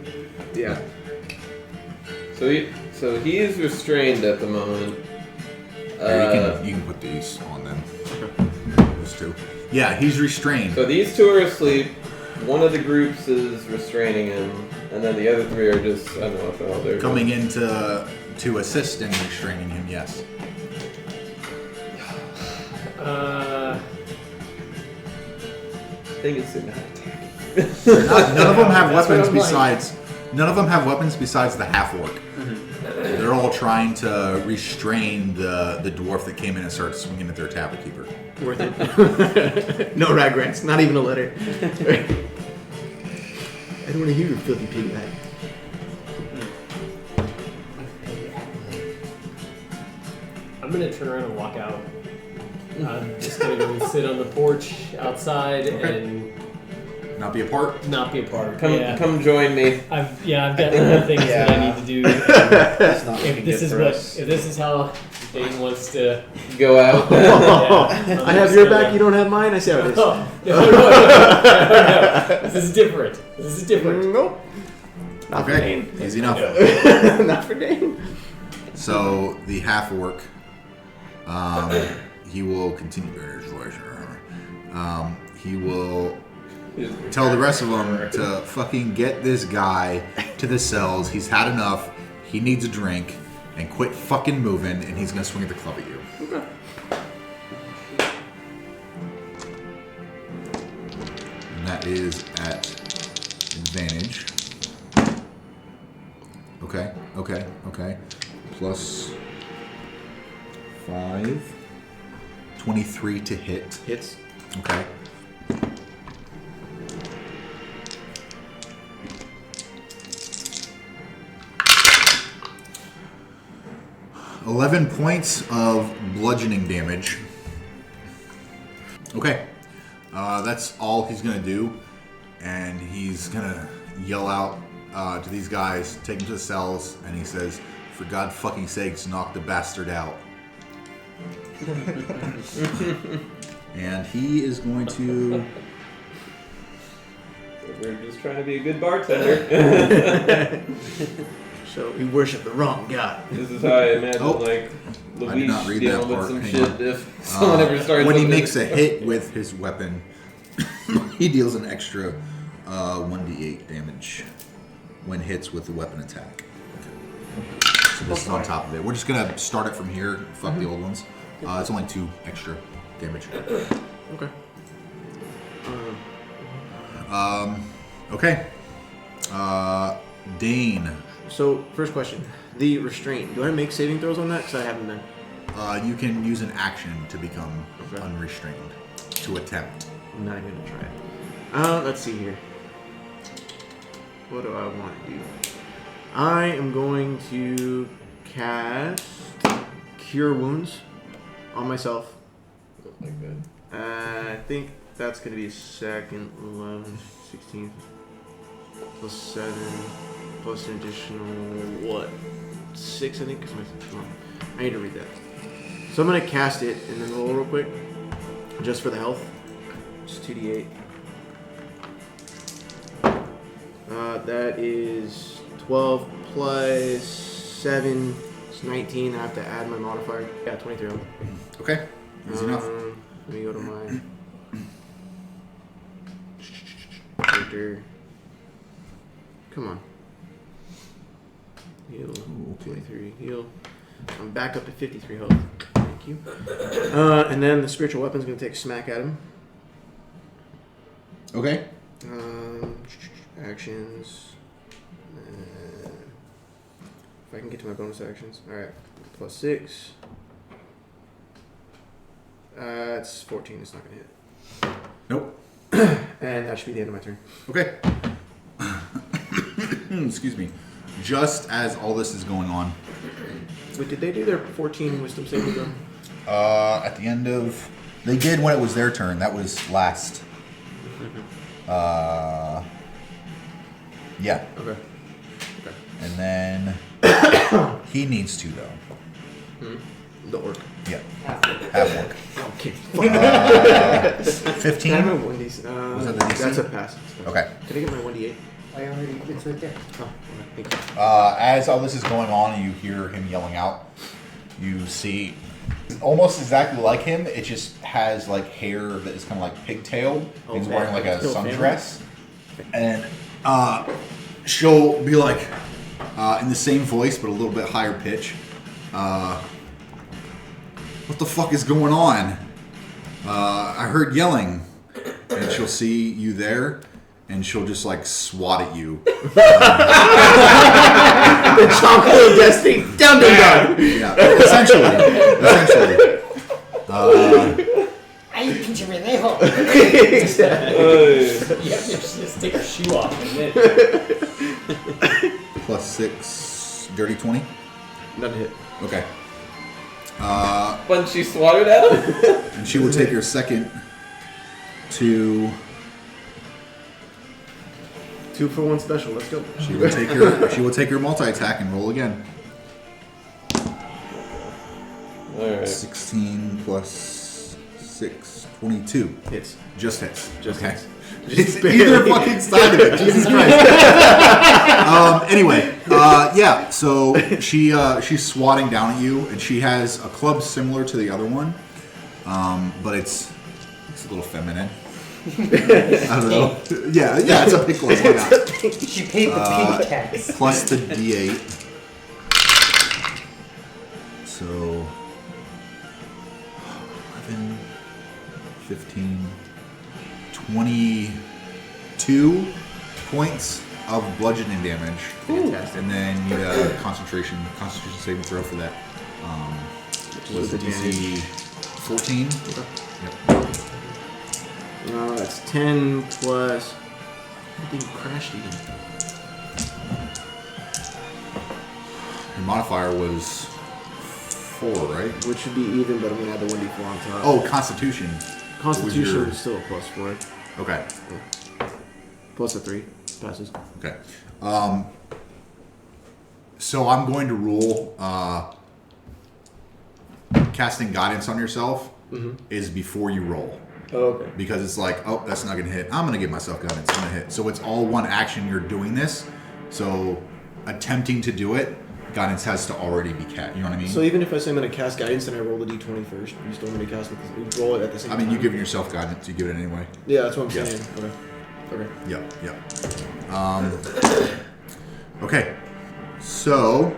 Yeah. So he is restrained at the moment. You can put these on them. Those two. Yeah, he's restrained. So these two are asleep. One of the groups is restraining him, and then the other three are just, I don't know what the hell they're Coming in to assist in restraining him, yes. I think it's in that. None of them have That's weapons what I'm besides. None of them have weapons besides the half-orc. They're all trying to restrain the dwarf that came in and started swinging at their tavern keeper. Worth it. No rag grants, not even a letter. I don't want to hear your filthy pig bag. I'm gonna turn around and walk out. I'm just gonna go sit on the porch outside and Not be a part. not be a part. Come join me. I've got other things that I need to do. That's not If this is how Dain wants to Go out. yeah, I have your back, you don't have mine. I see how it is. No. This is different. Nope. Not for Okay, Dain. easy enough. Not for Dain. So the half-orc, he will continue. He will tell the rest of them to fucking get this guy to the cells. He's had enough. He needs a drink, and quit fucking moving. And he's gonna swing at the club at you. Okay. And that is at advantage. Okay. Plus 5. 23 to hit. Hits. Okay. $11 points of bludgeoning damage. Okay. That's all he's gonna do. And he's gonna yell out to these guys, take them to the cells, and he says, "For God fucking sakes, knock the bastard out." And he is going to... We're just trying to be a good bartender. So we worship the wrong god. This is how I imagine, like, I did not Luis read that dealing with part. some Hang shit on. if someone ever starts when he looking- makes a hit with his weapon, he deals an extra 1d8 damage when hits with the weapon attack. So this is on top of it. We're just gonna start it from here. Fuck the old ones. It's only 2 extra damage. Okay. Okay. Dain. So, first question. The restraint. Do I make saving throws on that? Because I haven't been. You can use an action to become Okay. unrestrained. To attempt. I'm not going to try it. Let's see here. What do I want to do? I am going to cast Cure Wounds on myself. Like that. I think that's going to be a second 11, 16, plus 7, plus an additional, 6, I think? Cause I need to read that. So I'm going to cast it and then roll real quick, just for the health. Just 2d8. That is 12 plus 7. It's 19. I have to add my modifier. Yeah, 23 health. Okay. Easy enough. Let me go to my character. Come on. Heal. 23. Heal. I'm back up to 53 health. Thank you. And then the spiritual weapon's going to take a smack at him. Okay. Actions. If I can get to my bonus actions. Alright. Plus 6. It's 14. It's not going to hit. Nope. And that should be the end of my turn. Okay. Excuse me. Just as all this is going on, Wait, did they do their 14 wisdom saving throw? at the end of... They did when it was their turn. That was last. Yeah. Okay. And then... he needs to, though. The orc. Yeah. Half-orc. Okay. 15? Can I have my 1d? Was that the DC? That's a pass. Okay. Can I get my 1d8? It's right there. Oh, thank you. As all this is going on and you hear him yelling out, you see almost exactly like him. It just has like hair that is kind of like pigtailed. Oh, He's man. wearing like a Still sundress. And she'll be like, in the same voice but a little bit higher pitch, what the fuck is going on? I heard yelling. And she'll see you there, and she'll just like swat at you. The chocolate of destiny. Down, down, down. Yeah, essentially. Ay, pinche renejo. You have to just take your shoe off and then. Plus 6, dirty 20. Not a hit. Okay. When she swatted at him? And she will take her second to. 2 for 1 special. Let's go. She will take her multi-attack and roll again. Alright. 16 plus 6, 22. Hits. Just hits. Just okay. hits. It's either fucking side of it. Jesus Christ. Anyway, yeah. So she's swatting down at you, and she has a club similar to the other one, but it's a little feminine. I don't know. Yeah, it's a big club. Why not? She paid the pink tax. Plus the D8. So 11, 15, 22 points of bludgeoning damage. Fantastic. And then you need a concentration saving throw for that. Which Was the DC 14? Yep. That's 10 plus. I think it crashed again. Your modifier was 4, right? Which should be even, but I'm gonna add the 1d4 on top. Oh, Constitution. Constitution your- is still a +4. Okay. Plus a 3. Passes. Okay. So I'm going to rule casting guidance on yourself is before you roll. Oh, okay. Because it's like, oh, that's not going to hit. I'm going to give myself guidance. I'm going to hit. So it's all one action you're doing this. So attempting to do it, guidance has to already be cast. You know what I mean? So even if I say I'm gonna cast guidance and I roll the d20 first, you still want me to cast it? You roll it at the same I time. mean, you giving yourself guidance. You give it anyway. Yeah, that's what I'm Yeah. saying. Okay. Yep. Okay. So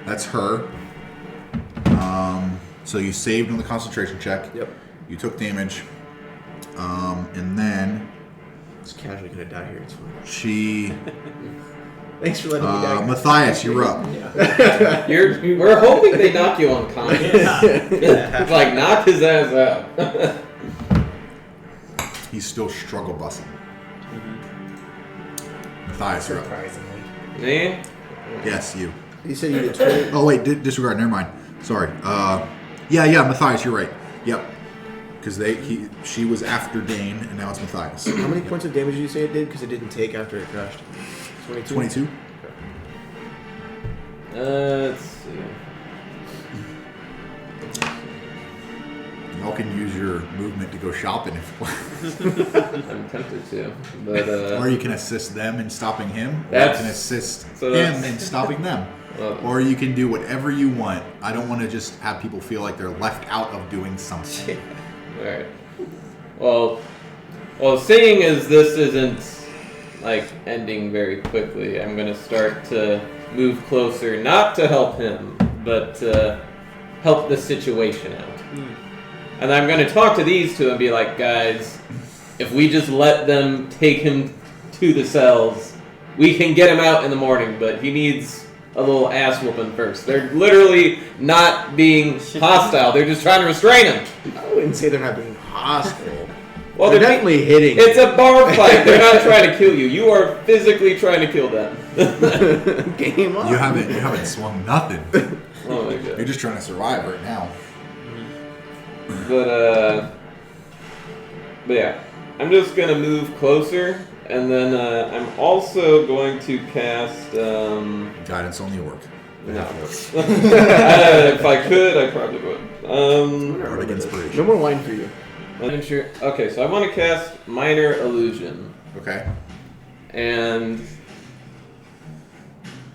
that's her. So you saved on the concentration check. Yep. You took damage. And then It's casually gonna die here. It's fine. she. Thanks for letting me die. Matthias, you're up. We're hoping they knock you unconscious. Like, knock his ass out. He's still struggle bussing. Matthias, you're up. Surprisingly. Me? Yes, you. You said you did 20. Oh wait, disregard. Never mind. Sorry. Yeah, Matthias, you're right. Yep. Because she was after Dain, and now it's Matthias. How many points of damage did you say it did? Because it didn't take after it crashed. 22. 22. Let's see. Y'all can use your movement to go shopping if I'm tempted to, but or you can assist them in stopping him. Or you That's- can assist so him that's- in stopping them. Well- Or you can do whatever you want. I don't want to just have people feel like they're left out of doing something. Alright. Well, seeing as this isn't like ending very quickly, I'm gonna start to move closer, not to help him, but to help the situation out. And I'm gonna talk to these two and be like, guys, if we just let them take him to the cells, we can get him out in the morning, but he needs a little ass whooping first. They're literally not being hostile, they're just trying to restrain him. I wouldn't say they're not being hostile. Well, they're definitely hitting. It's a bar fight. They're not trying to kill you. You are physically trying to kill them. Game on. You haven't swung nothing. Oh my You're god. just trying to survive right now. But yeah, I'm just gonna move closer, and then I'm also going to cast. Guidance on the orc. No. If I could, I probably would. Bardic inspiration. No more wine for you. I'm sure. Okay, so I want to cast Minor Illusion. Okay. And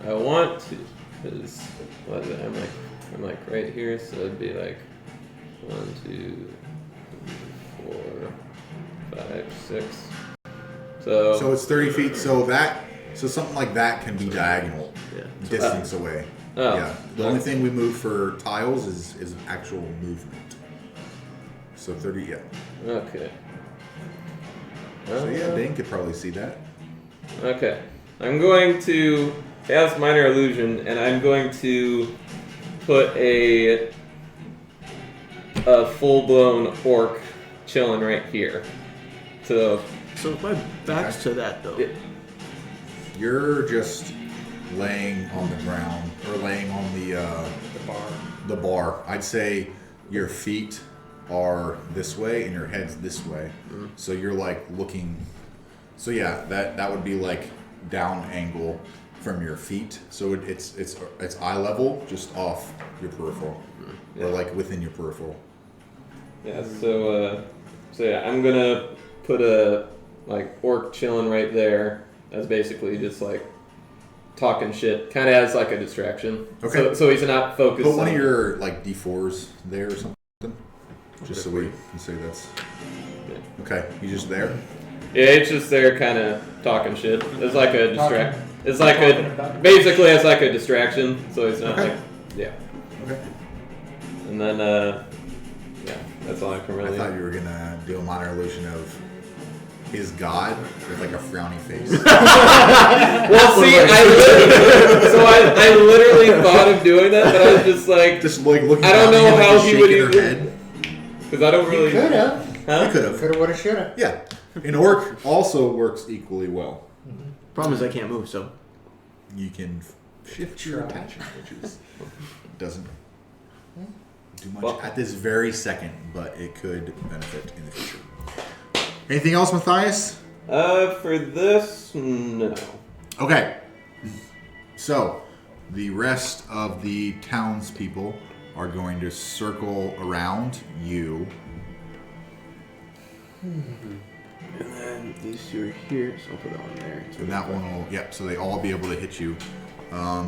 I want to, because I'm like right here, so it'd be like 1, 2, 3, 4, 5, 6. So it's 30 feet. So something like that can be diagonal distance away. Oh. Yeah. The only thing we move for tiles is actual movement. So 30. Yeah. Okay. So yeah, Dain could probably see that. Okay. I'm going to cast Minor Illusion, and I'm going to put a full-blown orc chilling right here. So if my back's to that though. You're just laying on the ground or laying on the bar. I'd say your feet are this way and your head's this way. So you're like looking. So yeah, that would be like down angle from your feet. So it's eye level, just off your peripheral, or like within your peripheral. yeah, so yeah, I'm gonna put a like orc chilling right there. That's basically just like talking shit, kind of as like a distraction. Okay. So he's not focused. Put one on of your like D4s there or something, just so we can say that's. Okay, you just there. Yeah, it's just there, kind of talking shit. It's like a distract. It's like basically it's like a distraction. So he's not Okay. like yeah. Okay. And then yeah, that's all I can I really. thought you were gonna do a minor illusion of his god with like a frowny face. Well, see, I literally thought of doing that, but I was just like, Just like looking. I don't down know at him, how like, he shaking would her even- head. because I don't really. Could have. Huh? You could have. Could have. Would have. Should have. Yeah. An orc also works equally well. Problem is I can't move, so You can shift your attention, which is doesn't do much Well- at this very second, but it could benefit in the future. Anything else, Matthias? For this, no. Okay. So, the rest of the townspeople are going to circle around you. and then these two are here, so I'll put that one there. And that one will, yep, so they all be able to hit you.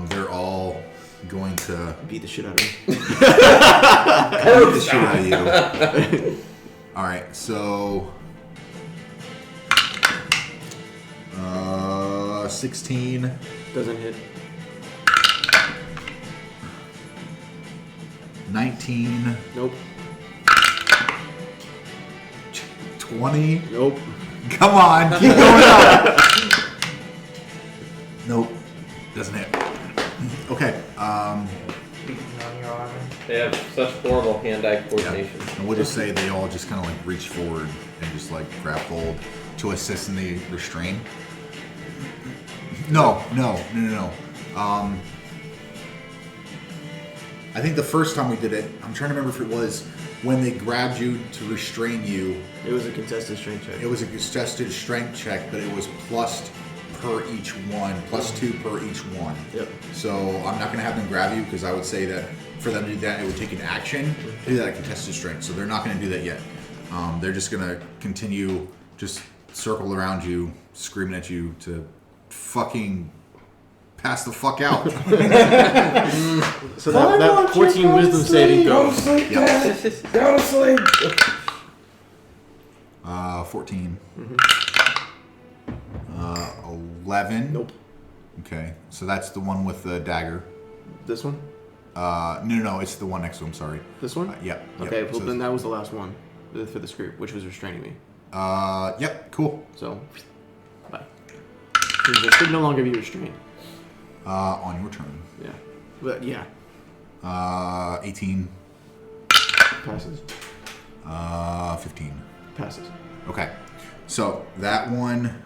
They're all going to Beat the shit out of him. beat the shit out of you. Alright, so 16, Doesn't hit. 19, Nope. 20. Nope. Come on, keep going up. Nope, doesn't hit. Okay, Beating on your armor. They have such horrible hand-eye coordination. and we'll just say they all just kind of like reach forward and just like grab hold to assist in the restraint. No. I think the first time we did it, I'm trying to remember if it was when they grabbed you to restrain you. It was a contested strength check. It was a contested strength check, but it was plus per each one, +2 per each one. Yep. So I'm not going to have them grab you because I would say that for them to do that, it would take an action to do that at contested strength. So they're not going to do that yet. They're just going to continue just circle around you, screaming at you to fucking pass the fuck out. So that 14 wisdom saving throw. Yeah. Go to sleep. 14. 11. Nope. Okay, so that's the one with the dagger. This one? No, it's the one next to him. Sorry. This one? Yep. Okay, Yep. well So- then that was the last one for this group, which was restraining me. Yep. Cool. So, bye. They should no longer be restrained. On your turn. Yeah. But yeah, 18. passes. 15. Passes. Okay. So that one,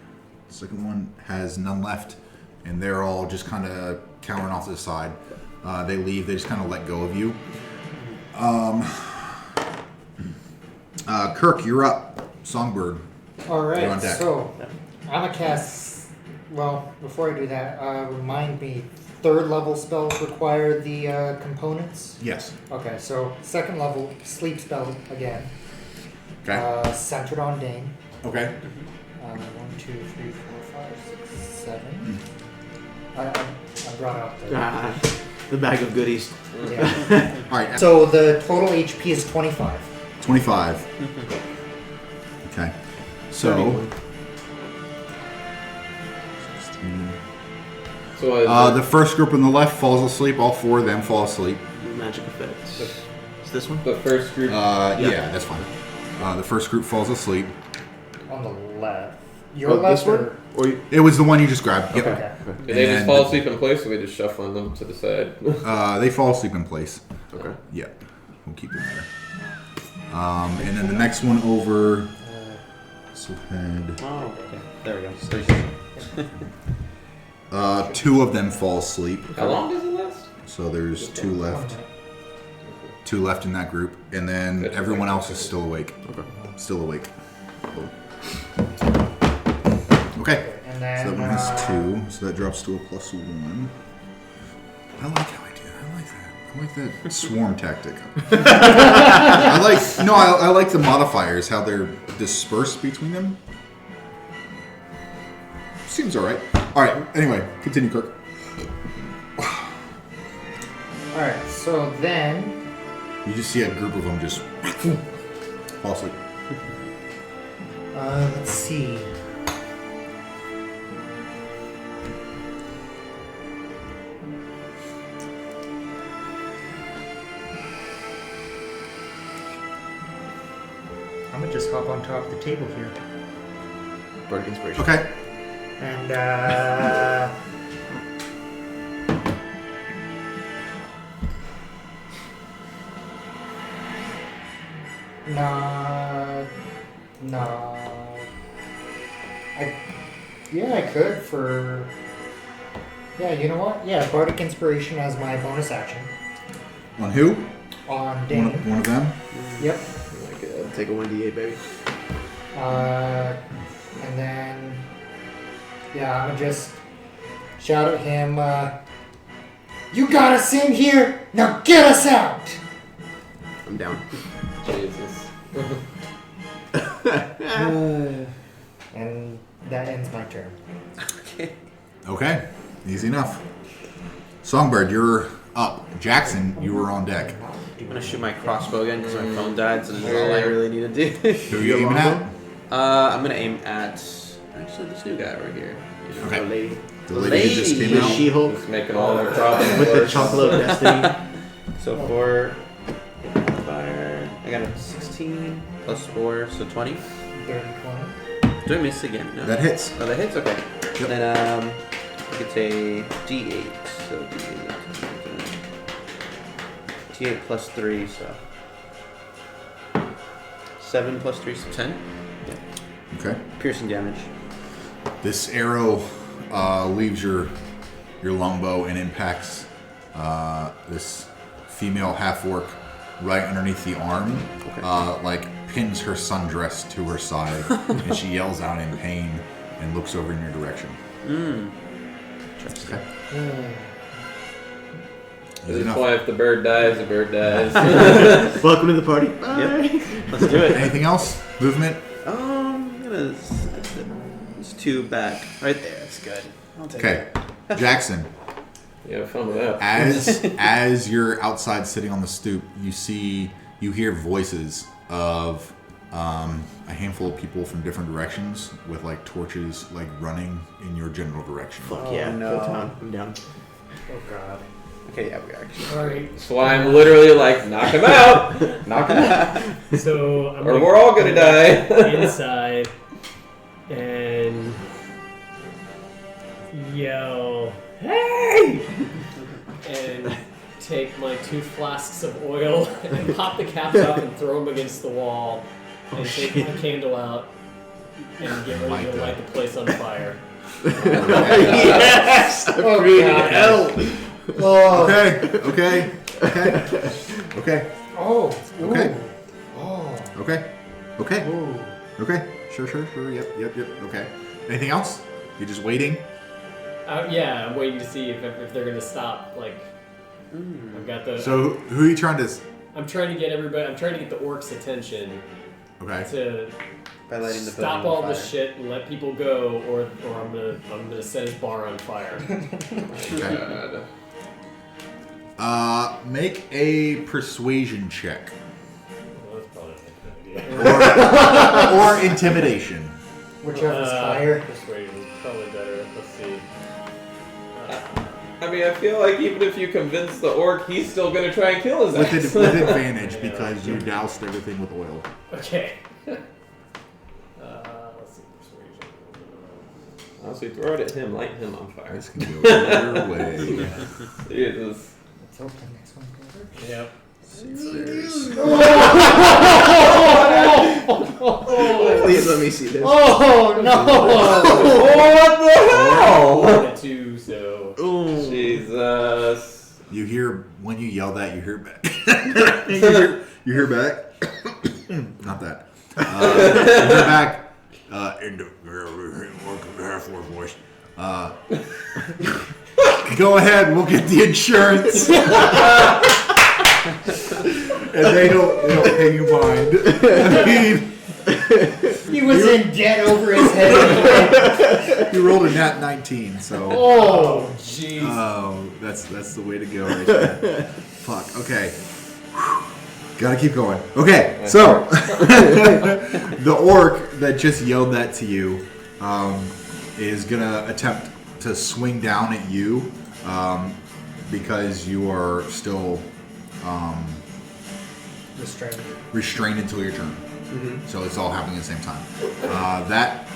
second one, has none left, and they're all just kind of cowering off to the side. They leave. They just kind of let go of you. Kirk, you're up. Songbird. All You're on right, deck. so I'm gonna cast. Well, before I do that, remind me. Third level spells require the components. Yes. Okay, so second level sleep spell again. Okay. Centered on Dain. Okay. 1, 2, 3, 4, 5, 6, 7. I brought out the. The bag of goodies. Yeah. All right. So the total HP is 25. 25. Okay. So. 16. So The first group on the left falls asleep. All 4 of them fall asleep. Magic effects. Is this one? the first group. Yeah, that's fine. The first group falls asleep. On the left. Your Oh, left this one? or? Or you, It was the one you just grabbed. Yep. Okay. Do they just and- fall asleep in place, or we just shuffling them to the side? They fall asleep in place. okay. Yeah, we'll keep them there. And then the next one over. So head. Oh, okay. There we go. So 2 of them fall asleep. How long does it last? So there's 2 left. 2 left in that group, and then Good. everyone else is still awake. Okay. Still awake. Okay. And then. So that one has 2, so that drops to a +1. I like how I do that. I like that swarm tactic. I like the modifiers, how they're dispersed between them. Seems alright. Alright, anyway, continue, Kirk. Alright, so then. You just see a group of them just fall asleep. Let's see. I'm gonna just hop on top of the table here. Bardic inspiration. Okay. And no. I could for. Yeah, you know what? Yeah, Bardic Inspiration as my bonus action On who? on Dain. One of them? Yep. Like, take a 1d8, baby. And then, yeah, I'm gonna just shout at him, you got us in here, now get us out! I'm down. Jesus. And that ends my turn. Okay. Easy enough. Songbird, you're up. Jaxxon, you were on deck. I'm gonna shoot my crossbow again because my phone died, so this is all I really need to do. Who are you aiming at? I'm gonna aim at actually this new guy over here. You know, Okay. The lady. The lady who just Lady. came The out. She-Hulk Just making all their problems with the worse. chocolate of destiny. So for fire, I got a 16 plus 4, so 20. 30, 20. Do I miss again? No. That hits. Oh, that hits. Okay. Yep. Then it's a D8. So D8 plus 3, so 7 plus 3, so 10. Okay. Piercing damage. This arrow leaves your longbow and impacts this female half-orc right underneath the arm. Okay. Like pins her sundress to her side, and she yells out in pain and looks over in your direction. Interesting. Okay. At Easy this enough. point, if the bird dies, the bird dies. Welcome to the party. Bye. Yep. Let's do it. Anything else? Movement? I'm gonna. It's 2 back. Right there. That's good. I'll take Okay. Jaxxon, You have fun with that. as you're outside sitting on the stoop, you hear voices of a handful of people from different directions with like torches like running in your general direction. Fuck yeah. no. Go town. I'm down. Oh god. Okay, yeah, we are actually. Alright, That's why I'm literally like, knock him out! Knock him out! So I'm Or gonna we're all gonna go back die. inside and yell, "Hey!" and take my 2 flasks of oil and pop the caps off and throw them against the wall and take my candle out and get ready to light the place on fire. Yes! Oh, Breathing God. hell! Oh. Okay. Okay. Oh. Ooh. Okay. Oh. Okay. Ooh. Okay. Sure. Yep. Okay. Anything else? You're just waiting? Yeah, I'm waiting to see if they're gonna stop. Like, I've got the. So who are you trying to... I'm trying to get everybody. I'm trying to get the orcs' attention Okay. to By lighting the stop building all on this fire. shit and let people go, or I'm gonna set his bar on fire. Okay. Make a persuasion check. Well, that's probably not a good idea. Or intimidation. Whichever's higher. Persuasion, probably better. Let's see. I mean, I feel like even if you convince the orc, he's still gonna try and kill his With ass. with advantage because you doused everything with oil. Okay. Let's see, persuasion. Honestly, throw it at him, light him on fire. This can go either way. Jesus. Let's hope the next one goes. Yep. Please let me see this. Oh no! What the hell? 1 and 2, so. Jesus. You hear when you yell that, you hear back. you hear back. Not that. You hear back. In the half-orc voice. Go ahead. We'll get the insurance. And they don't pay you mind. I mean, He was in debt over his head. you rolled a nat 19, so. Oh, jeez. Oh, that's the way to go right there. Fuck. Okay. Gotta keep going. Okay, so the orc that just yelled that to you is gonna attempt to swing down at you because you are still restrained until your turn. So it's all happening at the same time. That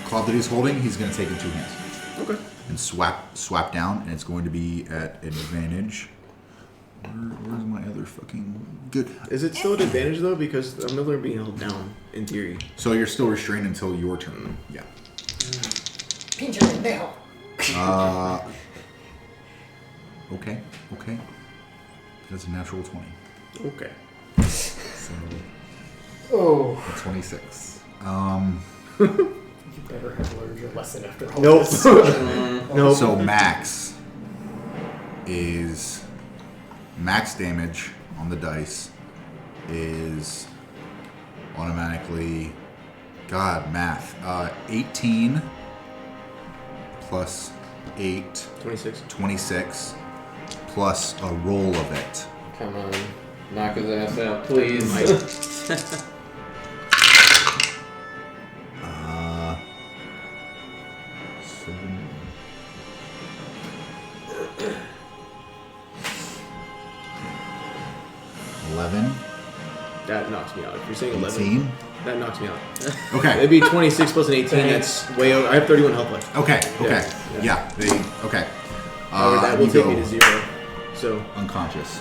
club that he's holding, he's gonna take in 2 hands. Okay. And swap down, and it's going to be at advantage. Where's my other fucking good? Is it still an advantage though? Because I'm no longer being held down in theory. So you're still restrained until your turn. Yeah. Pinch him in there. Okay. That's a natural 20. Okay. So Oh. 26. You better have learned your lesson after all Nope. this. Nope. So max damage on the dice is automatically, God, math. 18 plus 8, 26 plus a roll of it. Come on. Knock his ass out, please. 7. 11. That knocks me out. If you're saying 11, 18. that knocks me out. Okay. It'd be 26 plus an 18. That's way over. I have 31 health left. Okay. Yeah. Yeah. Okay. That will you take go me to 0. So unconscious.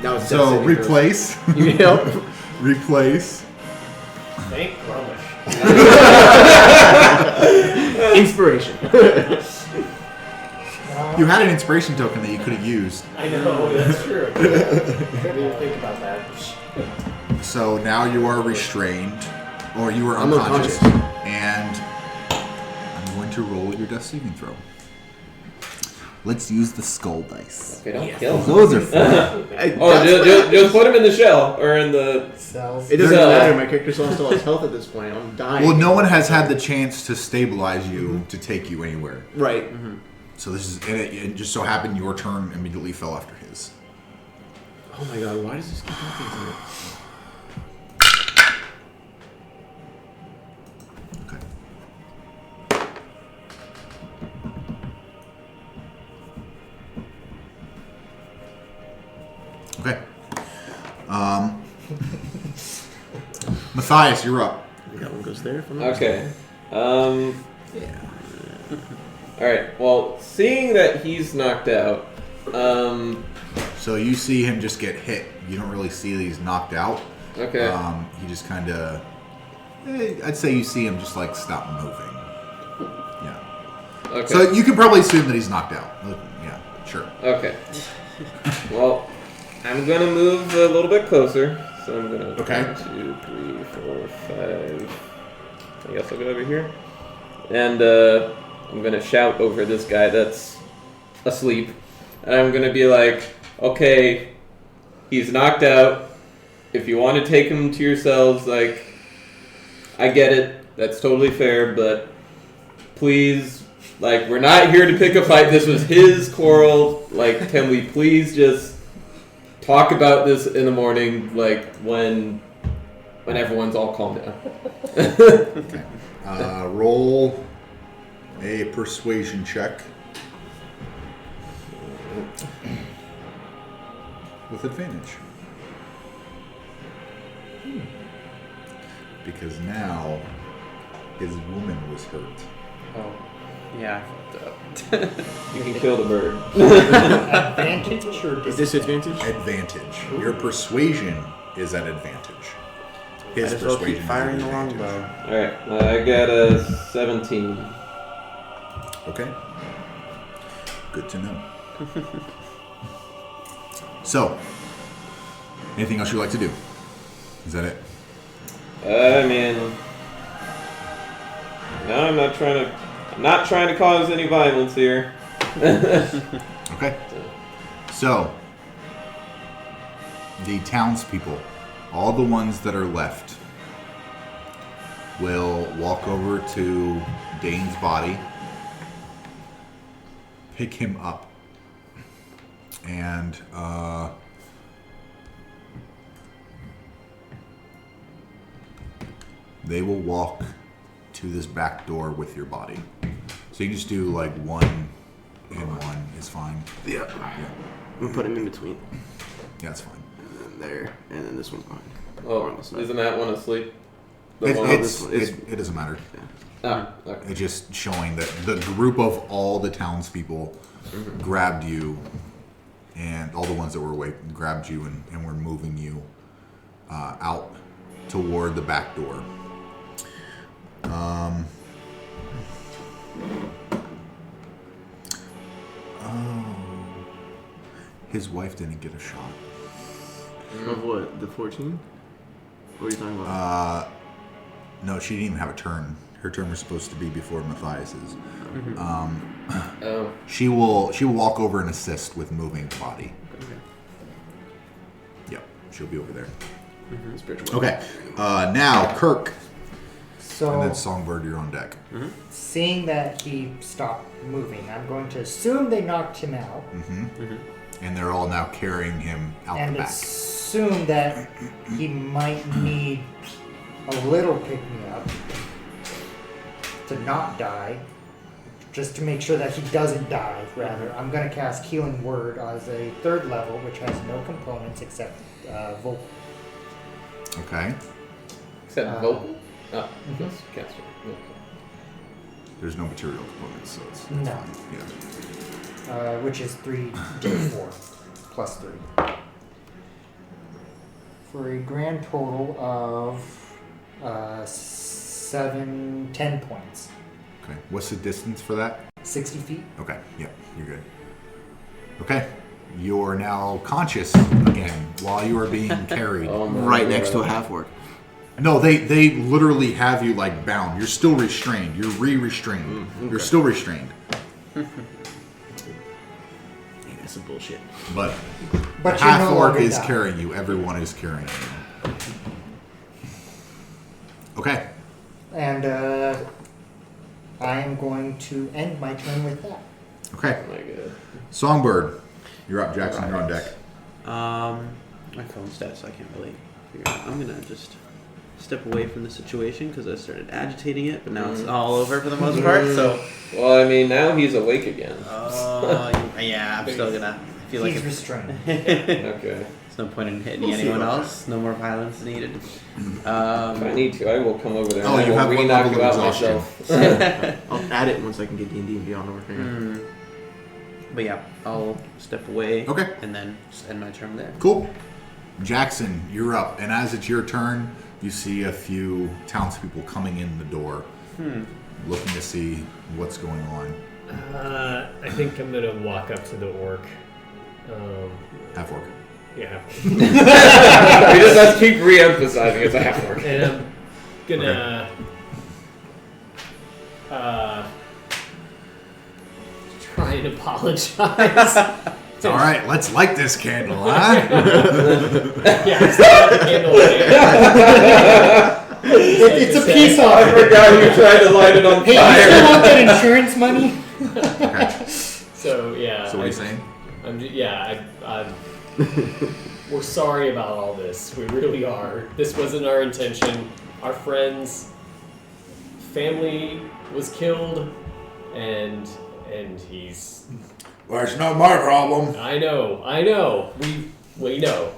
now it's So death saving throws. replace. You need help? Replace. Thank Grummish. Inspiration. You had an inspiration token that you could have used. I know, that's true. I didn't even think about that. So now you are restrained, or you are I'm unconscious, unconscious. and I'm going to roll your death saving throw. Let's use the skull dice. Okay, don't kill him. Those are fun. Oh, just put him in the shell, or in the... Cells. It doesn't So- matter. My character still has his health at this point. I'm dying. Well, no one has had the chance to stabilize you to take you anywhere. Right. So this is, and it just so happened your turn immediately fell after his. Oh my god, why does this keep happening to me? Okay. Matthias, you're up. That one goes there. From Okay. Alright, well, seeing that he's knocked out, So you see him just get hit. You don't really see that he's knocked out. okay. He just kind of. I'd say you see him just like stop moving. Yeah. Okay. So you can probably assume that he's knocked out. Yeah, sure. Okay. Well, I'm gonna move a little bit closer. So I'm gonna Okay. 1, 2, 3, 4, 5. I guess I'll go over here. And I'm gonna shout over this guy that's asleep. And I'm gonna be like, okay, he's knocked out. if you want to take him to yourselves, like, I get it. That's totally fair, but please, like, we're not here to pick a fight. This was his quarrel. Like, can we please just talk about this in the morning, like, when everyone's all calmed down? Okay. Roll a persuasion check with advantage. Because now his woman was hurt. Oh, yeah, I fucked up. You can kill the bird. Advantage or Disadvantage? Advantage. Your persuasion is at advantage. His Might as well persuasion keep is firing at the advantage. longbow. Alright, I got a 17. Okay. Good to know. So, anything else you'd like to do? Is that it? I mean, no, I'm not trying to cause any violence here. Okay. So, the townspeople, all the ones that are left, will walk over to Dain's body, pick him up, and they will walk to this back door with your body. So you can just do like one and one is fine. Yeah. Yeah, I'm gonna put him in between. yeah, that's fine. And then there, and then this one's behind. Oh, On the side. isn't that one asleep? The It, one- it's, this one is- it doesn't matter. Ah, okay. It's just showing that the group of all the townspeople grabbed you, and all the ones that were awake grabbed you and were moving you out toward the back door. His wife didn't get a shot. Of what? The 14? What are you talking about? No, she didn't even have a turn. Her turn was supposed to be before Matthias's. Oh, She will walk over and assist with moving the body. Yep, she'll be over there. Spiritual. Okay, now Kirk, and So, then Songbird, you're on deck. seeing that he stopped moving, I'm going to assume they knocked him out And they're all now carrying him out and the back. assume that he might need a little pick me up to not die. Just to make sure that he doesn't die, rather. I'm going to cast Healing Word as a 3rd level, which has no components except vocal. Okay, except vocal? Oh, yes, caster. Okay. there's no material components, so it's No. fine. Yeah. Which is 3d4 plus 3. For a grand total of 10 points. Okay, what's the distance for that? 60 feet. Okay, yeah, you're good. Okay, you're now conscious again while you are being carried. Oh my Right next to a God. half-orc. No, they literally have you like bound. You're still restrained. You're re-restrained. You're still restrained. Yeah, that's some bullshit. But But the you're half no orc longer is down. carrying you. Everyone is carrying you. Okay. And I am going to end my turn with that. Okay. Oh my God. Songbird, you're up. Jaxxon, you're on deck. My phone's dead, so I can't really figure it out. I'm gonna just step away from the situation because I started agitating it, but now it's all over for the most part. So, Well, I mean, now he's awake again. yeah, I'm still gonna. I feel like He's if, restrained. Okay. there's no point in hitting anyone else. No more violence needed. If I need to, I will come over there. Oh, and I you will have one re-knock level you of out exhaustion. myself. I'll add it once I can get D&D and Beyond working. But yeah, I'll step away. Okay. And then just end my turn there. Cool. Jaxxon, you're up. And as it's your turn, you see a few townspeople coming in the door, looking to see what's going on. I think I'm gonna walk up to the orc. Half orc. Yeah. We just have to keep re-emphasizing it's a half-orc. And I'm gonna try and apologize All right, let's light this candle, huh? Yeah, it's not the candle there. It's a peace I offering. forgot you tried to light it on Hey, you still want that insurance money? Okay. So yeah. So what are you saying? I'm we're sorry about all this. We really are. This wasn't our intention. Our friend's family was killed, and he's. Well, it's not my problem. I know. We know.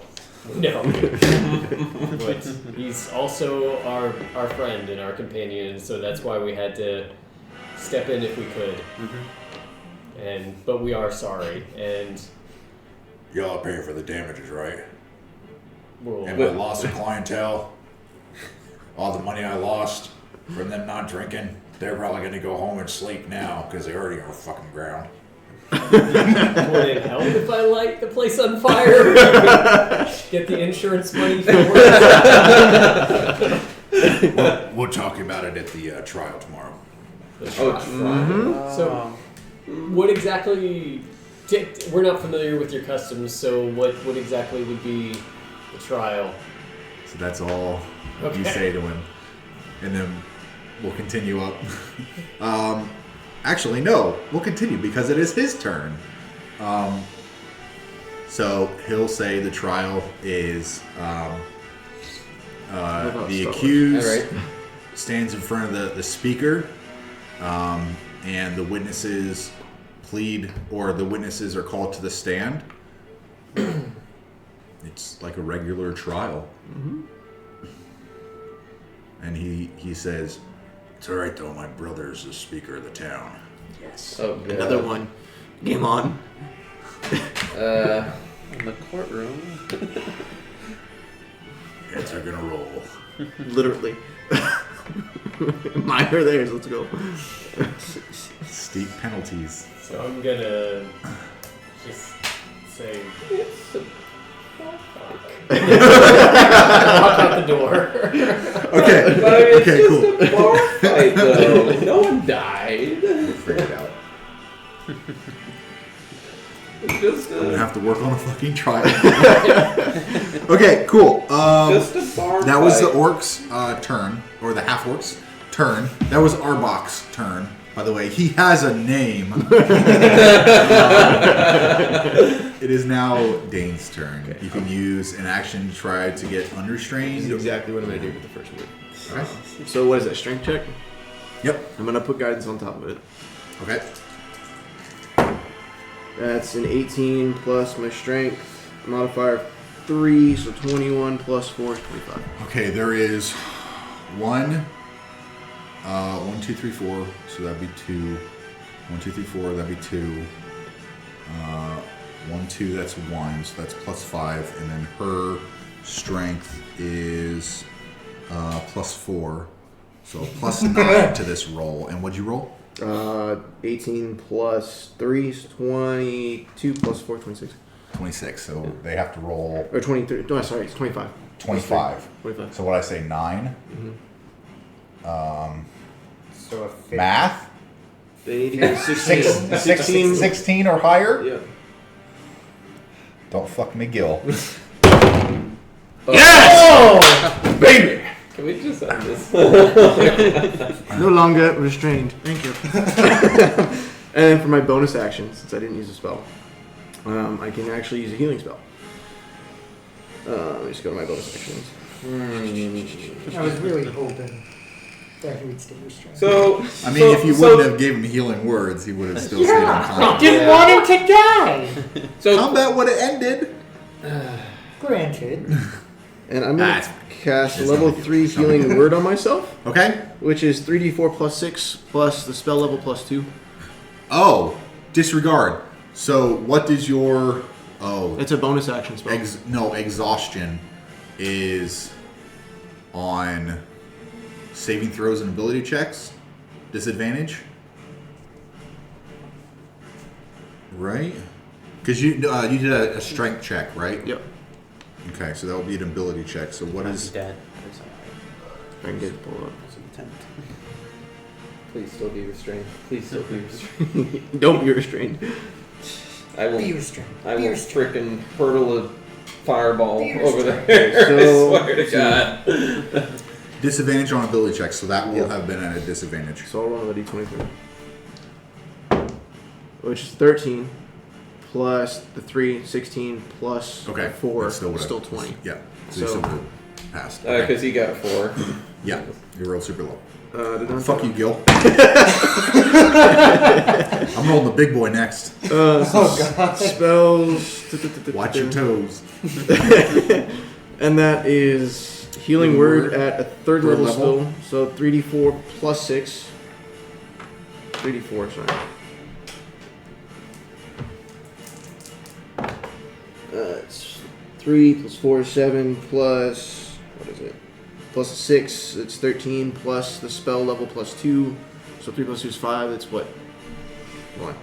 But he's also our friend and our companion, so that's why we had to step in if we could. But we are sorry, and Y'all are paying for the damages, right? we'll. And my loss of clientele, all the money I lost from them not drinking, they're probably going to go home and sleep now because they already are fucking ground. Would it help if I light the place on fire? Get the insurance money for it. We'll talk about it at the trial tomorrow. So, what exactly? We're not familiar with your customs, so what exactly would be the trial? So that's all you Okay. say to him. And then we'll continue up. Actually, no. We'll continue because it is his turn. So he'll say the trial is the accused stands in front of the speaker, and the witnesses plead, or the witnesses are called to the stand. It's like a regular trial. And he says, "It's all right though. My brother's the speaker of the town." Yes. Oh, God. Another one. Game on. In the courtroom. Heads are gonna roll. Literally. Mine or theirs. Let's go. Steep penalties. So I'm gonna just say it's a walk out the door. Okay. But it's Okay. just Cool. a bar fight, though. No one died. Figure it out. It's just I'm gonna a, have to work on a fucking trial. Okay. Cool. just a bar That was the fight. orc's turn, or the half-orc's turn. That was Arbok's turn. By the way, he has a name. It is now Dain's turn. Okay. You can use an action to try to get This understrained. is exactly what I'm going to do with the first move. Okay. So what is that? Strength check? Yep. I'm going to put guidance on top of it. Okay. That's an 18 plus my strength modifier 3, so 21 plus 4 is 25. Okay, there is 1, 1, 2, 3, 4. So that'd be 2. 1, 2, 3, 4. That'd be 2. 1, 2. That's 1. So that's plus 5. And then her strength is plus 4. So plus 9 to this roll. And what'd you roll? 18 plus 3 is 22 plus 4, 26. 26. So they have to roll Or 23. No, sorry, it's 25. 25. 25. So what I say 9. So a 50. Math. They need to get 16. 16 or higher. Yeah. Don't fuck McGill. Baby! Can we just end this? No longer restrained. Thank you. And then for my bonus action, since I didn't use a spell, I can actually use a healing spell. Let me just go to my bonus actions. I was really hoping that he would stay restrained. So, I mean, if you wouldn't have given him healing words, he would have still stayed on I combat. didn't want him to die. so Combat would have ended. Granted. And I'm going That's to cast it's level not like 3 it's not healing like word on myself, Okay. which is 3d4 plus 6 plus the spell level plus 2. Oh, disregard. So what does your It's a bonus action spell. exhaustion is on saving throws and ability checks. Disadvantage. Right? Because you did a strength check, right? Yep. Okay, so that will be an ability check. So what is dead? I can get it pulled up. please still be restrained. Please still be restrained. Don't be restrained. I will. Be restrained. I Be will restrained. frickin' hurtle a fireball Be over restrained. there. So- I swear to God. Disadvantage on ability checks, so that will Yep. have been at a disadvantage. So I'll roll a d20 for that. Which is 13 plus the 3, 16 plus Okay. the 4, that's still, would've- 20. Yeah. So, So- you still would have passed. Okay. Because he got a 4. Yeah. You rolled super low. Fuck You, Gil. I'm rolling the big boy next. Spells. Watch your toes. And that is Healing Healing Word Word at a third level level. spell. So 3d4 plus 6. 3d4, sorry. It's 3 plus 4 is 7 plus. What is it? Plus 6, it's 13 plus the spell level plus 2. So 3 plus 2 is 5. That's what? What?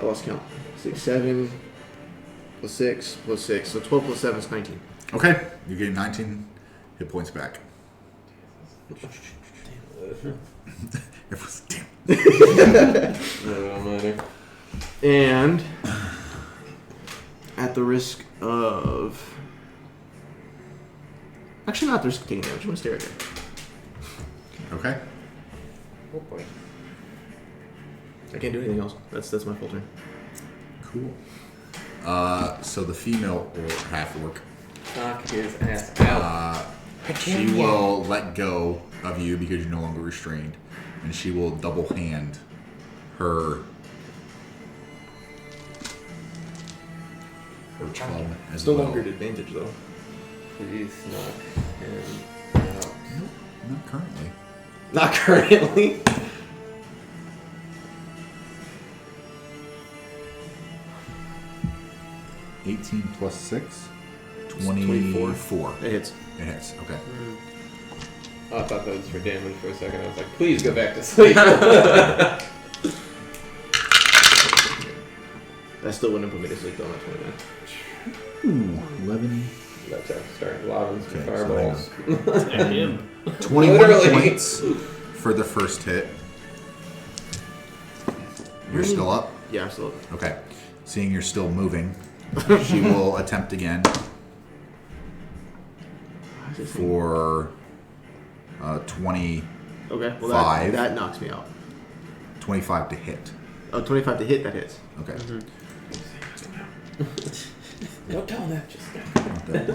I lost count. 6, 7 plus 6 plus 6. So 12 plus 7 is 19. Okay. You gain 19 hit points back. It was damn. No matter. And at the risk of. Actually, not at the risk of taking damage. I'm going to stay right here. Okay. Oh boy. I can't do anything else. That's my full turn. Cool. So the female or half orc, Knock his ass out. she will let go of you because you're no longer restrained, and she will double hand her club as Still well. longer at advantage, though. Please knock him out. Nope, not currently. Not currently. $18 plus 6, 24. It hits. It hits. Okay. Oh, I thought that was for damage for a second. I was like, please go back to sleep. That still wouldn't put me to sleep, though. That's 20 minutes. Ooh, 11. Let's have to start lobbing some Okay, so fireballs. And him. 21 Literally. points for the first hit. You're still up? Yeah, I'm still up. Okay. Seeing you're still moving, she will attempt again for 20, Okay, well, 5. that knocks me out. 25 to hit. Oh, 25 to hit, that hits. Okay. Don't tell him that. Just Not that.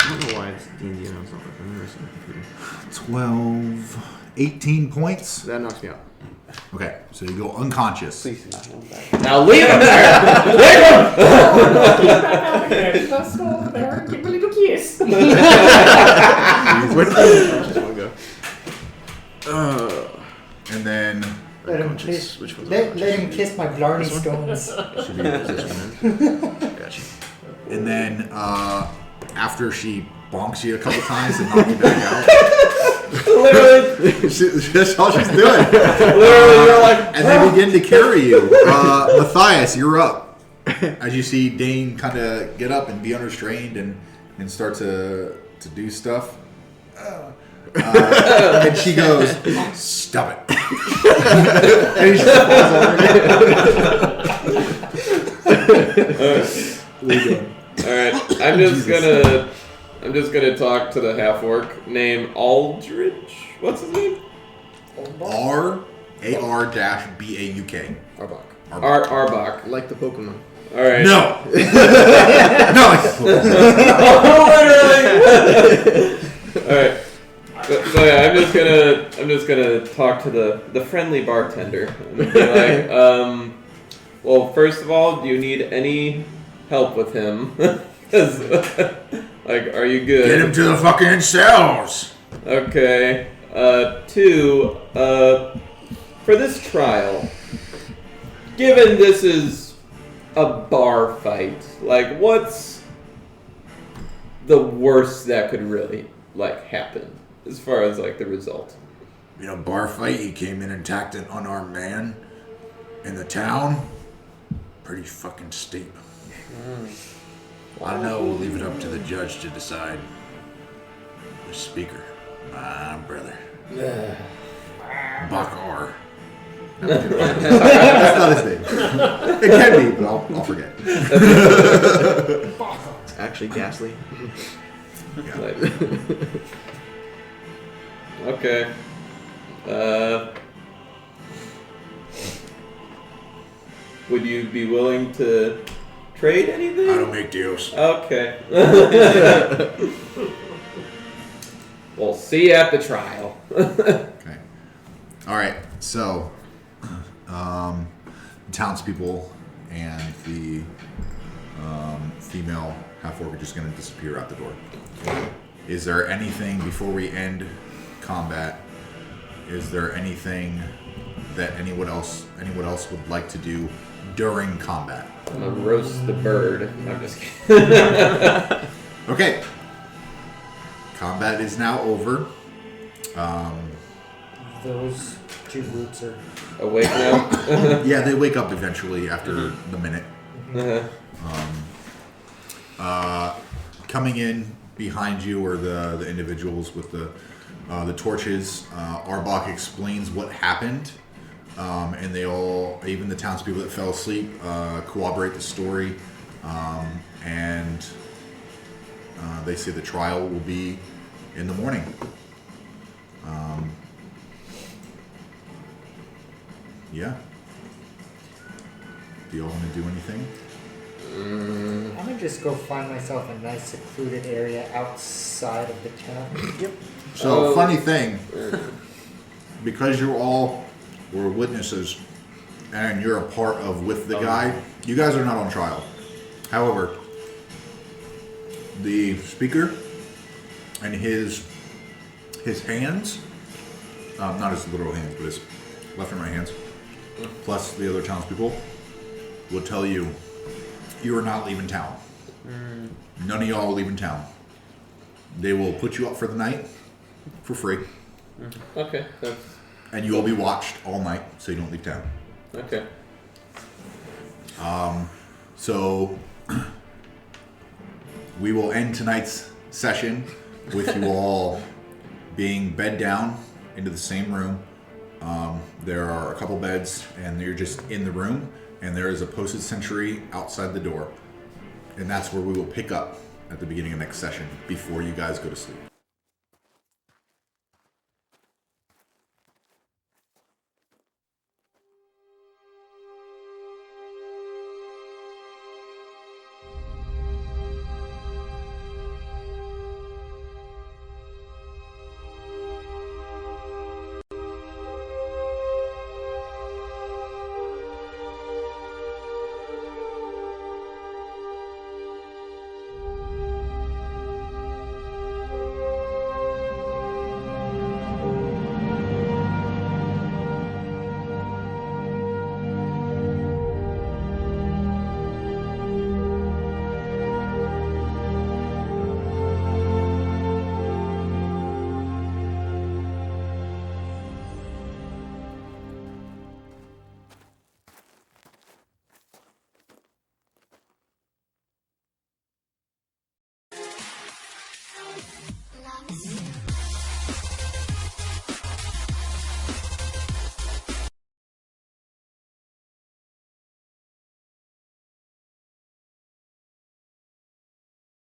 I don't know why it's D&D and it's not like I'm never 12, 18 points. That knocks me out. Okay, so you go unconscious. please knock him back. Now leave him there. Let's go over there and give a little kiss. Just want to go. And then Let him Unconscious. kiss. Which one's Let unconscious? him kiss my Blarney stones. Should be this one then. Gotcha. And then after she bonks you a couple times and knocks you back out, Literally, that's all she's doing. literally, you're like, And they begin to carry you. Matthias, you're up. As you see Dain kind of get up and be unrestrained and start to do stuff. And she goes, "Stop it." And he just all right. I'm just gonna talk to the half orc named Aldridge. What's his name? R-A-R-B-A-U-k. Arbok. Arbok. Like the Pokemon. All right. No. Literally. All right. So yeah, I'm just gonna talk to the friendly bartender and be like, well, first of all, do you need any help with him? 'Cause, like, are you good? Get him to the fucking cells. Okay. 2, for this trial, given this is a bar fight, like, what's the worst that could really, like, happen as far as, like, the result? In a bar fight, he came in and attacked an unarmed man in the town. Pretty fucking steep. I don't know. We'll leave it up to the judge to decide. The speaker, my brother, Bakar. That's not his name. It can be, but I'll forget. It's actually Ghastly. Yeah. Like- okay. Would you be willing to trade anything? I don't make deals. Okay. We'll see you at the trial. Okay. All right. So, townspeople and the female half-orc are just going to disappear out the door. Is there anything before we end combat? Is there anything that anyone else would like to do during combat? I'm gonna roast the bird. I'm just kidding. Okay. Combat is now over. Those two boots are. Awake now? Yeah, they wake up eventually after the minute. Coming in behind you are the individuals with the torches. Arbok explains what happened, and they all, even the townspeople that fell asleep, corroborate the story, and they say the trial will be in the morning. Yeah. Do y'all want to do anything? I'm gonna just go find myself a nice secluded area outside of the town. Yep. So, funny thing, because you all were witnesses and you're a part of with the guy, you guys are not on trial. However, the speaker and his hands, not his literal hands, but his left and right hands, plus the other townspeople, will tell you you are not leaving town. None of y'all are leaving town. They will put you up for the night for free, Okay. and you will be watched all night so you don't leave town. Okay. So we will end tonight's session with you all being bed down into the same room. There are a couple beds, and you're just in the room, and there is a posted sentry outside the door. And that's where we will pick up at the beginning of next session before you guys go to sleep.